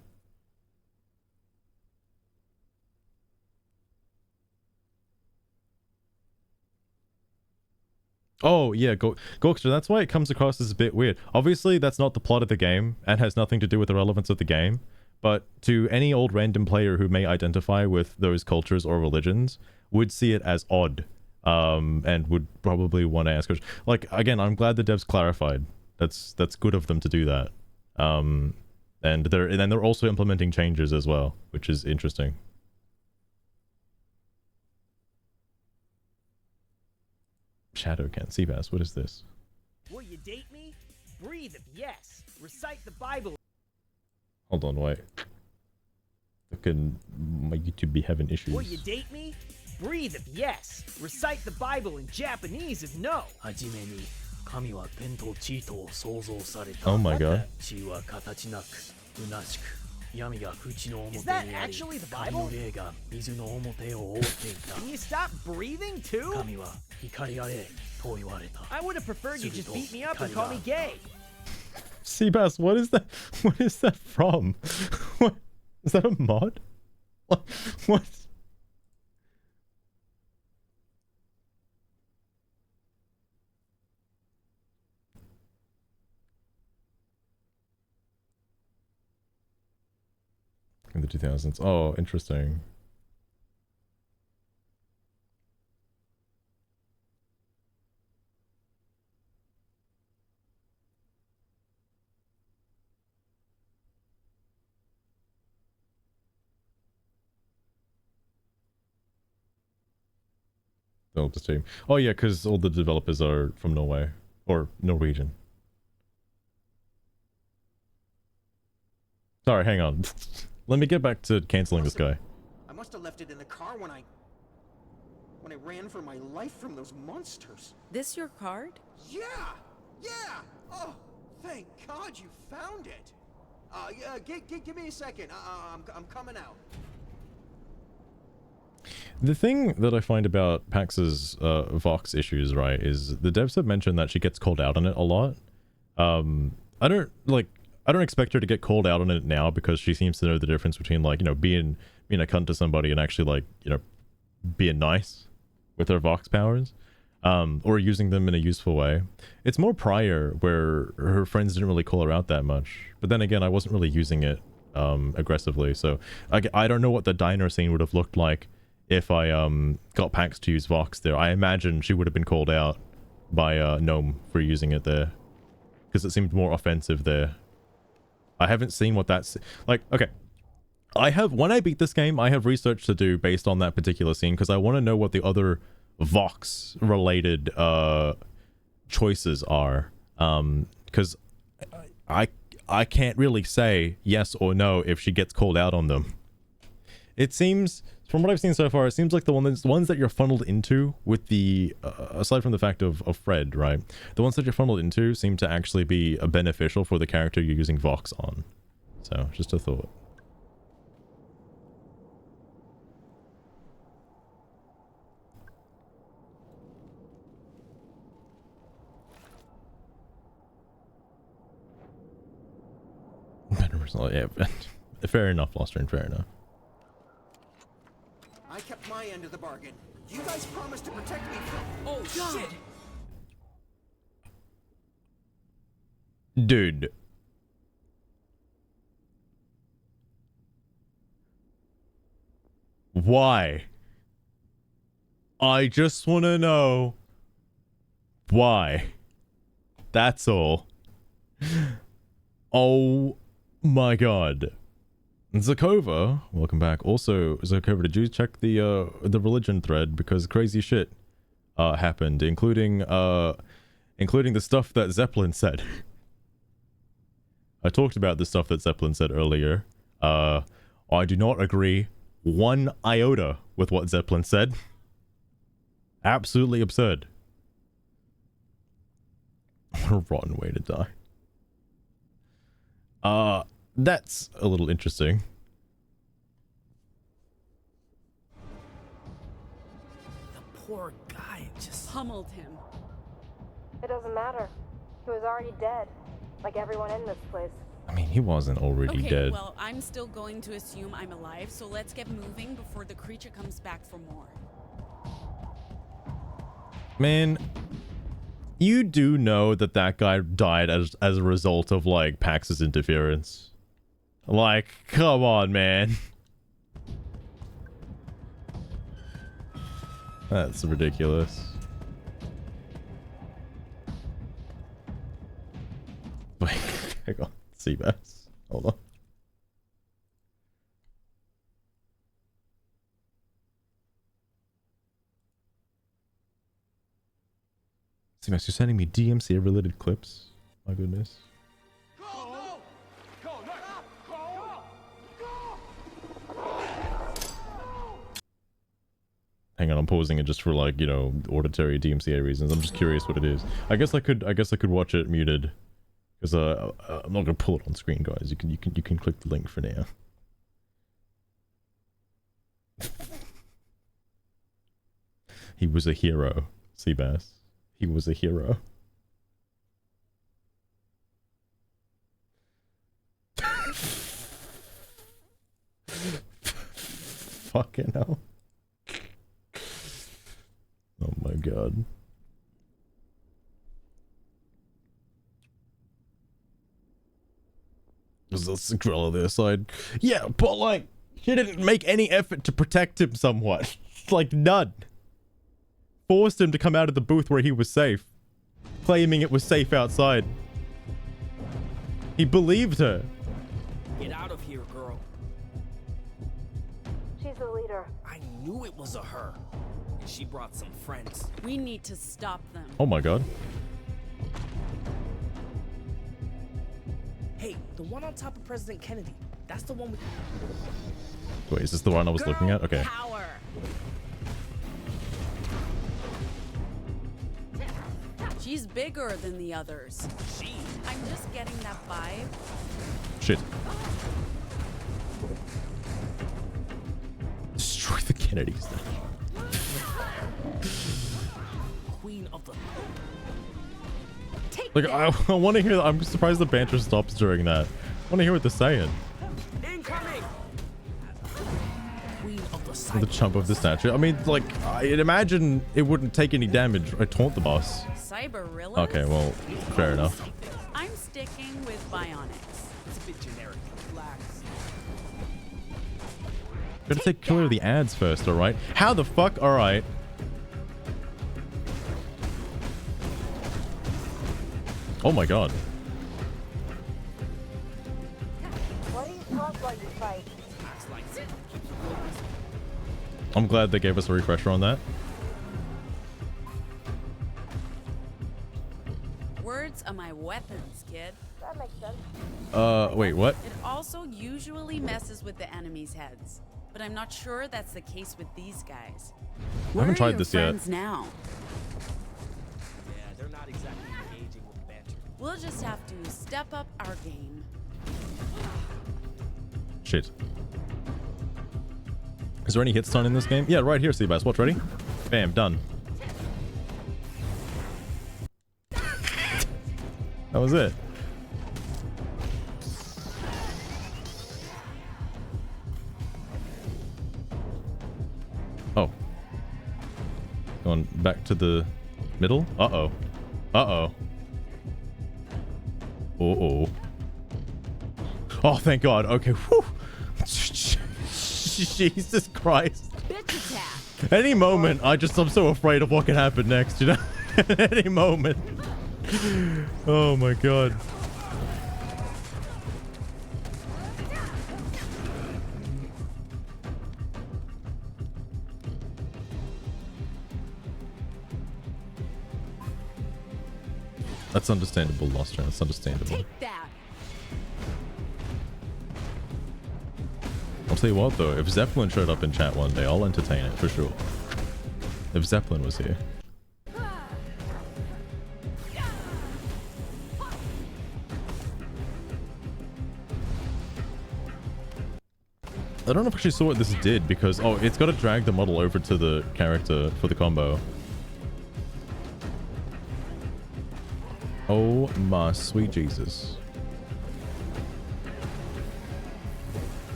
Speaker 1: Oh, yeah, Gorkster, that's why it comes across as a bit weird. Obviously, that's not the plot of the game, and has nothing to do with the relevance of the game, but to any old random player who may identify with those cultures or religions, would see it as odd, and would probably want to ask... Like, again, I'm glad the devs clarified. That's good of them to do that. And they're also implementing changes as well, which is interesting. Shadow can't see Bass. What is this?
Speaker 15: Will you date me? Breathe if yes. Recite the Bible.
Speaker 1: Hold on, wait. Fucking my YouTube be having issues.
Speaker 15: Will you date me? Breathe if yes. Recite the Bible in Japanese if no.
Speaker 1: Oh my god.
Speaker 15: Is that actually the Bible? Can you stop breathing too? I would have preferred you just beat me up and call me gay.
Speaker 1: Seabass, what is that? What is that from? What is that a mod? What? In the 2000s. Oh, interesting. Developers team. Oh yeah, because all the developers are from Norway or Norwegian. Sorry, hang on. Let me get back to canceling this guy.
Speaker 14: I must have left it in the car when I ran for my life from those monsters.
Speaker 2: This your card?
Speaker 14: Yeah! Yeah! Oh, thank God you found it. Give me a second. I'm coming out.
Speaker 1: The thing that I find about Pax's Vox issues, right, is the devs have mentioned that she gets called out on it a lot. I don't expect her to get called out on it now because she seems to know the difference between, like, you know, being a cunt to somebody and actually, like, you know, being nice with her Vox powers, or using them in a useful way. It's more prior where her friends didn't really call her out that much. But then again, I wasn't really using it aggressively, so I don't know what the diner scene would have looked like if I got Pax to use Vox there. I imagine she would have been called out by Gnome for using it there, because it seemed more offensive there. I haven't seen what that's like. Okay, when I beat this game, I have research to do based on that particular scene, because I want to know what the other Vox related choices are, because I can't really say yes or no if she gets called out on them. It seems, from what I've seen so far, it seems like the ones that you're funneled into with the, aside from the fact of Fred, right? The ones that you're funneled into seem to actually be beneficial for the character you're using Vox on. So, just a thought. Better result, yeah. Fair enough, Lostrain, fair enough.
Speaker 14: I kept my end of the bargain. You guys promised to protect me from...
Speaker 2: Oh, God!
Speaker 1: Dude. Why? I just want to know why. That's all. Oh my God. Zakova, welcome back. Also, Zakova, did you check the religion thread, because crazy shit happened, including the stuff that Zeppelin said. I talked about the stuff that Zeppelin said earlier. I do not agree one iota with what Zeppelin said. Absolutely absurd. What a rotten way to die. That's a little interesting.
Speaker 8: The poor guy just
Speaker 2: pummeled him.
Speaker 13: It doesn't matter. He was already dead, like everyone in this place.
Speaker 1: I mean, he wasn't already dead.
Speaker 2: Well, I'm still going to assume I'm alive, so let's get moving before the creature comes back for more.
Speaker 1: Man, you do know that that guy died as a result of, like, Pax's interference. Like, come on, man. That's ridiculous. Wait, hang on. Seabass. Hold on. Seabass, you're sending me DMC related clips? My goodness. Hang on, I'm pausing it just for, like, you know, auditory DMCA reasons. I'm just curious what it is. I guess I could watch it muted, because I'm not gonna pull it on screen, guys. You can click the link for now. He was a hero, Seabass. He was a hero. Fucking hell. Oh my god. There's a Cinderella there side. Yeah, but like, she didn't make any effort to protect him somewhat. Like, none. Forced him to come out of the booth where he was safe, claiming it was safe outside. He believed her.
Speaker 8: Get out of here, girl.
Speaker 13: She's the leader.
Speaker 8: I knew it was a her. And she brought some friends.
Speaker 2: We need to stop them.
Speaker 1: Oh my god.
Speaker 8: Hey, the one on top of President Kennedy. That's the one with...
Speaker 1: Wait, is this the one I was looking at? Okay.
Speaker 2: Power. She's bigger than the others. I'm just getting that vibe.
Speaker 1: Shit. Destroy the Kennedys.
Speaker 8: Queen of the...
Speaker 1: Like, I want to hear that. I'm surprised the banter stops during that. I want to hear what they're saying.
Speaker 8: Incoming! Queen of the
Speaker 1: The chump of the statue. I mean, like, I'd imagine it wouldn't take any damage. I taunt the boss.
Speaker 2: Cyberilla?
Speaker 1: Okay, well, fair enough.
Speaker 2: I'm sticking with bionics.
Speaker 8: It's a bit generic. Relax.
Speaker 1: Gotta take clear of the ads first, alright? How the fuck? Alright. Oh my god.
Speaker 13: What do you talk while you fight?
Speaker 1: I'm glad they gave us a refresher on that.
Speaker 2: Words are my weapons, kid.
Speaker 13: That makes sense.
Speaker 1: Wait, what?
Speaker 2: It also usually messes with the enemy's heads, but I'm not sure that's the case with these guys.
Speaker 1: I haven't tried this yet.
Speaker 2: Now?
Speaker 8: Yeah, they're not exactly engaging with the banter.
Speaker 2: We'll just have to step up our game.
Speaker 1: Shit. Is there any hit stun in this game? Yeah, right here, Seabass. Watch, ready? Bam, done. That was it. Oh. Going back to the middle? Uh-oh. Uh-oh. Uh-oh. Oh, thank God. Okay. Whew. Jesus Christ.
Speaker 2: Bitch attack.
Speaker 1: Any moment, I'm so afraid of what can happen next, you know? Any moment. Oh my god. That's understandable, Lost. That's understandable.
Speaker 2: Take that.
Speaker 1: I'll tell you what though, if Zeppelin showed up in chat one day, I'll entertain it for sure. If Zeppelin was here. I don't know if I actually saw what this did because, oh, it's got to drag the model over to the character for the combo. Oh my sweet Jesus.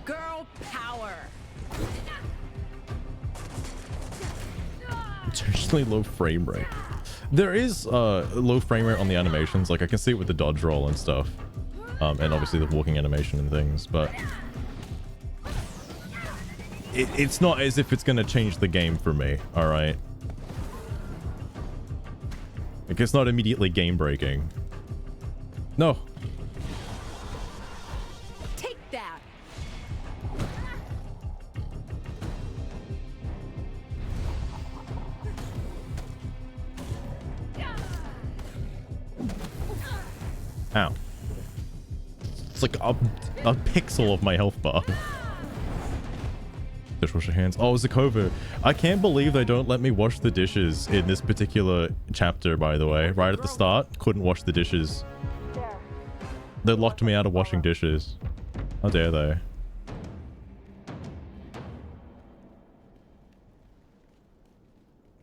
Speaker 2: Girl power.
Speaker 1: It's usually low frame rate. There is low frame rate on the animations, like I can see it with the dodge roll and stuff. And obviously the walking animation and things, but it's not as if it's going to change the game for me, alright? Like, it's not immediately game breaking. No.
Speaker 2: Take that.
Speaker 1: Ow. It's like a pixel of my health bar. Dishwasher hands. Oh, Zakova. I can't believe they don't let me wash the dishes in this particular chapter, by the way. Right at the start, couldn't wash the dishes. They locked me out of washing dishes. How dare they?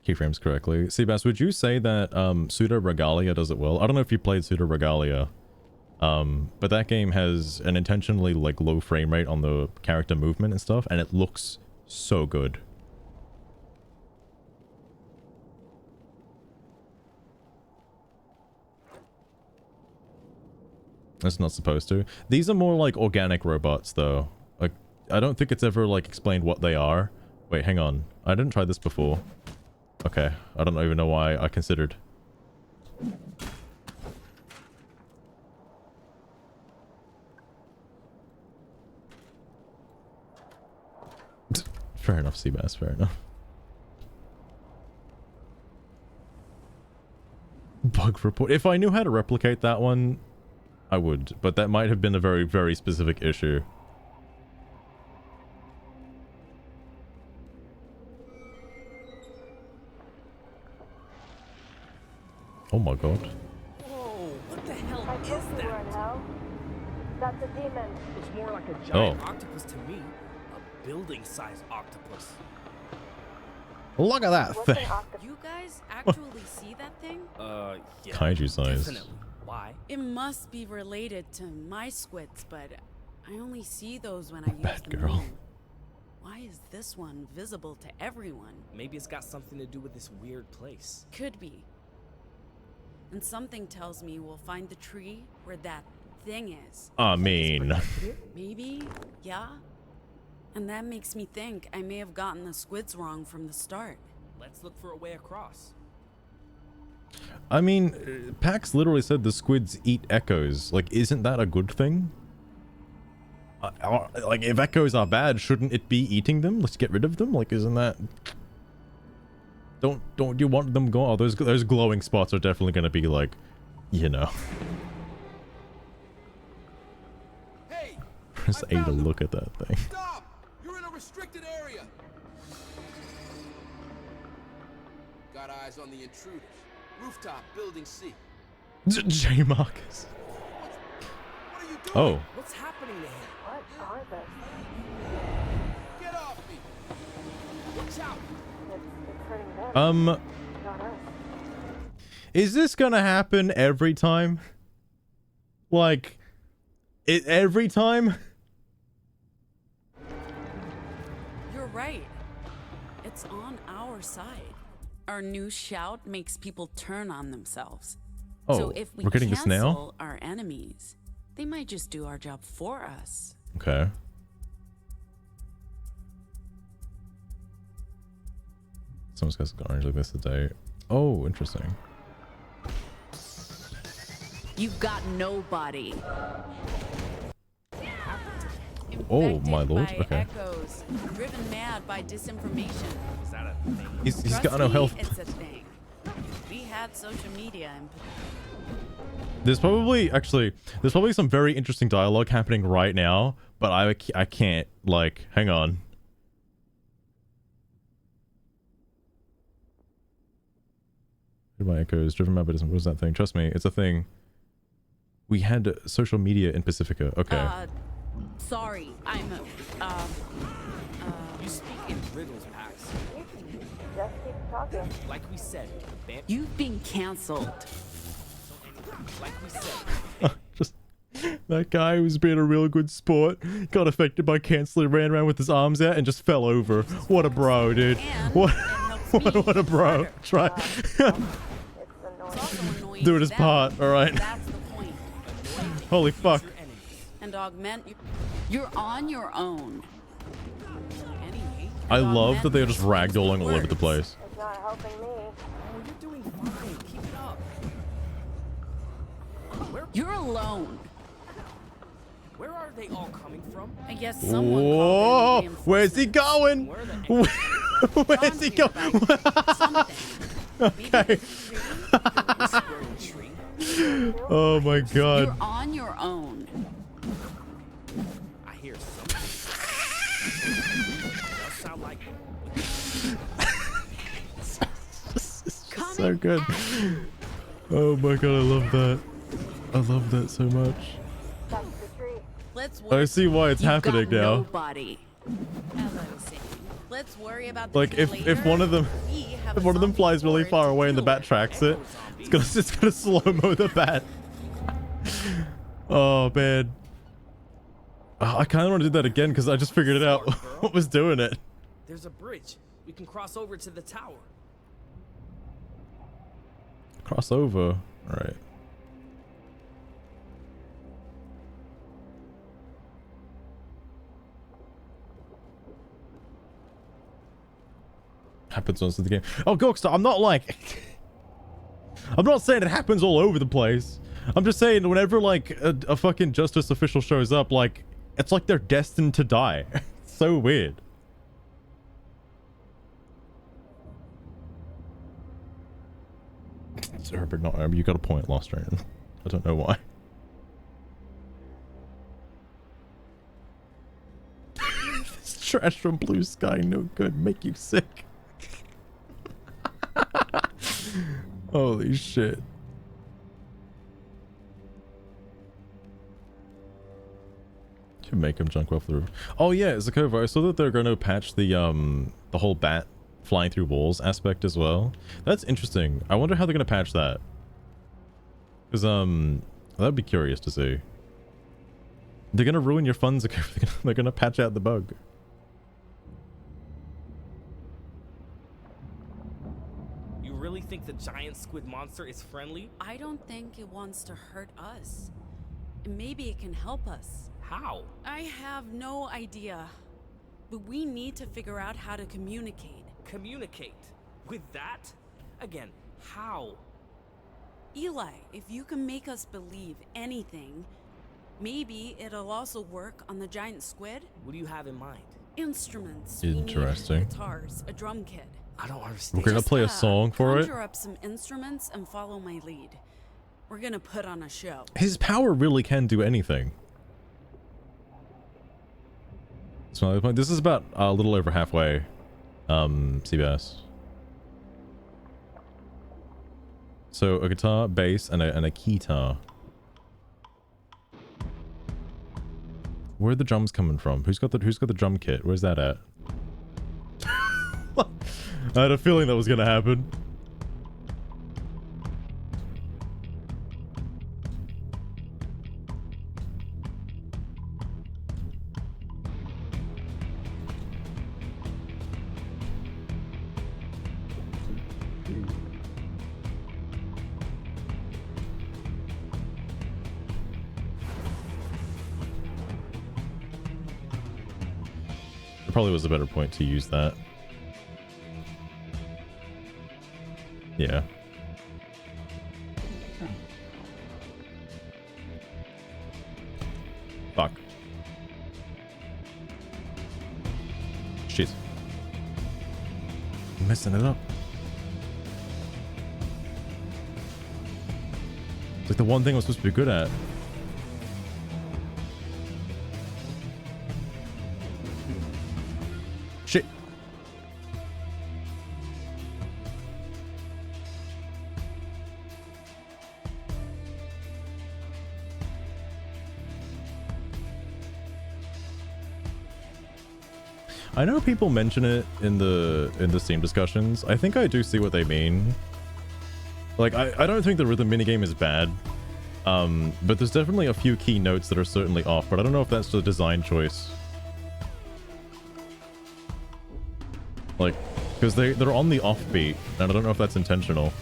Speaker 1: Keyframes correctly. Seabass, would you say that Pseudo Regalia does it well? I don't know if you played Pseudo Regalia. But that game has an intentionally like low frame rate on the character movement and stuff, and it looks so good. It's not supposed to. These are more like organic robots though. Like, I don't think it's ever like explained what they are. Wait, hang on. I didn't try this before. Okay, I don't even know why I considered. Fair enough, Seabass, fair enough. Bug report. If I knew how to replicate that one, I would, but that might have been a very, very specific issue. Oh my god.
Speaker 15: Whoa, what the hell
Speaker 13: I
Speaker 15: is
Speaker 13: told you
Speaker 15: that?
Speaker 13: we're in hell. That's a demon.
Speaker 15: Looks more like a giant
Speaker 1: Oh.
Speaker 15: octopus to me. A building-sized octopus.
Speaker 1: Look at that
Speaker 13: What's an
Speaker 1: thing.
Speaker 13: octopus?
Speaker 2: You guys actually see that thing?
Speaker 8: Yeah.
Speaker 1: Kaiju size.
Speaker 8: Definitely. Why?
Speaker 2: It must be related to my squids, but I only see those when I use
Speaker 1: Bad
Speaker 2: the
Speaker 1: girl.
Speaker 2: moon. Why is this one visible to everyone?
Speaker 8: Maybe it's got something to do with this weird place.
Speaker 2: Could be. And something tells me we'll find the tree where that thing is.
Speaker 1: I mean,
Speaker 2: Maybe, yeah? And that makes me think I may have gotten the squids wrong from the start.
Speaker 8: Let's look for a way across.
Speaker 1: I mean, Pax literally said the squids eat echoes. Like, isn't that a good thing? Like, if echoes are bad, shouldn't it be eating them? Let's get rid of them. Like, isn't that? Don't you want them gone? Oh, those glowing spots are definitely going to be like, you know.
Speaker 10: Hey,
Speaker 1: Press A to look at that thing.
Speaker 10: stop! You're in a restricted area. Got eyes on the intruders. Rooftop, building C.
Speaker 1: J. Marcus.
Speaker 10: What are you doing?
Speaker 1: Oh.
Speaker 8: What's happening to him?
Speaker 13: What are they?
Speaker 10: Get off me!
Speaker 8: Watch out!
Speaker 13: It's hurting them, not us.
Speaker 1: Is this gonna happen every time? Like, every time?
Speaker 2: You're right. It's on our side. Our new shout makes people turn on themselves.
Speaker 1: Oh,
Speaker 2: so if we
Speaker 1: we're getting this now?
Speaker 2: cancel our enemies, they might just do our job for us.
Speaker 1: Okay. Someone's got orange like this today. Oh, interesting.
Speaker 2: You've got nobody.
Speaker 1: Oh, my lord.
Speaker 2: By
Speaker 1: Okay.
Speaker 2: echoes, driven mad by disinformation.
Speaker 8: Is that a thing?
Speaker 1: He's
Speaker 2: Trust
Speaker 1: got no
Speaker 2: me,
Speaker 1: health.
Speaker 2: It's a thing. We had social media and
Speaker 1: There's probably some very interesting dialogue happening right now, but I can't, like, hang on. My echoes driven mad by what was that thing? Trust me, it's a thing. We had social media in Pacifica. Okay.
Speaker 2: sorry, I'm
Speaker 8: You speak in riddles, Pax.
Speaker 13: Just keep talking.
Speaker 8: Like we said,
Speaker 2: you've been canceled.
Speaker 8: like we said.
Speaker 1: Just that guy who was being a real good sport got affected by canceling, ran around with his arms out and just fell over. What a bro, dude. What a bro. Try doing his part, alright.
Speaker 2: That's the point.
Speaker 1: Holy fuck.
Speaker 2: And augment you're on your own. Anyway,
Speaker 1: I love that they're just ragdolling all over the place.
Speaker 13: It's not helping me.
Speaker 8: Oh, you're doing fine. Keep it up.
Speaker 2: You're alone.
Speaker 8: Where are they all coming from?
Speaker 2: I guess someone
Speaker 1: Whoa!
Speaker 2: called in
Speaker 1: Where's he going? Where's he going? Okay. Oh my god.
Speaker 2: You're on your own.
Speaker 8: I hear something. Does sound like
Speaker 1: So good. Oh my god, I love that. I love that so much.
Speaker 13: That's the tree.
Speaker 2: Let's
Speaker 1: I see why it's happening now.
Speaker 2: Nobody. As I was saying, let's worry about
Speaker 1: Like
Speaker 2: this
Speaker 1: if one of them flies really far away and the bat tracks it, it's gonna slow-mo the bat. Oh, man. I kind of want to do that again because I just figured it out. What was doing it?
Speaker 8: There's a bridge. We can cross over to the tower.
Speaker 1: Cross over. All right. Happens once in the game. Oh, Gokstar, I'm not like... I'm not saying it happens all over the place. I'm just saying whenever like a fucking justice official shows up, like it's like they're destined to die. It's so weird. It's Herbert, not Herbert. You got a point, Lost Train. I don't know why. This trash from Blue Sky, no good, make you sick. Holy shit. Should make him jump off the roof. Oh yeah, Zakova, I saw that they're gonna patch the whole bat flying through walls aspect as well. That's interesting. I wonder how they're gonna patch that. Because that'd be curious to see. They're gonna ruin your fun, Zakova. They're gonna patch out the bug.
Speaker 8: You really think the giant squid monster is friendly?
Speaker 2: I don't think it wants to hurt us. Maybe it can help us.
Speaker 8: How?
Speaker 2: I have no idea. But we need to figure out how to communicate.
Speaker 8: Communicate? With that? Again, how?
Speaker 2: Eli, if you can make us believe anything, maybe it'll also work on the giant squid?
Speaker 8: What do you have in mind?
Speaker 2: Instruments.
Speaker 1: Interesting.
Speaker 2: We need guitars, a drum kit.
Speaker 8: I don't understand.
Speaker 1: We're gonna play a song for it?
Speaker 2: Conjure up some instruments and follow my lead. We're gonna put on a show.
Speaker 1: His power really can do anything. So this is about a little over halfway. CBS. So a guitar, bass, and a keytar. Where are the drums coming from? Who's got the drum kit? Where's that at? I had a feeling that was gonna happen. Probably was a better point to use that. Yeah. Fuck. Shit. I'm messing it up. It's like the one thing I was supposed to be good at. Shit. I know people mention it in the Steam discussions. I think I do see what they mean. Like, I don't think the rhythm minigame is bad. But there's definitely a few key notes that are certainly off, but I don't know if that's the design choice. Like, because they're on the offbeat, and I don't know if that's intentional.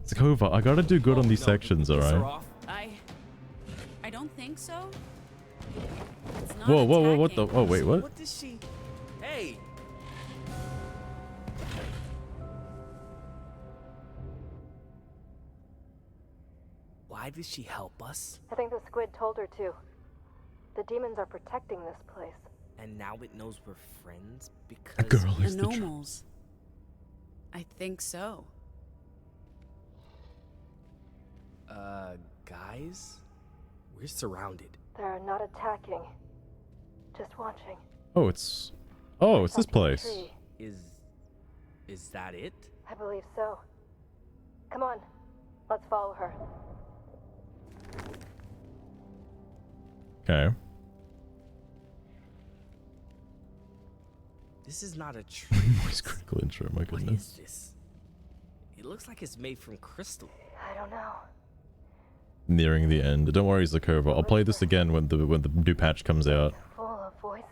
Speaker 1: Zakova, I gotta do good on these sections, alright?
Speaker 2: I don't think so.
Speaker 1: Whoa, what the? Oh, wait, what?
Speaker 8: What does she... Hey! Why did she help us?
Speaker 13: I think the squid told her to. The demons are protecting this place.
Speaker 8: And now it knows we're friends because...
Speaker 1: A girl is
Speaker 2: the Anomals. I think so.
Speaker 8: Guys? We're surrounded.
Speaker 13: They're not attacking. Just watching.
Speaker 1: Oh, it's this place.
Speaker 8: Is that it?
Speaker 13: I believe so. Come on. Let's follow her.
Speaker 1: Okay.
Speaker 8: This is not a tree.
Speaker 1: Voice critical intro, my
Speaker 8: What
Speaker 1: goodness.
Speaker 8: is this? It looks like it's made from crystal.
Speaker 13: I don't know.
Speaker 1: Nearing the end. Don't worry, Zakova. I'll play this again when the new patch comes out.
Speaker 13: Full of voices.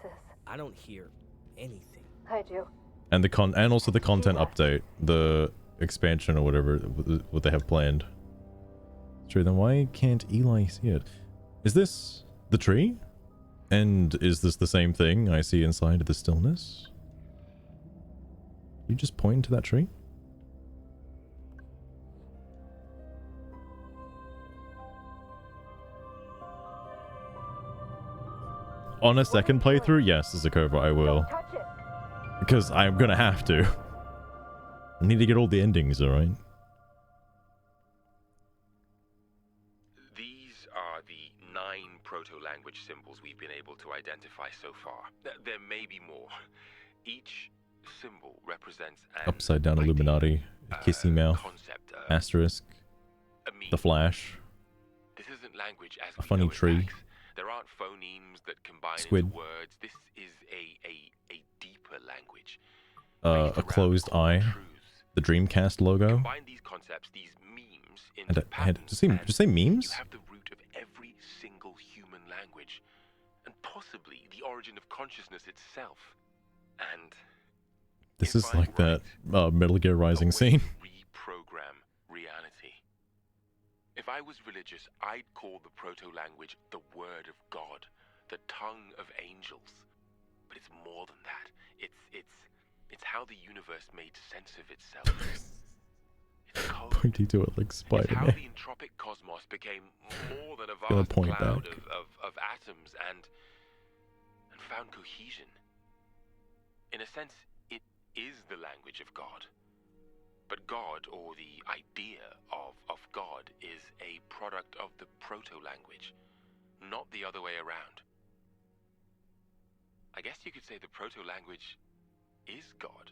Speaker 8: I don't hear anything.
Speaker 13: I do.
Speaker 1: And and also the content update, the expansion or whatever what they have planned. True. Then why can't Eli see it? Is this the tree? And is this the same thing I see inside of the stillness? You just point to that tree? On a second playthrough, yes, Zakova, I will. Because I'm gonna have to. I need to get all the endings, alright?
Speaker 16: These are the 9 proto-language symbols we've been able to identify so far. There may be more. Each symbol represents an
Speaker 1: Upside down Illuminati, kissy mouth, asterisk, the Flash,
Speaker 16: This isn't language as
Speaker 1: a funny tree,
Speaker 16: there aren't phonemes that combine
Speaker 1: squid,
Speaker 16: into words. This is a deeper language.
Speaker 1: a closed eye, the Dreamcast logo,
Speaker 16: Combine these concepts, these memes,
Speaker 1: and
Speaker 16: into patterns,
Speaker 1: just say memes?
Speaker 16: you have the root of every single human language, and possibly the origin of consciousness itself. And
Speaker 1: This is like that Metal Gear Rising scene.
Speaker 16: reprogram reality. If I was religious, I'd call the proto-language the word of God, the tongue of angels. But it's more than that. It's how the universe made sense of itself. It's code.
Speaker 1: Pointing to it like
Speaker 16: It's how
Speaker 1: Spider-Man.
Speaker 16: the entropic cosmos became more than a
Speaker 1: Gonna
Speaker 16: vast
Speaker 1: point
Speaker 16: cloud
Speaker 1: back.
Speaker 16: of atoms and found cohesion. In a sense, it is the language of God. But God, or the idea of God, is a product of the proto-language, not the other way around. I guess you could say the proto-language is God.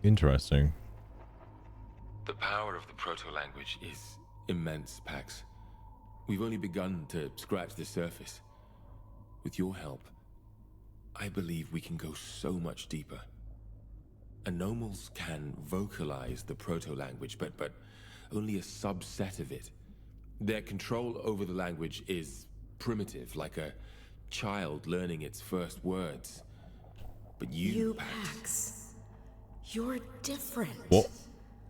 Speaker 1: Interesting.
Speaker 16: The power of the proto-language is immense, Pax. We've only begun to scratch the surface. With your help, I believe we can go so much deeper. Anomals can vocalize the proto-language, but only a subset of it. Their control over the language is primitive, like a child learning its first words. But you,
Speaker 17: Pax, you're different.
Speaker 1: What?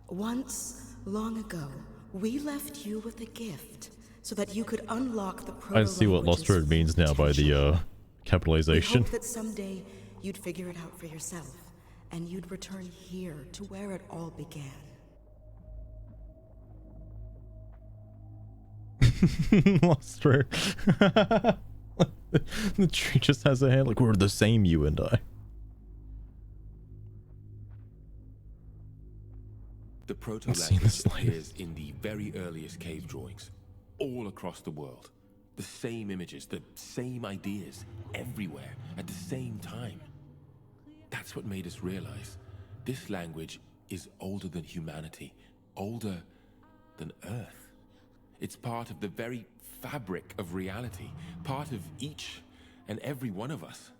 Speaker 17: Once, long ago, we left you with a gift so that you could unlock the
Speaker 1: I see what Lost Road means now by the capitalization.
Speaker 17: We hope that someday you'd figure it out for yourself, and you'd return here to where it all began.
Speaker 1: Lost Road. The tree just has a hand like we're the same, you and I.
Speaker 16: The
Speaker 1: I've seen this
Speaker 16: proto-language
Speaker 1: later.
Speaker 16: appears in the very earliest cave drawings, all across the world. The same images, the same ideas, everywhere, at the same time. That's what made us realize this language is older than humanity, older than Earth. It's part of the very fabric of reality, part of each and every one of us.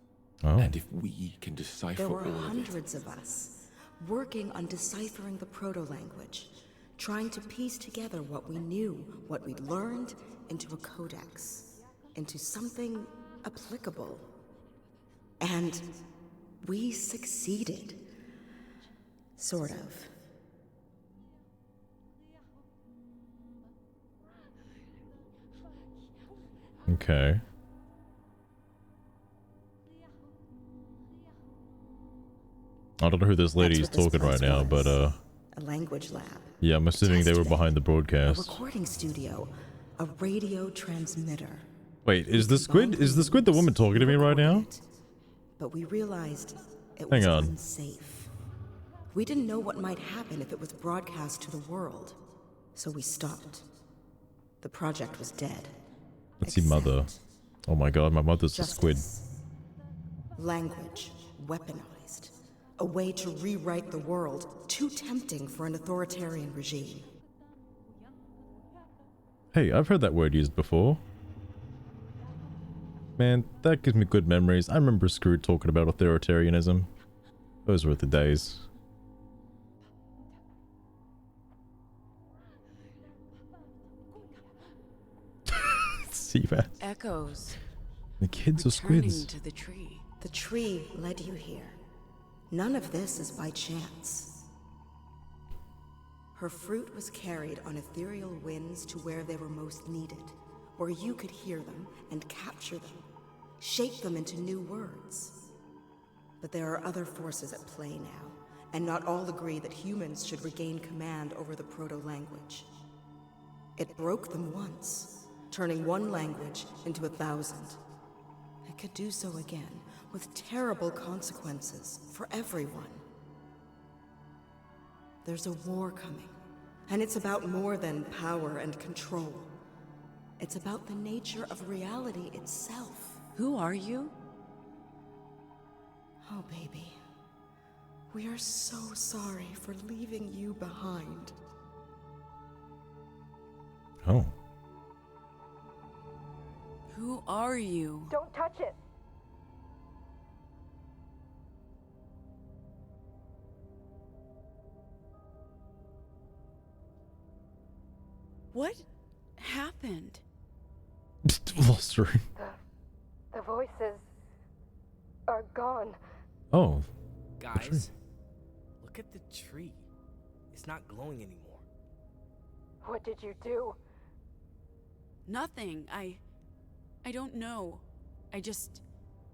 Speaker 1: Oh.
Speaker 16: And if we can decipher
Speaker 17: There were
Speaker 16: all of it,
Speaker 17: hundreds of us, working on deciphering the proto-language, trying to piece together what we knew, what we'd learned, into a codex, into something applicable. And we succeeded. Sort of.
Speaker 1: Okay. I don't know who this lady is
Speaker 17: That's what this
Speaker 1: talking right
Speaker 17: place
Speaker 1: now,
Speaker 17: was.
Speaker 1: but
Speaker 17: A language lab.
Speaker 1: yeah, I'm assuming they were behind the
Speaker 17: A
Speaker 1: broadcast.
Speaker 17: recording studio. A radio transmitter.
Speaker 1: Wait, is the squid the woman talking to me right now?
Speaker 17: But we realized it
Speaker 1: Hang
Speaker 17: was
Speaker 1: on.
Speaker 17: unsafe. We didn't know what might happen if it was broadcast to the world. So we stopped. The project was dead.
Speaker 1: Let's see, mother. Oh my god, my mother's a squid.
Speaker 17: Language weaponized. A way to rewrite the world, too tempting for an authoritarian regime.
Speaker 1: Hey, I've heard that word used before. Man, that gives me good memories. I remember Screwed talking about authoritarianism. Those were the days. See that?
Speaker 2: Echoes.
Speaker 1: The kids are squids.
Speaker 2: To the tree.
Speaker 17: The tree led you here. None of this is by chance. Her fruit was carried on ethereal winds to where they were most needed, where you could hear them and capture them, shape them into new words. But there are other forces at play now, and not all agree that humans should regain command over the proto-language. It broke them once, turning one language into 1,000. It could do so again, with terrible consequences for everyone. There's a war coming, and it's about more than power and control. It's about the nature of reality itself.
Speaker 2: Who are you?
Speaker 17: Oh, baby. We are so sorry for leaving you behind.
Speaker 1: Oh.
Speaker 2: Who are you?
Speaker 13: Don't touch it!
Speaker 2: What happened?
Speaker 1: Lost her.
Speaker 13: The voices are gone.
Speaker 1: Oh.
Speaker 8: Guys, look at the tree. It's not glowing anymore.
Speaker 13: What did you do?
Speaker 2: Nothing. I don't know. I just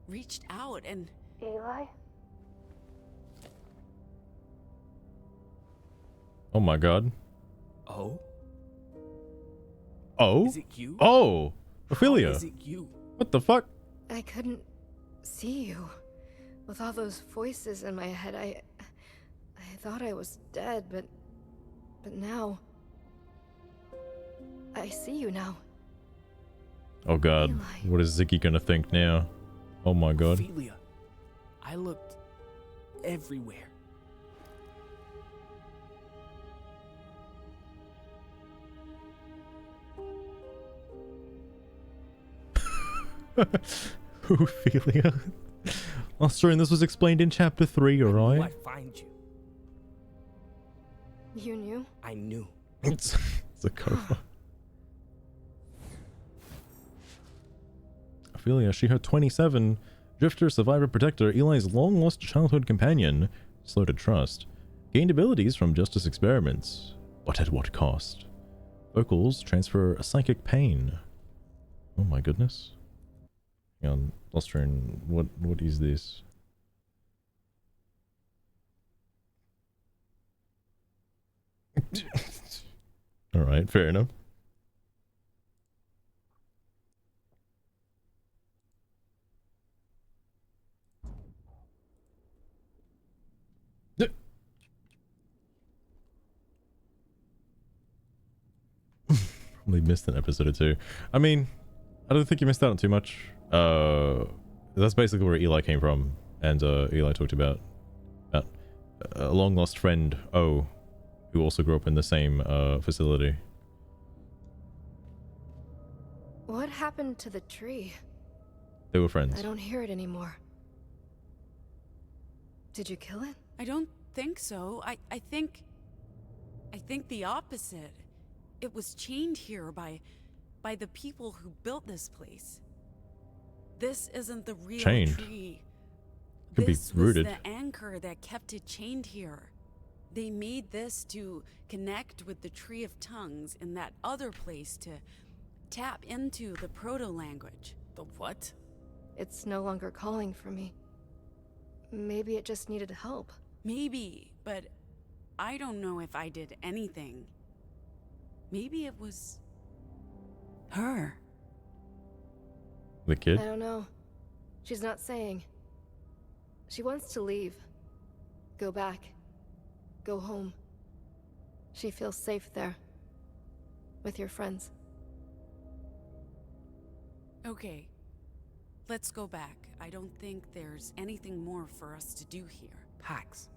Speaker 2: reached out and...
Speaker 13: Eli?
Speaker 1: Oh my god.
Speaker 8: Oh?
Speaker 1: Oh?
Speaker 8: Is it you?
Speaker 1: Oh! Ophelia!
Speaker 8: How is it you?
Speaker 1: What the fuck?
Speaker 13: I couldn't see you. With all those voices in my head, I thought I was dead, but now... I see you now.
Speaker 1: Oh god.
Speaker 13: Eli.
Speaker 1: What is Ziggy gonna think now? Oh my god.
Speaker 8: Ophelia, I looked everywhere.
Speaker 1: Ophelia? Australian, this was explained in chapter 3, alright?
Speaker 8: I find you.
Speaker 13: You knew?
Speaker 8: I knew.
Speaker 1: It's a cover. Ophelia, she heard 27. Drifter, survivor, protector, Eli's long-lost childhood companion. Slow to trust. Gained abilities from justice experiments. But at what cost? Vocals transfer a psychic pain. Oh my goodness. Hang on, Australian, what is this? Alright, fair enough. Probably missed an episode or two. I mean, I don't think you missed out on too much. That's basically where Eli came from, and Eli talked about a long lost friend, O, who also grew up in the same facility.
Speaker 13: What happened to the tree?
Speaker 1: They were friends.
Speaker 13: I don't hear it anymore. Did you kill it?
Speaker 2: I don't think so. I think the opposite. It was chained here by the people who built this place. This isn't the real tree.
Speaker 1: Could
Speaker 2: this
Speaker 1: be rooted.
Speaker 2: was the anchor that kept it chained here. They made this to connect with the Tree of Tongues in that other place to tap into the proto-language.
Speaker 8: The what?
Speaker 13: It's no longer calling for me. Maybe it just needed help.
Speaker 2: Maybe, but I don't know if I did anything. Maybe it was her.
Speaker 1: The kid?
Speaker 13: I don't know. She's not saying. She wants to leave. Go back. Go home. She feels safe there. With your friends.
Speaker 2: Okay. Let's go back. I don't think there's anything more for us to do here.
Speaker 8: Pax,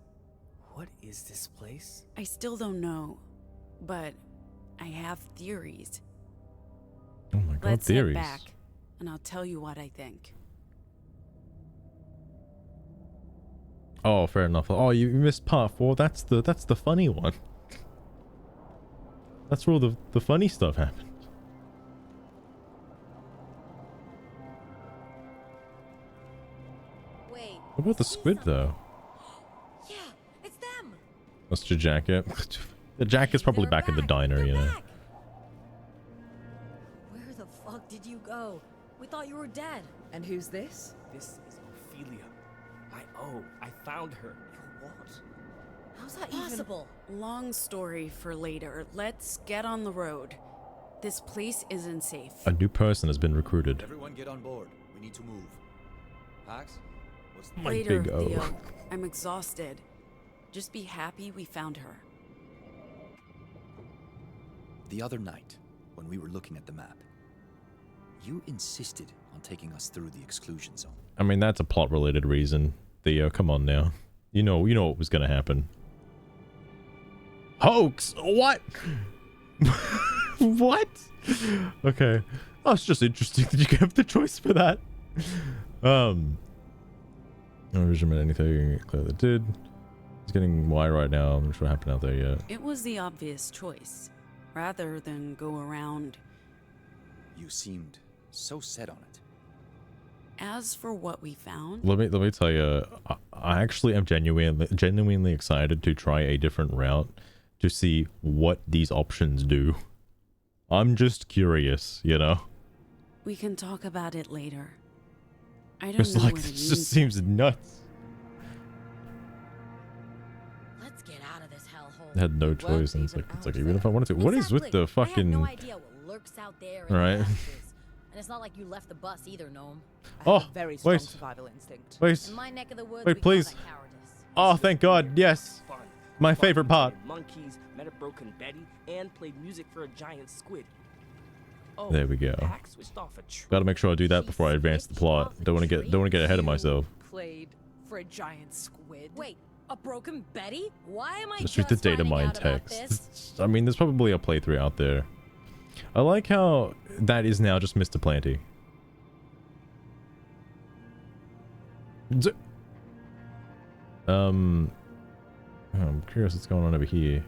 Speaker 8: what is this place?
Speaker 2: I still don't know, but I have theories.
Speaker 1: god,
Speaker 2: Let's
Speaker 1: theories.
Speaker 2: head back, and I'll tell you what I think.
Speaker 1: Oh, fair enough. Oh, you missed part 4. That's the funny one. That's where all the funny stuff happened.
Speaker 5: Wait.
Speaker 1: What about the squid though?
Speaker 5: Yeah, it's them.
Speaker 1: That's your jacket. The jacket's probably back in the diner, you know.
Speaker 5: Where the fuck did you go? We thought you were dead.
Speaker 4: And who's this?
Speaker 8: This is Ophelia. I found her.
Speaker 4: Your what?
Speaker 5: How's that
Speaker 2: Possible. Long story for later. Let's get on the road. This place isn't safe.
Speaker 1: A new person has been recruited.
Speaker 6: Everyone get on board. We need to move. Pax? What's
Speaker 1: My
Speaker 2: Later,
Speaker 1: big O.
Speaker 2: Theo. I'm exhausted. Just be happy we found her.
Speaker 6: The other night, when we were looking at the map, you insisted on taking us through the exclusion zone.
Speaker 1: I mean, that's a plot-related reason. Theo, come on now. You know what was gonna happen. Hoax? What? What? Okay. Oh, it's just interesting that you have the choice for that. No regiment anything. Clearly did. It's getting wide right now. I'm not sure what happened out there yet.
Speaker 2: It was the obvious choice, rather than go around.
Speaker 6: You seemed so set on it.
Speaker 2: As for what we found,
Speaker 1: Let me tell you, I actually am genuinely excited to try a different route to see what these options do. I'm just curious, you know?
Speaker 2: we can talk about it later. I don't
Speaker 1: It's
Speaker 2: know
Speaker 1: like,
Speaker 2: what
Speaker 1: it
Speaker 2: it means.
Speaker 1: just seems nuts.
Speaker 5: Let's get out of this hellhole.
Speaker 1: I had no choice, and it's like even if I wanted to. What is with the
Speaker 5: I have
Speaker 1: fucking...
Speaker 5: no idea what lurks out there in
Speaker 1: Right.
Speaker 5: the ashes. And it's not like you left the bus either, Gnome.
Speaker 1: Oh,
Speaker 4: Very strong
Speaker 1: wait.
Speaker 4: survival instinct.
Speaker 1: Wait.
Speaker 5: In my neck of the woods,
Speaker 1: Wait,
Speaker 5: we call
Speaker 1: please.
Speaker 5: that cowardice.
Speaker 1: Oh, thank God, yes.
Speaker 8: Fun.
Speaker 1: My
Speaker 8: Fun.
Speaker 1: favorite part.
Speaker 8: Monkeys, met a broken Betty, and played music for a giant squid. Oh,
Speaker 1: There we go.
Speaker 8: Pax switched off a tree.
Speaker 1: Gotta make sure I do that before I advance the plot. Don't want to get ahead of myself.
Speaker 4: Played for a giant squid.
Speaker 5: Wait, a broken Betty? Why am I
Speaker 1: Let's
Speaker 5: just
Speaker 1: read the data
Speaker 5: finding
Speaker 1: mine
Speaker 5: out about this?
Speaker 1: text. I mean, there's probably a playthrough out there. I like how that is now just Mr. Planty. I'm curious what's going on over here.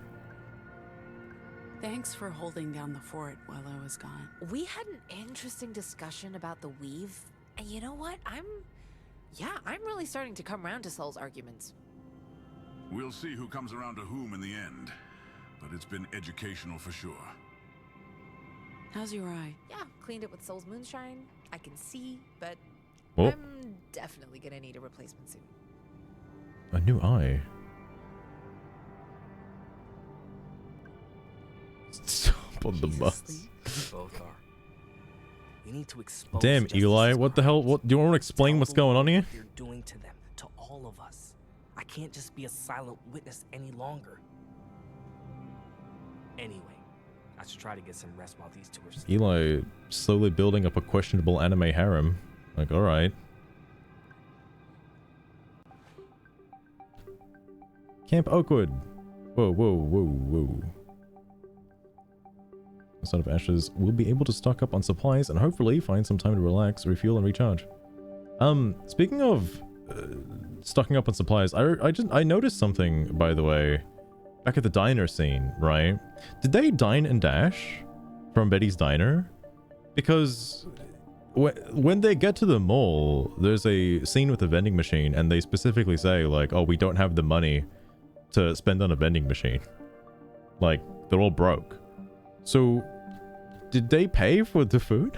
Speaker 2: Thanks for holding down the fort while I was gone.
Speaker 4: We had an interesting discussion about the weave, and you know what? I'm really starting to come around to Sol's arguments.
Speaker 7: We'll see who comes around to whom in the end, but it's been educational for sure.
Speaker 2: How's your eye?
Speaker 4: Yeah, cleaned it with Sol's moonshine. I can see, but
Speaker 1: Oh.
Speaker 4: I'm definitely gonna need a replacement soon.
Speaker 1: A new eye. Stop on the bus.
Speaker 8: Both are. We need to expose
Speaker 1: Damn, Eli, what the hell? What do you want to explain what's going on here?
Speaker 8: they're doing to them, to all of us. I can't just be a silent witness any longer. Anyway, I should try to get some rest while these two are sleeping.
Speaker 1: Eli slowly building up a questionable anime harem. Like, all right. Camp Oakwood. Whoa, whoa, whoa, whoa. Instead of ashes, we'll be able to stock up on supplies and hopefully find some time to relax, refuel, and recharge. Speaking of stocking up on supplies, I noticed something, by the way, back at the diner scene, right? Did they dine and dash from Betty's diner? Because when they get to the mall, there's a scene with a vending machine, and they specifically say, like, oh, we don't have the money to spend on a vending machine. Like, they're all broke. So, did they pay for the food?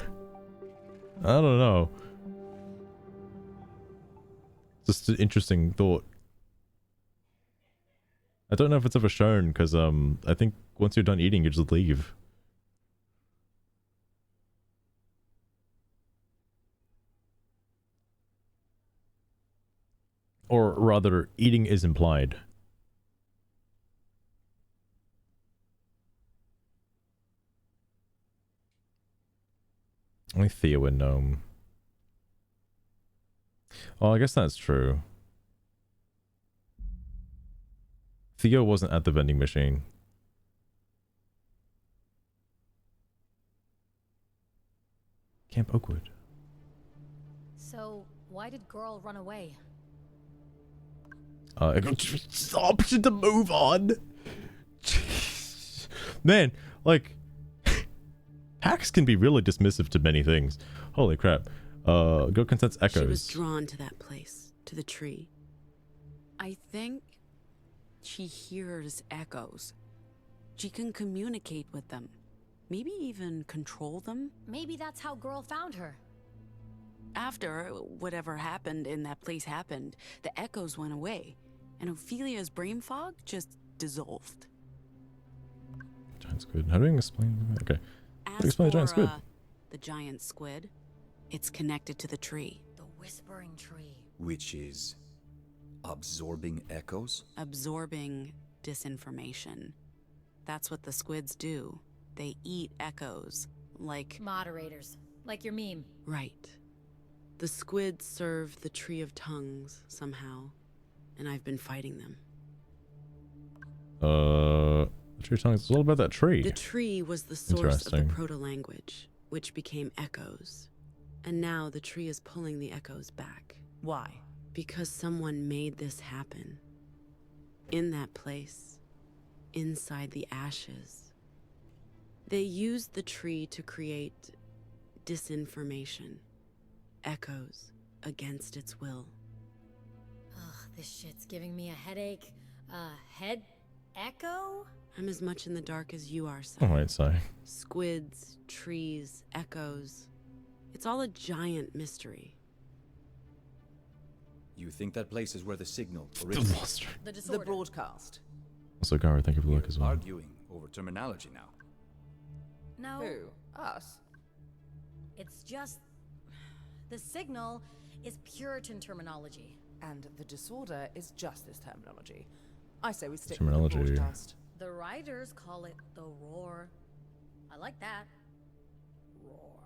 Speaker 1: I don't know. Just an interesting thought. I don't know if it's ever shown, because I think once you're done eating, you just leave. Or rather, eating is implied. Only Theo and Gnome. Oh, I guess that's true. Theo wasn't at the vending machine. Camp Oakwood.
Speaker 5: So, why did girl run away?
Speaker 1: Option to move on. Jeez. Man, like, Pax can be really dismissive to many things. Holy crap. Go consents echoes.
Speaker 2: She was drawn to that place, to the tree. I think she hears echoes. She can communicate with them. Maybe even control them.
Speaker 5: Maybe that's how girl found her.
Speaker 2: After whatever happened in that place happened, the echoes went away, and Ophelia's brain fog just dissolved.
Speaker 1: Giant squid. How do I explain? Okay. How do you
Speaker 2: As
Speaker 1: explain the giant
Speaker 2: for,
Speaker 1: squid?
Speaker 2: The giant squid, it's connected to the tree.
Speaker 5: The whispering tree.
Speaker 6: Which is absorbing echoes?
Speaker 2: Absorbing disinformation. That's what the squids do. They eat echoes, like...
Speaker 5: Moderators. Like your meme.
Speaker 2: Right. The squids serve the Tree of Tongues, somehow. And I've been fighting them.
Speaker 1: The tree of tongues. It's all about that tree.
Speaker 2: The tree was the source of the proto-language, which became echoes. And now the tree is pulling the echoes back.
Speaker 4: Why?
Speaker 2: Because someone made this happen. In that place. Inside the ashes. They used the tree to create disinformation. Echoes against its will.
Speaker 5: Ugh, this shit's giving me a headache. Head echo?
Speaker 2: I'm as much in the dark as you are, son.
Speaker 1: Alright, sorry.
Speaker 2: Squids, trees, echoes. It's all a giant mystery.
Speaker 6: You think that place is where the signal originates?
Speaker 4: The broadcast.
Speaker 1: Also, Gara, thank you for the look as well.
Speaker 6: Arguing over terminology now.
Speaker 5: No.
Speaker 4: Who? Us?
Speaker 5: It's just... The signal is Puritan terminology.
Speaker 4: And the disorder is justice terminology. I say we stick
Speaker 1: Terminology.
Speaker 4: with the broadcast.
Speaker 5: The writers call it the roar. I like that. Roar.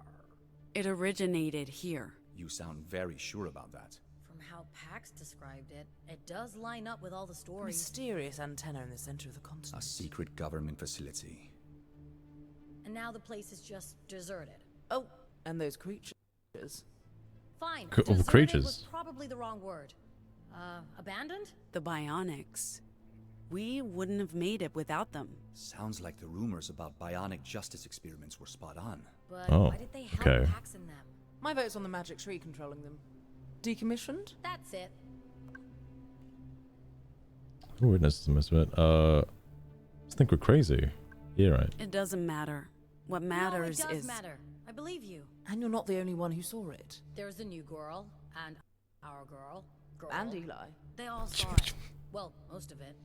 Speaker 2: It originated here.
Speaker 6: You sound very sure about that.
Speaker 5: From how Pax described it, it does line up with all the stories.
Speaker 4: Mysterious antenna in the center of the continent.
Speaker 6: A secret government facility.
Speaker 5: And now the place is just deserted.
Speaker 4: Oh, and those creatures.
Speaker 5: Fine.
Speaker 1: All
Speaker 5: Deserted
Speaker 1: creatures.
Speaker 5: was probably the wrong word. Abandoned?
Speaker 2: The bionics. We wouldn't have made it without them.
Speaker 6: Sounds like the rumors about bionic justice experiments were spot on.
Speaker 5: But
Speaker 1: Oh,
Speaker 5: why did they help
Speaker 1: okay.
Speaker 5: Pax in them?
Speaker 4: My vote's on the magic tree controlling them. Decommissioned?
Speaker 5: That's it.
Speaker 1: Who witnessed most of it? I think we're crazy. Yeah, right.
Speaker 2: It doesn't matter. What matters
Speaker 5: no, it does
Speaker 2: is...
Speaker 5: matter. I believe you.
Speaker 4: And you're not the only one who saw it.
Speaker 5: There's the new girl, and our girl.
Speaker 4: And Eli.
Speaker 5: They all saw it. Well, most of it.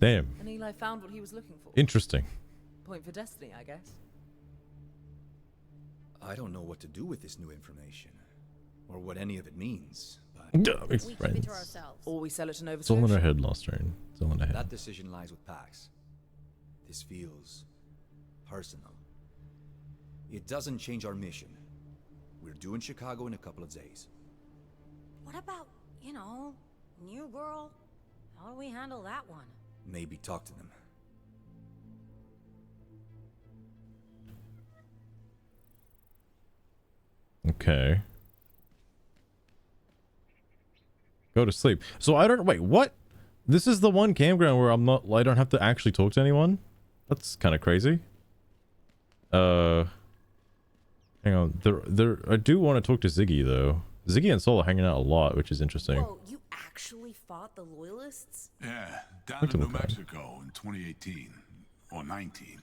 Speaker 1: Damn.
Speaker 4: And Eli found what he was looking for.
Speaker 1: Interesting.
Speaker 4: Point for destiny, I guess.
Speaker 6: I don't know what to do with this new information. Or what any of it means, but...
Speaker 5: We keep it to ourselves.
Speaker 4: Or we sell it to Nova
Speaker 1: It's all in
Speaker 4: Scotia.
Speaker 1: our head, Lost Train. It's all in our head.
Speaker 6: That decision lies with Pax. This feels... personal. It doesn't change our mission. We're due in Chicago in a couple of days.
Speaker 5: What about, new girl? How do we handle that one?
Speaker 6: Maybe talk to them.
Speaker 1: Okay. Go to sleep. So I don't... Wait, what? This is the one campground where I don't have to actually talk to anyone? That's kind of crazy. Hang on. I do want to talk to Ziggy, though. Ziggy and Sol are hanging out a lot, which is interesting.
Speaker 4: Whoa, you actually fought the Loyalists?
Speaker 7: Yeah, down in New Mexico in 2018. Or 19.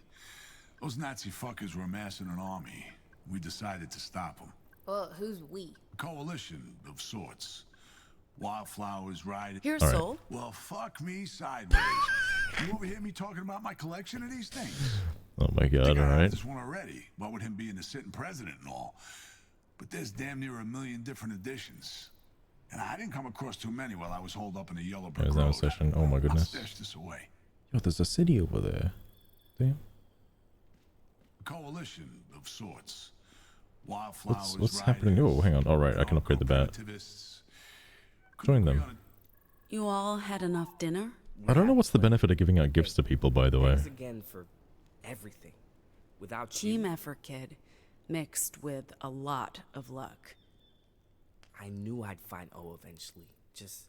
Speaker 7: Those Nazi fuckers were amassing an army. We decided to stop them.
Speaker 5: Well, who's we?
Speaker 7: A coalition of sorts. Wildflowers riding...
Speaker 2: Here's Sol.
Speaker 7: Well, fuck me sideways. You overhear me talking about my collection of these things?
Speaker 1: Oh my god, alright.
Speaker 7: This one already. What with him being the sitting president and all. But there's damn near 1 million different editions. And I didn't come across too many while I was holed up in the Yellow Brick
Speaker 1: There's that
Speaker 7: Road.
Speaker 1: session. Oh my goodness.
Speaker 7: I'll stash this away.
Speaker 1: Yo, there's a city over there. Damn.
Speaker 7: A coalition of sorts. Wildflowers
Speaker 1: What's happening? Oh, hang on. Alright, I can upgrade the bat. Join them.
Speaker 2: You all had enough dinner?
Speaker 1: I don't know what's the benefit of giving out gifts to people, by the way.
Speaker 8: Thanks again for everything. Without
Speaker 2: Team effort, kid. mixed with a lot of luck.
Speaker 8: I knew I'd find O eventually. Just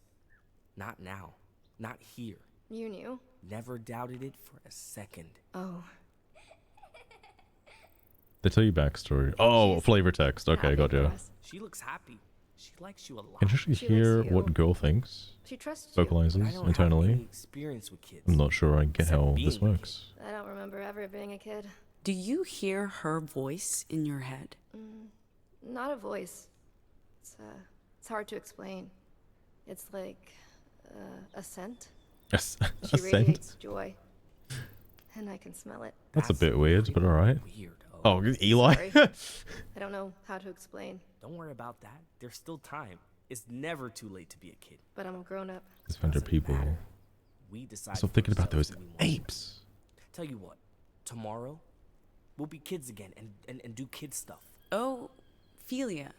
Speaker 8: not now. Not here.
Speaker 13: You knew?
Speaker 8: Never doubted it for a second.
Speaker 13: Oh.
Speaker 1: They tell you backstory. Oh, flavor text. Okay, gotcha.
Speaker 8: She looks happy. She likes you a lot.
Speaker 1: Can you actually hear what girl thinks?
Speaker 13: She trusts you.
Speaker 1: Vocalizes internally.
Speaker 8: Experience with kids.
Speaker 1: I'm not sure I get how this works.
Speaker 13: I don't remember ever being a kid.
Speaker 2: Do you hear her voice in your head?
Speaker 13: Not a voice. It's hard to explain. It's like a scent.
Speaker 1: Yes,
Speaker 13: She
Speaker 1: a
Speaker 13: radiates
Speaker 1: scent.
Speaker 13: joy, and I can smell it.
Speaker 1: That's a bit weird, but all right. Oh, Eli.
Speaker 13: Sorry. I don't know how to explain.
Speaker 8: Don't worry about that. There's still time. It's never too late to be a kid.
Speaker 13: But I'm a grown up.
Speaker 1: There's 100 people.
Speaker 8: We decide.
Speaker 1: So I'm thinking about those apes.
Speaker 8: Tell you what, tomorrow we'll be kids again and do kid stuff.
Speaker 2: Oh, Philia,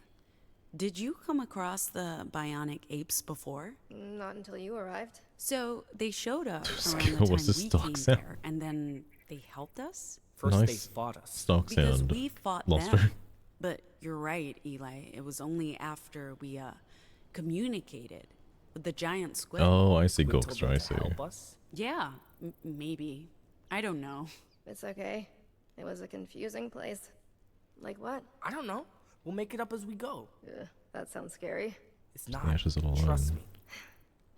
Speaker 2: did you come across the bionic apes before?
Speaker 13: Not until you arrived.
Speaker 2: So they showed up
Speaker 1: Just
Speaker 2: around the
Speaker 1: what
Speaker 2: time
Speaker 1: was this
Speaker 2: we
Speaker 1: stock
Speaker 2: came
Speaker 1: sound?
Speaker 2: there, and then they helped us?
Speaker 8: First
Speaker 1: Nice
Speaker 8: they fought us.
Speaker 1: stock
Speaker 2: Because
Speaker 1: sound.
Speaker 2: we fought
Speaker 1: Lost
Speaker 2: them.
Speaker 1: her.
Speaker 2: But you're right, Eli. It was only after we communicated with the giant squid.
Speaker 1: Oh, I see,
Speaker 8: We told
Speaker 1: Gokster,
Speaker 8: them
Speaker 1: I
Speaker 8: to
Speaker 1: see.
Speaker 8: help us?
Speaker 2: Yeah, maybe. I don't know.
Speaker 13: It's okay. It was a confusing place. Like what?
Speaker 8: I don't know. We'll make it up as we go.
Speaker 13: Ugh, that sounds scary.
Speaker 8: It's not.
Speaker 1: Smashes it all
Speaker 8: Trust
Speaker 1: in.
Speaker 8: me.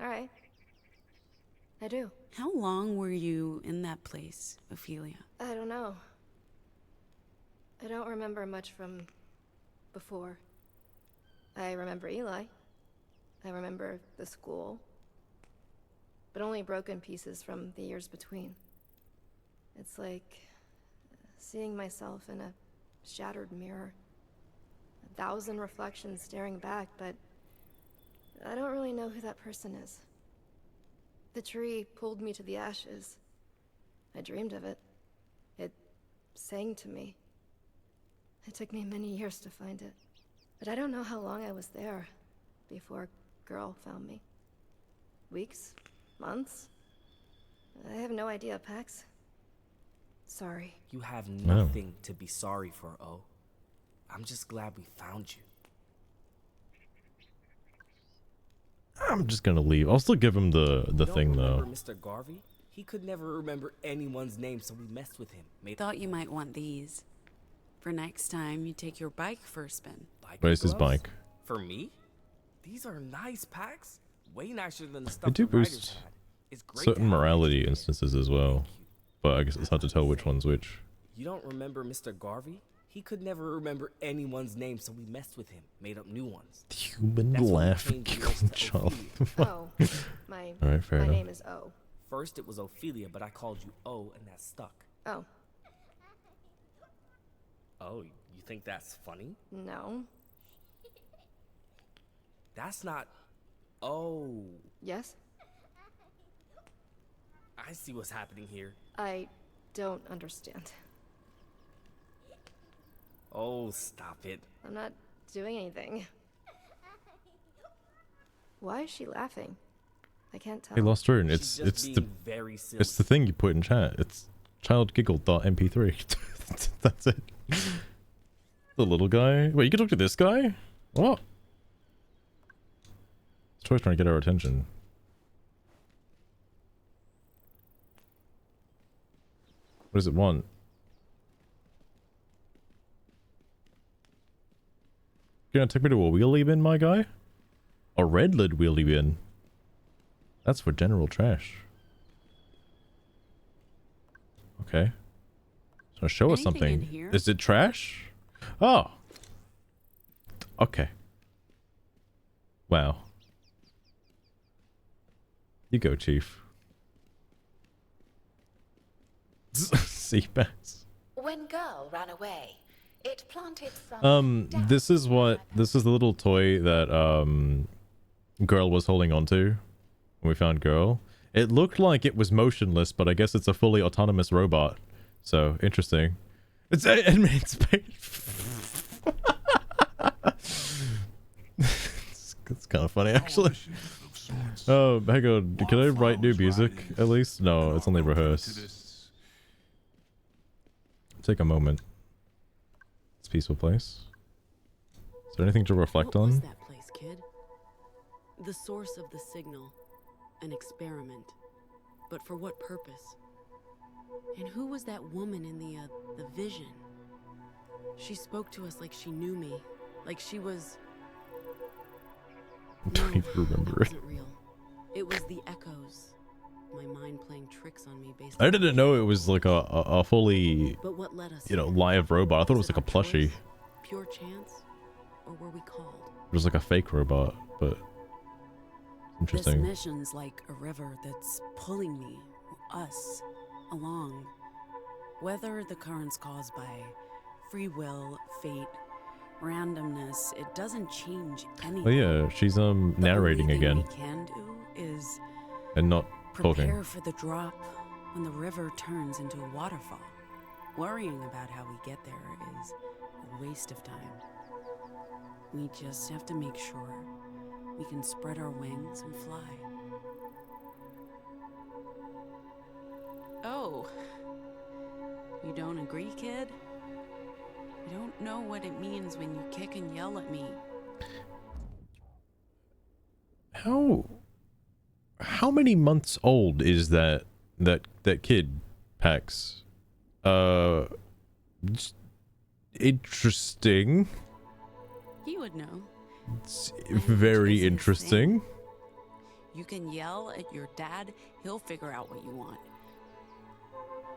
Speaker 13: All right. I do.
Speaker 2: How long were you in that place, Ophelia?
Speaker 13: I don't know. I don't remember much from before. I remember Eli. I remember the school. But only broken pieces from the years between. It's like seeing myself in a shattered mirror. 1,000 reflections staring back, but I don't really know who that person is. The tree pulled me to the ashes. I dreamed of it. It sang to me. It took me many years to find it. But I don't know how long I was there before Girl found me. Weeks? Months? I have no idea, Pax. Sorry.
Speaker 8: You have nothing to be sorry for, O. I'm just glad we found you.
Speaker 1: I'm just gonna leave. I'll still give him the thing though.
Speaker 8: Remember Mr. Garvey? He could never remember anyone's name, so we messed with him.
Speaker 2: Thought you might want these. For next time you take your bike for a spin.
Speaker 1: Where's his bike?
Speaker 8: For me? These are nice packs. Way nicer than the
Speaker 1: They
Speaker 8: stuff
Speaker 1: do
Speaker 8: the writers
Speaker 1: boost
Speaker 8: had. It's great
Speaker 1: certain
Speaker 8: to have
Speaker 1: morality instances as well, but I guess it's hard to tell which one's which.
Speaker 8: You don't remember Mr. Garvey? He could never remember anyone's name, so we messed with him, made up new ones.
Speaker 1: Human
Speaker 8: That's when we
Speaker 1: laugh
Speaker 8: changed yours to
Speaker 1: child.
Speaker 13: Oh, my
Speaker 1: All right, fair
Speaker 13: my
Speaker 1: enough.
Speaker 13: name is O.
Speaker 8: First it was Ophelia, but I called you O, and that stuck.
Speaker 13: Oh,
Speaker 8: Oh, you think that's funny?
Speaker 13: no.
Speaker 8: That's not... Oh,
Speaker 13: Yes?
Speaker 8: I see what's happening here.
Speaker 13: I don't understand.
Speaker 8: Oh, stop it.
Speaker 13: I'm not doing anything. Why is she laughing? I can't tell.
Speaker 1: Hey, Lost Rune,
Speaker 8: She's
Speaker 1: it's
Speaker 8: just
Speaker 1: the
Speaker 8: being very silly.
Speaker 1: it's the thing you put in chat. It's childgiggle.mp3. That's it. The little guy. Wait, you can talk to this guy? What? Troy's trying to get our attention. What does it want? You gonna take me to a wheelie bin, my guy? A red lid wheelie bin. That's for general trash. Okay. So show us
Speaker 2: Anything
Speaker 1: something.
Speaker 2: in here?
Speaker 1: Is it trash? Oh. Okay. Wow. You go, Chief. Seabass.
Speaker 3: When Girl ran away, it planted some...
Speaker 1: This is the little toy that Girl was holding on to when we found Girl. It looked like it was motionless, but I guess it's a fully autonomous robot. So interesting. It's it's kind of funny actually. Oh, hang on. Can I write new music at least? No, it's only rehearse. Take a moment. It's a peaceful place. Is there anything to reflect
Speaker 2: What was
Speaker 1: on?
Speaker 2: that place, kid? The source of the signal. An experiment. But for what purpose? And who was that woman in the vision? She spoke to us like she knew me. Like she was...
Speaker 1: I don't even remember it.
Speaker 2: That wasn't real. It was the echoes. My mind playing tricks on me based
Speaker 1: I didn't know it was like a fully,
Speaker 2: But what led us
Speaker 1: live robot. I thought it was like a plushie.
Speaker 2: Pure chance? Or were we called?
Speaker 1: It was like a fake robot, but interesting.
Speaker 2: This mission's like a river that's pulling me, us, along. Whether the current's caused by free will, fate, randomness, it doesn't change anything.
Speaker 1: Oh yeah, she's narrating
Speaker 2: the only thing
Speaker 1: again.
Speaker 2: we can do is
Speaker 1: And not
Speaker 2: prepare
Speaker 1: talking.
Speaker 2: for the drop when the river turns into a waterfall. Worrying about how we get there is a waste of time. We just have to make sure we can spread our wings and fly. Oh, you don't agree, kid? You don't know what it means when you kick and yell at me.
Speaker 1: How many months old is that kid, Pax? Interesting.
Speaker 2: He would know.
Speaker 1: It's very interesting.
Speaker 2: You can yell at your dad, he'll figure out what you want.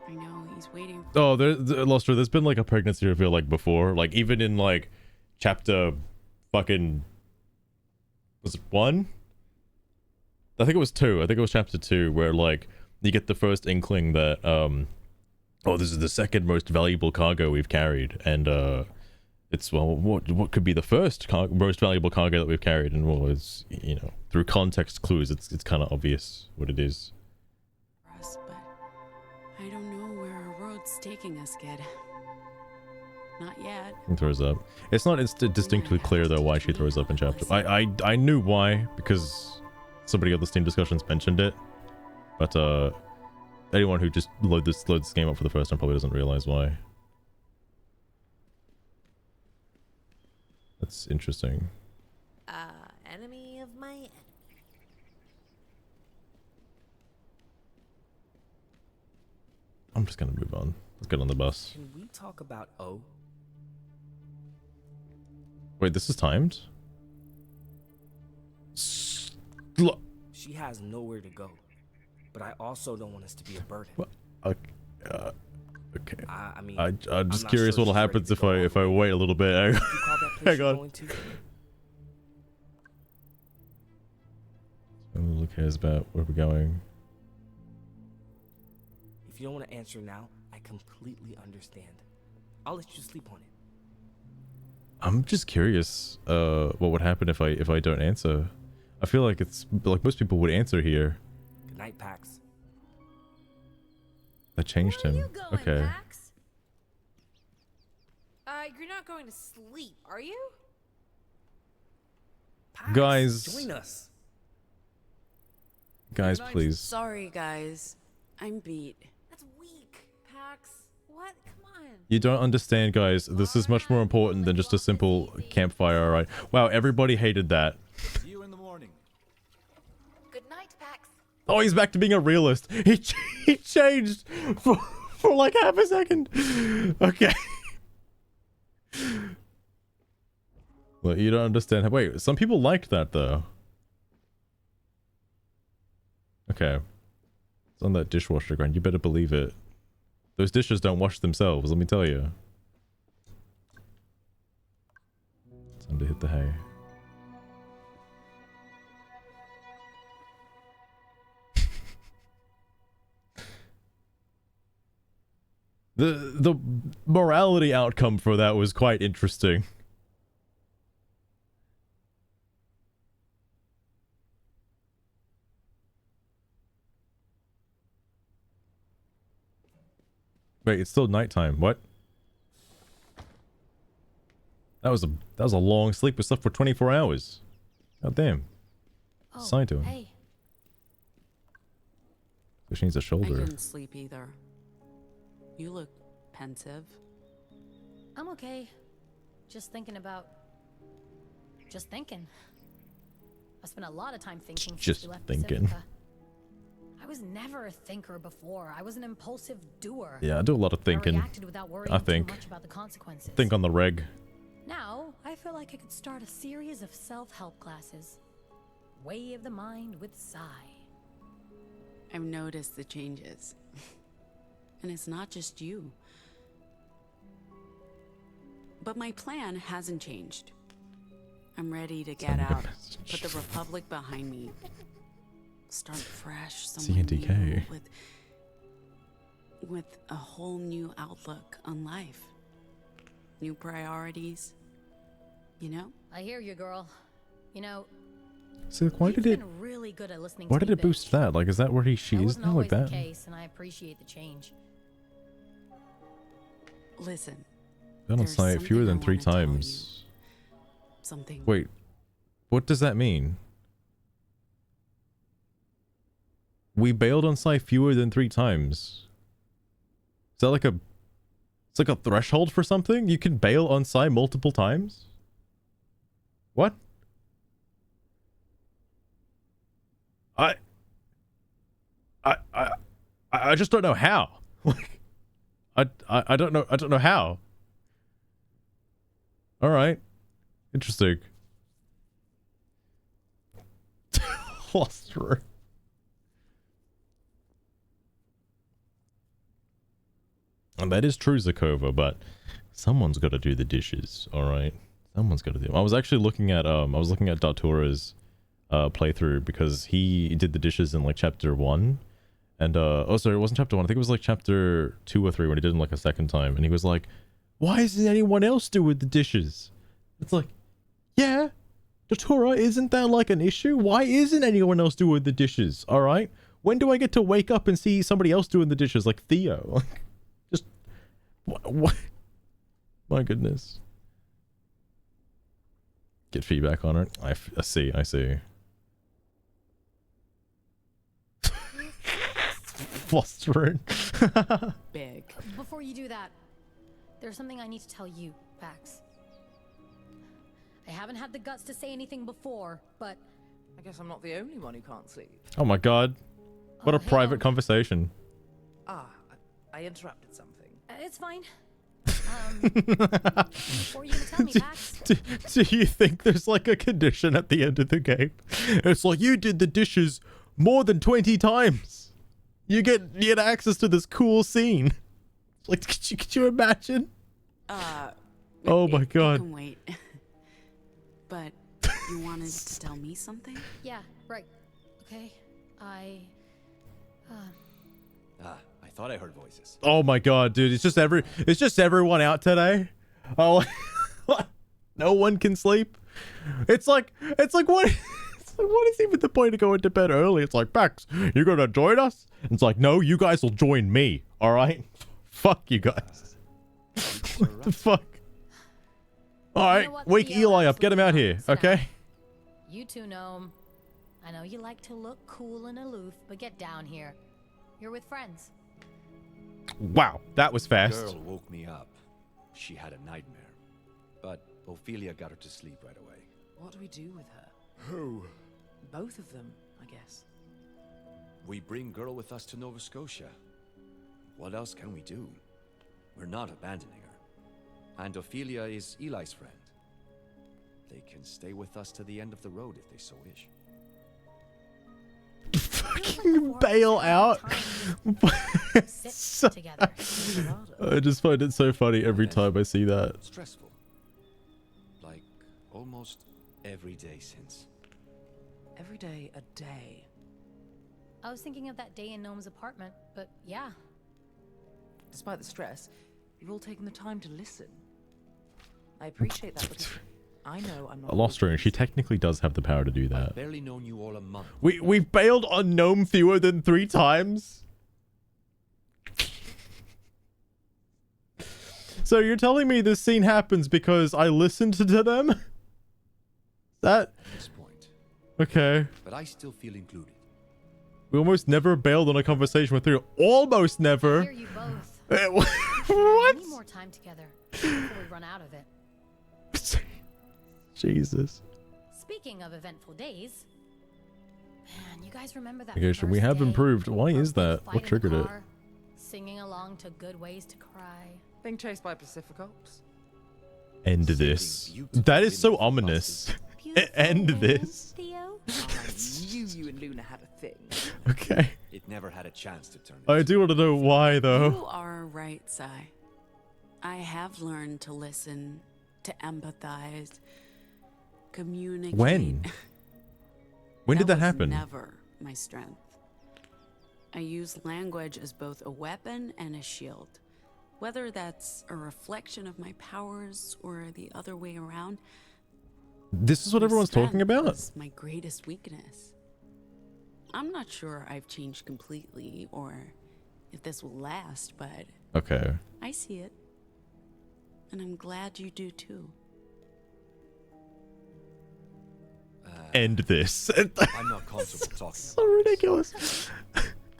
Speaker 2: I know, he's waiting.
Speaker 1: Oh, Lustre, there's been like a pregnancy reveal like before. Like even in like chapter fucking... Was it 1? I think it was 2. I think it was chapter 2 where like you get the first inkling that oh, this is the second most valuable cargo we've carried, and it's, well, what could be the first most valuable cargo that we've carried? And well, it's, you know, through context clues, it's kind of obvious what it is.
Speaker 2: For us, but I don't know where our road's taking us, kid. Not yet.
Speaker 1: He throws up. It's not distinctly clear though why she throws up in chapter. I knew why, because somebody on the Steam discussions mentioned it, but anyone who just loads this game up for the first time probably doesn't realize why. That's interesting.
Speaker 4: Enemy of my enemy.
Speaker 1: I'm just gonna move on. Let's get on the bus.
Speaker 8: Can we talk about O?
Speaker 1: Wait, this is timed?
Speaker 8: She has nowhere to go, but I also don't want us to be a burden.
Speaker 1: Okay.
Speaker 8: I mean,
Speaker 1: I'm just curious what'll happen if I wait a little bit. Hang on. Who cares about where we're going?
Speaker 8: If you don't want to answer now, I completely understand. I'll let you sleep on it.
Speaker 1: I'm just curious what would happen if I don't answer. I feel like it's like most people would answer here.
Speaker 8: Good night, Pax.
Speaker 1: That changed him. Okay.
Speaker 4: Max? You're not going to sleep, are you?
Speaker 8: Pax,
Speaker 1: Guys.
Speaker 8: join us.
Speaker 1: Guys, please.
Speaker 2: Sorry, guys. I'm beat.
Speaker 4: That's weak, Pax. What? Come on.
Speaker 1: You don't understand, guys. This is much more important than just a simple campfire, alright? Wow, everybody hated that.
Speaker 6: See you in the morning.
Speaker 3: Good night, Pax.
Speaker 1: Oh, he's back to being a realist. He changed for like half a second. Okay. Well, you don't understand. Wait, some people liked that though. Okay. It's on that dishwasher grind. You better believe it. Those dishes don't wash themselves, let me tell you. Time to hit the hay. The morality outcome for that was quite interesting. Wait, it's still nighttime. What? That was a long sleep. We slept for 24 hours. God damn.
Speaker 2: Oh,
Speaker 1: Sign to him.
Speaker 2: hey.
Speaker 1: So she needs a
Speaker 2: I
Speaker 1: shoulder.
Speaker 2: didn't sleep either. You look pensive.
Speaker 5: I'm okay. just thinking about... Just thinking. I spent a lot of time thinking since
Speaker 1: Just
Speaker 5: we left
Speaker 1: thinking.
Speaker 5: Pacifica. I was never a thinker before. I was an impulsive doer.
Speaker 1: Yeah, I do a lot of thinking.
Speaker 5: I reacted without worrying
Speaker 1: I think.
Speaker 5: too much about the consequences.
Speaker 1: Think on the reg.
Speaker 5: Now, I feel like I could start a series of self-help classes. Way of the Mind with Sai.
Speaker 2: I've noticed the changes. And it's not just you. But my plan hasn't changed. I'm ready to get out, put the Republic behind me. Start fresh, someone new, with a whole new outlook on life. New priorities. You know?
Speaker 5: I hear you, girl. You know,
Speaker 1: So like, why did it?
Speaker 5: been really good at listening
Speaker 1: Why
Speaker 5: to
Speaker 1: did
Speaker 5: me
Speaker 1: it boost that? Like, is that where she is now, like that?
Speaker 5: the case, and I appreciate the change.
Speaker 2: Listen.
Speaker 1: Bailed on site fewer than 3 times.
Speaker 2: Something.
Speaker 1: Wait, what does that mean? We bailed on site fewer than 3 times. Is that like a... It's like a threshold for something? You can bail on site multiple times? What? I just don't know how. Like, I don't know how. All right, interesting. Lost through. And that is true, Zakova, but someone's got to do the dishes. All right, someone's got to do. I was actually looking at Dartura's playthrough because he did the dishes in like chapter 1. And oh sorry, it wasn't chapter 1. I think it was like chapter 2 or 3 when he did them like a second time, and he was like, why isn't anyone else doing the dishes? It's like, yeah, Datura, isn't that like an issue? Why isn't anyone else doing the dishes? All right, when do I get to wake up and see somebody else doing the dishes, like Theo? Like, just what? My goodness. Get feedback on it. I see. Flustering.
Speaker 2: Big.
Speaker 5: Before you do that, there's something I need to tell you, Pax. I haven't had the guts to say anything before, but...
Speaker 18: I guess I'm not the only one who can't sleep.
Speaker 1: Oh my god. What a private conversation.
Speaker 18: Ah, I interrupted something.
Speaker 5: It's fine. Before you even tell me, Pax.
Speaker 1: Do you think there's like a condition at the end of the game? It's like, you did the dishes more than 20 times. You get access to this cool scene. Like, could you imagine? Oh my god.
Speaker 2: You can wait. But you wanted to tell me something?
Speaker 5: Yeah, right. Okay.
Speaker 6: I thought I heard voices.
Speaker 1: Oh my god, dude. It's just everyone out today. Oh, no one can sleep. It's like what? What is even the point of going to bed early? It's like, Pax, you're gonna join us? It's like, no, you guys will join me. All right? Fuck you guys. What the fuck? All right, wake Eli up. Get him out here, okay?
Speaker 5: You two know him. I know you like to look cool and aloof, but get down here. You're with friends.
Speaker 1: Wow, that was fast.
Speaker 6: The girl woke me up. She had a nightmare, but Ophelia got her to sleep right away.
Speaker 18: What do we do with her?
Speaker 6: Who?
Speaker 18: Both of them, I guess.
Speaker 6: We bring girl with us to Nova Scotia. What else can we do? We're not abandoning her. And Ophelia is Eli's friend. They can stay with us to the end of the road if they so wish.
Speaker 1: Fucking bail out. I just find it so funny every time I see that.
Speaker 6: Stressful. Like almost every day since.
Speaker 18: Every day a day.
Speaker 5: I was thinking of that day in Gnome's apartment, but yeah.
Speaker 18: Despite the stress, you've all taken the time to listen. I appreciate that because I know I'm not...
Speaker 1: I lost her, and she technically does have the power to do that.
Speaker 6: I've barely known you all a month.
Speaker 1: We've bailed on Gnome fewer than 3 times? So you're telling me this scene happens because I listened to them? That...
Speaker 6: At this point.
Speaker 1: Okay.
Speaker 6: But I still feel included.
Speaker 1: We almost never bailed on a conversation with you. Almost never.
Speaker 5: I hear you both.
Speaker 1: What?
Speaker 5: We need more time together before we run out of it.
Speaker 1: Jesus.
Speaker 5: Speaking of eventful days, man, you guys remember that
Speaker 1: Okay, so we
Speaker 5: first
Speaker 1: have
Speaker 5: day
Speaker 1: improved. Why
Speaker 5: our
Speaker 1: is
Speaker 5: big
Speaker 1: that?
Speaker 5: fight
Speaker 1: What
Speaker 5: in the
Speaker 1: triggered it?
Speaker 5: car, singing along to Good Ways to Cry.
Speaker 18: Being chased by Pacific Ops.
Speaker 1: End this. That is so ominous. End this.
Speaker 5: Theo?
Speaker 18: I knew you and Luna had a thing.
Speaker 1: Okay.
Speaker 6: It never had a chance to turn.
Speaker 1: I do want to know why,
Speaker 2: You
Speaker 1: though.
Speaker 2: are right, Sai. I have learned to listen, to empathize, communicate.
Speaker 1: When? When did that
Speaker 2: was
Speaker 1: happen?
Speaker 2: Never my strength. I use language as both a weapon and a shield. Whether that's a reflection of my powers or the other way around.
Speaker 1: This is what everyone's talking about?
Speaker 2: Was my greatest weakness. I'm not sure I've changed completely or if this will last, but
Speaker 1: Okay.
Speaker 2: I see it. And I'm glad you do too.
Speaker 1: End this.
Speaker 6: I'm not comfortable talking.
Speaker 1: So ridiculous.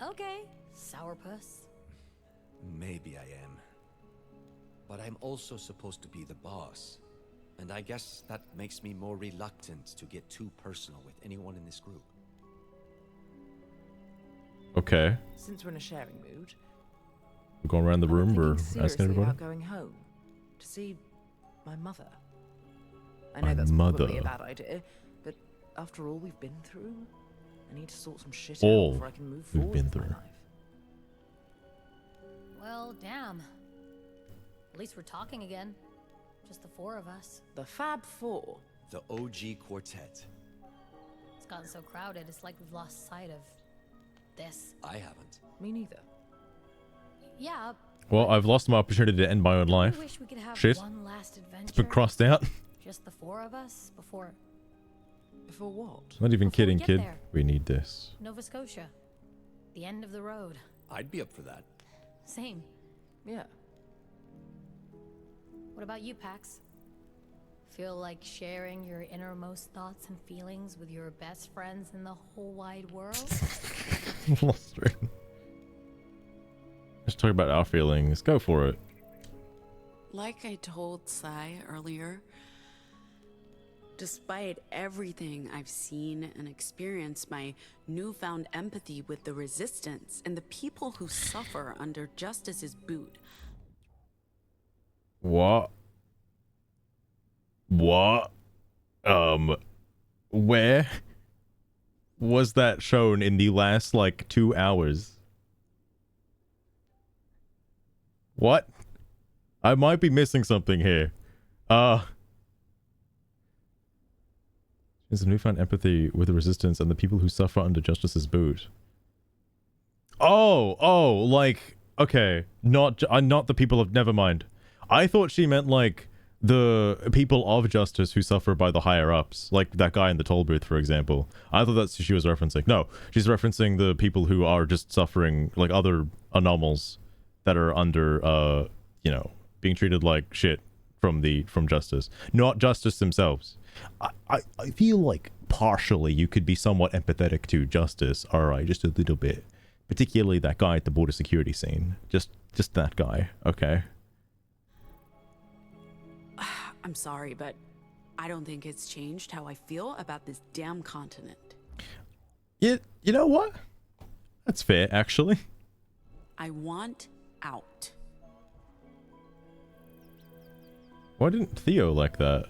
Speaker 5: Okay, sourpuss.
Speaker 6: Maybe I am. But I'm also supposed to be the boss. And I guess that makes me more reluctant to get too personal with anyone in this group.
Speaker 1: Okay.
Speaker 18: Since we're in a sharing mood,
Speaker 1: We're going around the room.
Speaker 18: I'm
Speaker 1: We're
Speaker 18: thinking seriously
Speaker 1: asking everybody.
Speaker 18: about going home to see my mother. I know
Speaker 1: My
Speaker 18: that's
Speaker 1: mother.
Speaker 18: probably a bad idea, but after all we've been through, I need to sort some shit
Speaker 1: All
Speaker 18: out before I can move
Speaker 1: we've
Speaker 18: forward
Speaker 1: been
Speaker 18: with my
Speaker 1: through.
Speaker 18: life.
Speaker 5: Well, damn. At least we're talking again. Just the four of us.
Speaker 18: The Fab Four.
Speaker 6: The OG quartet.
Speaker 5: It's gotten so crowded, it's like we've lost sight of this.
Speaker 6: I haven't.
Speaker 18: Me neither.
Speaker 5: Yeah.
Speaker 1: Well, I've lost my opportunity to end my own
Speaker 5: I
Speaker 1: life.
Speaker 5: wish we could have
Speaker 1: Shit.
Speaker 5: one last adventure.
Speaker 1: It's been crossed out.
Speaker 5: Just the four of us before
Speaker 18: Before what?
Speaker 1: Not even
Speaker 5: Before we
Speaker 1: kidding,
Speaker 5: get
Speaker 1: kid.
Speaker 5: there.
Speaker 1: We need this.
Speaker 5: Nova Scotia. The end of the road.
Speaker 6: I'd be up for that.
Speaker 5: Same.
Speaker 18: Yeah.
Speaker 5: What about you, Pax? Feel like sharing your innermost thoughts and feelings with your best friends in the whole wide world?
Speaker 1: Lost it. Let's talk about our feelings. Go for it.
Speaker 2: Like I told Sai earlier, despite everything I've seen and experienced, my newfound empathy with the resistance and the people who suffer under Justice's boot.
Speaker 1: What? What? Where was that shown in the last, like, 2 hours? What? I might be missing something here. There's a newfound empathy with the resistance and the people who suffer under Justice's boot. Oh, like, okay, not the people of, never mind. I thought she meant, like, the people of Justice who suffer by the higher-ups, like that guy in the toll booth, for example. I thought that's who she was referencing. No, she's referencing the people who are just suffering, like, other anomalies that are under, you know, being treated like shit from Justice. Not Justice themselves. I feel like partially you could be somewhat empathetic to Justice, alright, just a little bit. Particularly that guy at the border security scene. Just that guy, okay?
Speaker 2: I'm sorry, but I don't think it's changed how I feel about this damn continent.
Speaker 1: You know what? That's fair, actually.
Speaker 2: I want out.
Speaker 1: Why didn't Theo like that?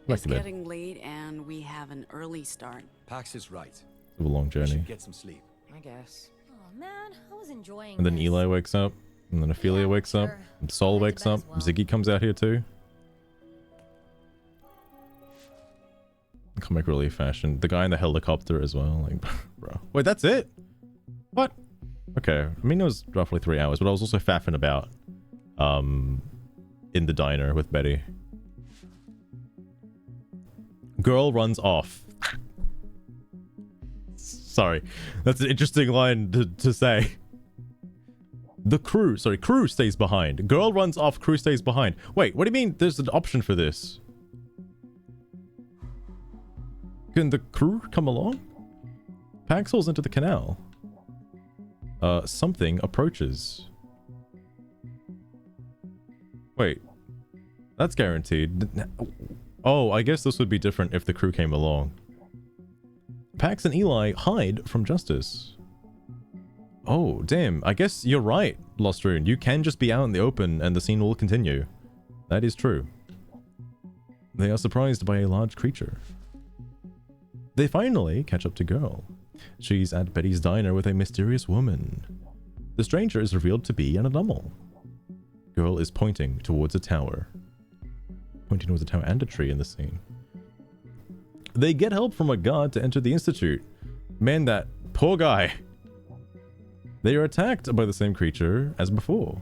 Speaker 2: It's getting late and we have an early start.
Speaker 6: Pax is right.
Speaker 1: It's a long
Speaker 6: We
Speaker 1: journey.
Speaker 6: should get some sleep.
Speaker 18: I guess.
Speaker 5: Oh man, I was enjoying
Speaker 1: And then
Speaker 5: this.
Speaker 1: Eli wakes up, and then Ophelia wakes up, and Sol wakes up, Ziggy comes out here too. Comic relief fashion. The guy in the helicopter as well, like, bro. Wait, that's it? What? Okay, I mean it was roughly 3 hours, but I was also faffing about, in the diner with Betty. Girl runs off. Sorry, that's an interesting line to say. The crew stays behind. Girl runs off, crew stays behind. Wait, what do you mean there's an option for this? Can the crew come along? Paxel's into the canal. Something approaches. Wait, that's guaranteed. Oh, I guess this would be different if the crew came along. Pax and Eli hide from justice. Oh, damn. I guess you're right, Lost Rune. You can just be out in the open and the scene will continue. That is true. They are surprised by a large creature. They finally catch up to Girl. She's at Betty's diner with a mysterious woman. The stranger is revealed to be an animal. Girl is pointing towards a tower. Pointing towards a tower and a tree in the scene. They get help from a guard to enter the institute. Man, that poor guy. They are attacked by the same creature as before.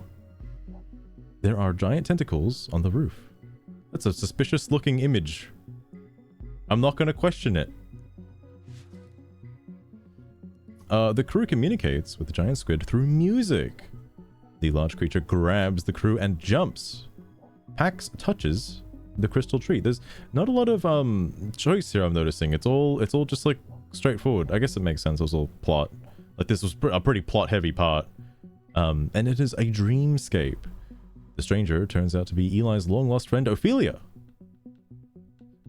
Speaker 1: There are giant tentacles on the roof. That's a suspicious looking image. I'm not going to question it. The crew communicates with the giant squid through music. The large creature grabs the crew and jumps. Pax touches the crystal tree. There's not a lot of choice here, I'm noticing. It's all just like straightforward. I guess it makes sense. It was all plot. Like this was a pretty plot heavy part. And it is a dreamscape. The stranger turns out to be Eli's long lost friend Ophelia.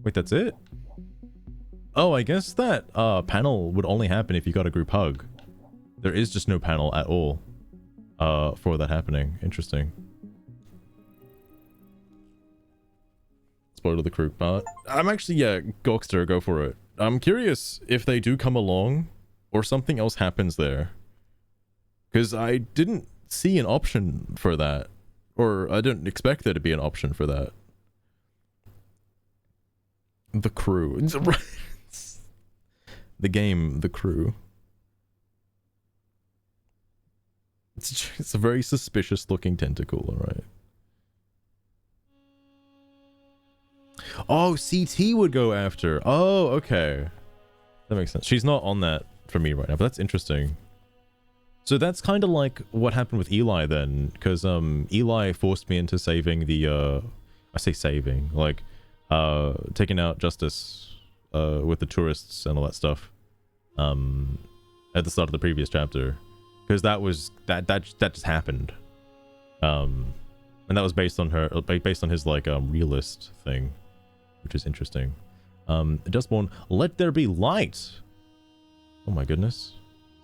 Speaker 1: Wait, that's it? Oh, I guess that panel would only happen if you got a group hug. There is just no panel at all for that happening. Interesting. Spoiler the crew part. I'm actually, yeah, Gokster, go for it. I'm curious if they do come along or something else happens there. Because I didn't see an option for that. Or I didn't expect there to be an option for that. The crew. The game, The Crew. It's a very suspicious looking tentacle, alright. Oh, CT would go after. Oh, okay. That makes sense. She's not on that for me right now, but that's interesting. So that's kind of like what happened with Eli then, because Eli forced me into saving the I say saving, like taking out Justice with the tourists and all that stuff at the start of the previous chapter, because that just happened, and that was based on his like realist thing, which is interesting. Dustborn, let there be light. Oh my goodness,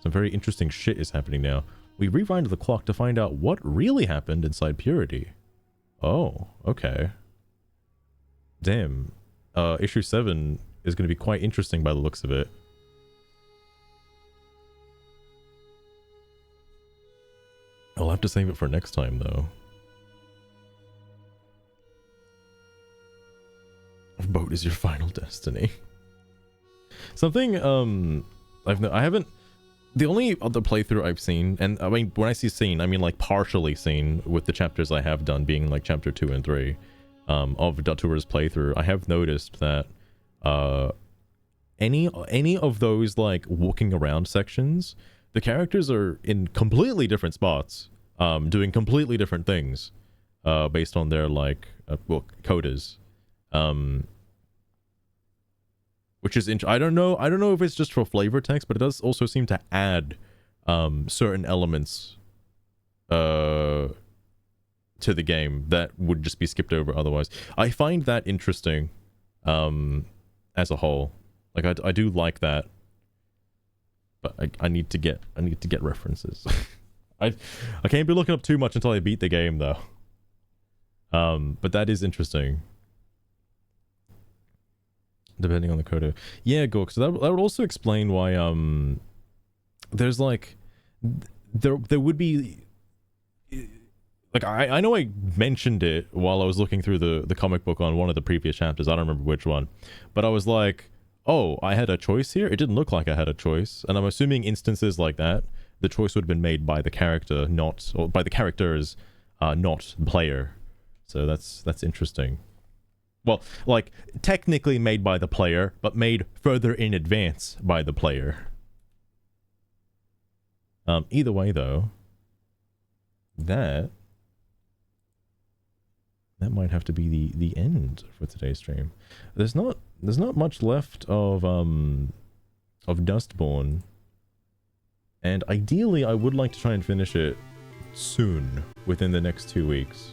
Speaker 1: some very interesting shit is happening now. We rewind the clock to find out what really happened inside Purity. Oh, okay. Damn. Issue 7 is going to be quite interesting by the looks of it. I'll have to save it for next time, though. Boat is your final destiny. Something, I haven't... The only other playthrough I've seen, and I mean, when I see seen, I mean like partially seen with the chapters I have done being like chapter 2 and 3 of Datura's playthrough, I have noticed that any of those like walking around sections, the characters are in completely different spots, doing completely different things based on their like codas, which is I don't know if it's just for flavor text, but it does also seem to add certain elements to the game that would just be skipped over otherwise. I find that interesting as a whole. Like I do like that, but I need to get references. I can't be looking up too much until I beat the game though. But that is interesting. Depending on the coda. Yeah, Gork, so that would also explain why there's like there would be like I know I mentioned it while I was looking through the comic book on one of the previous chapters. I don't remember which one, but I was like, oh, I had a choice here. It didn't look like I had a choice, and I'm assuming instances like that, the choice would have been made by the character, or by the characters, not the player. So that's interesting. Well, like, technically made by the player, but made further in advance by the player. Either way, though, that might have to be the end for today's stream. There's not much left of Dustborn, and ideally I would like to try and finish it soon, within the next 2 weeks.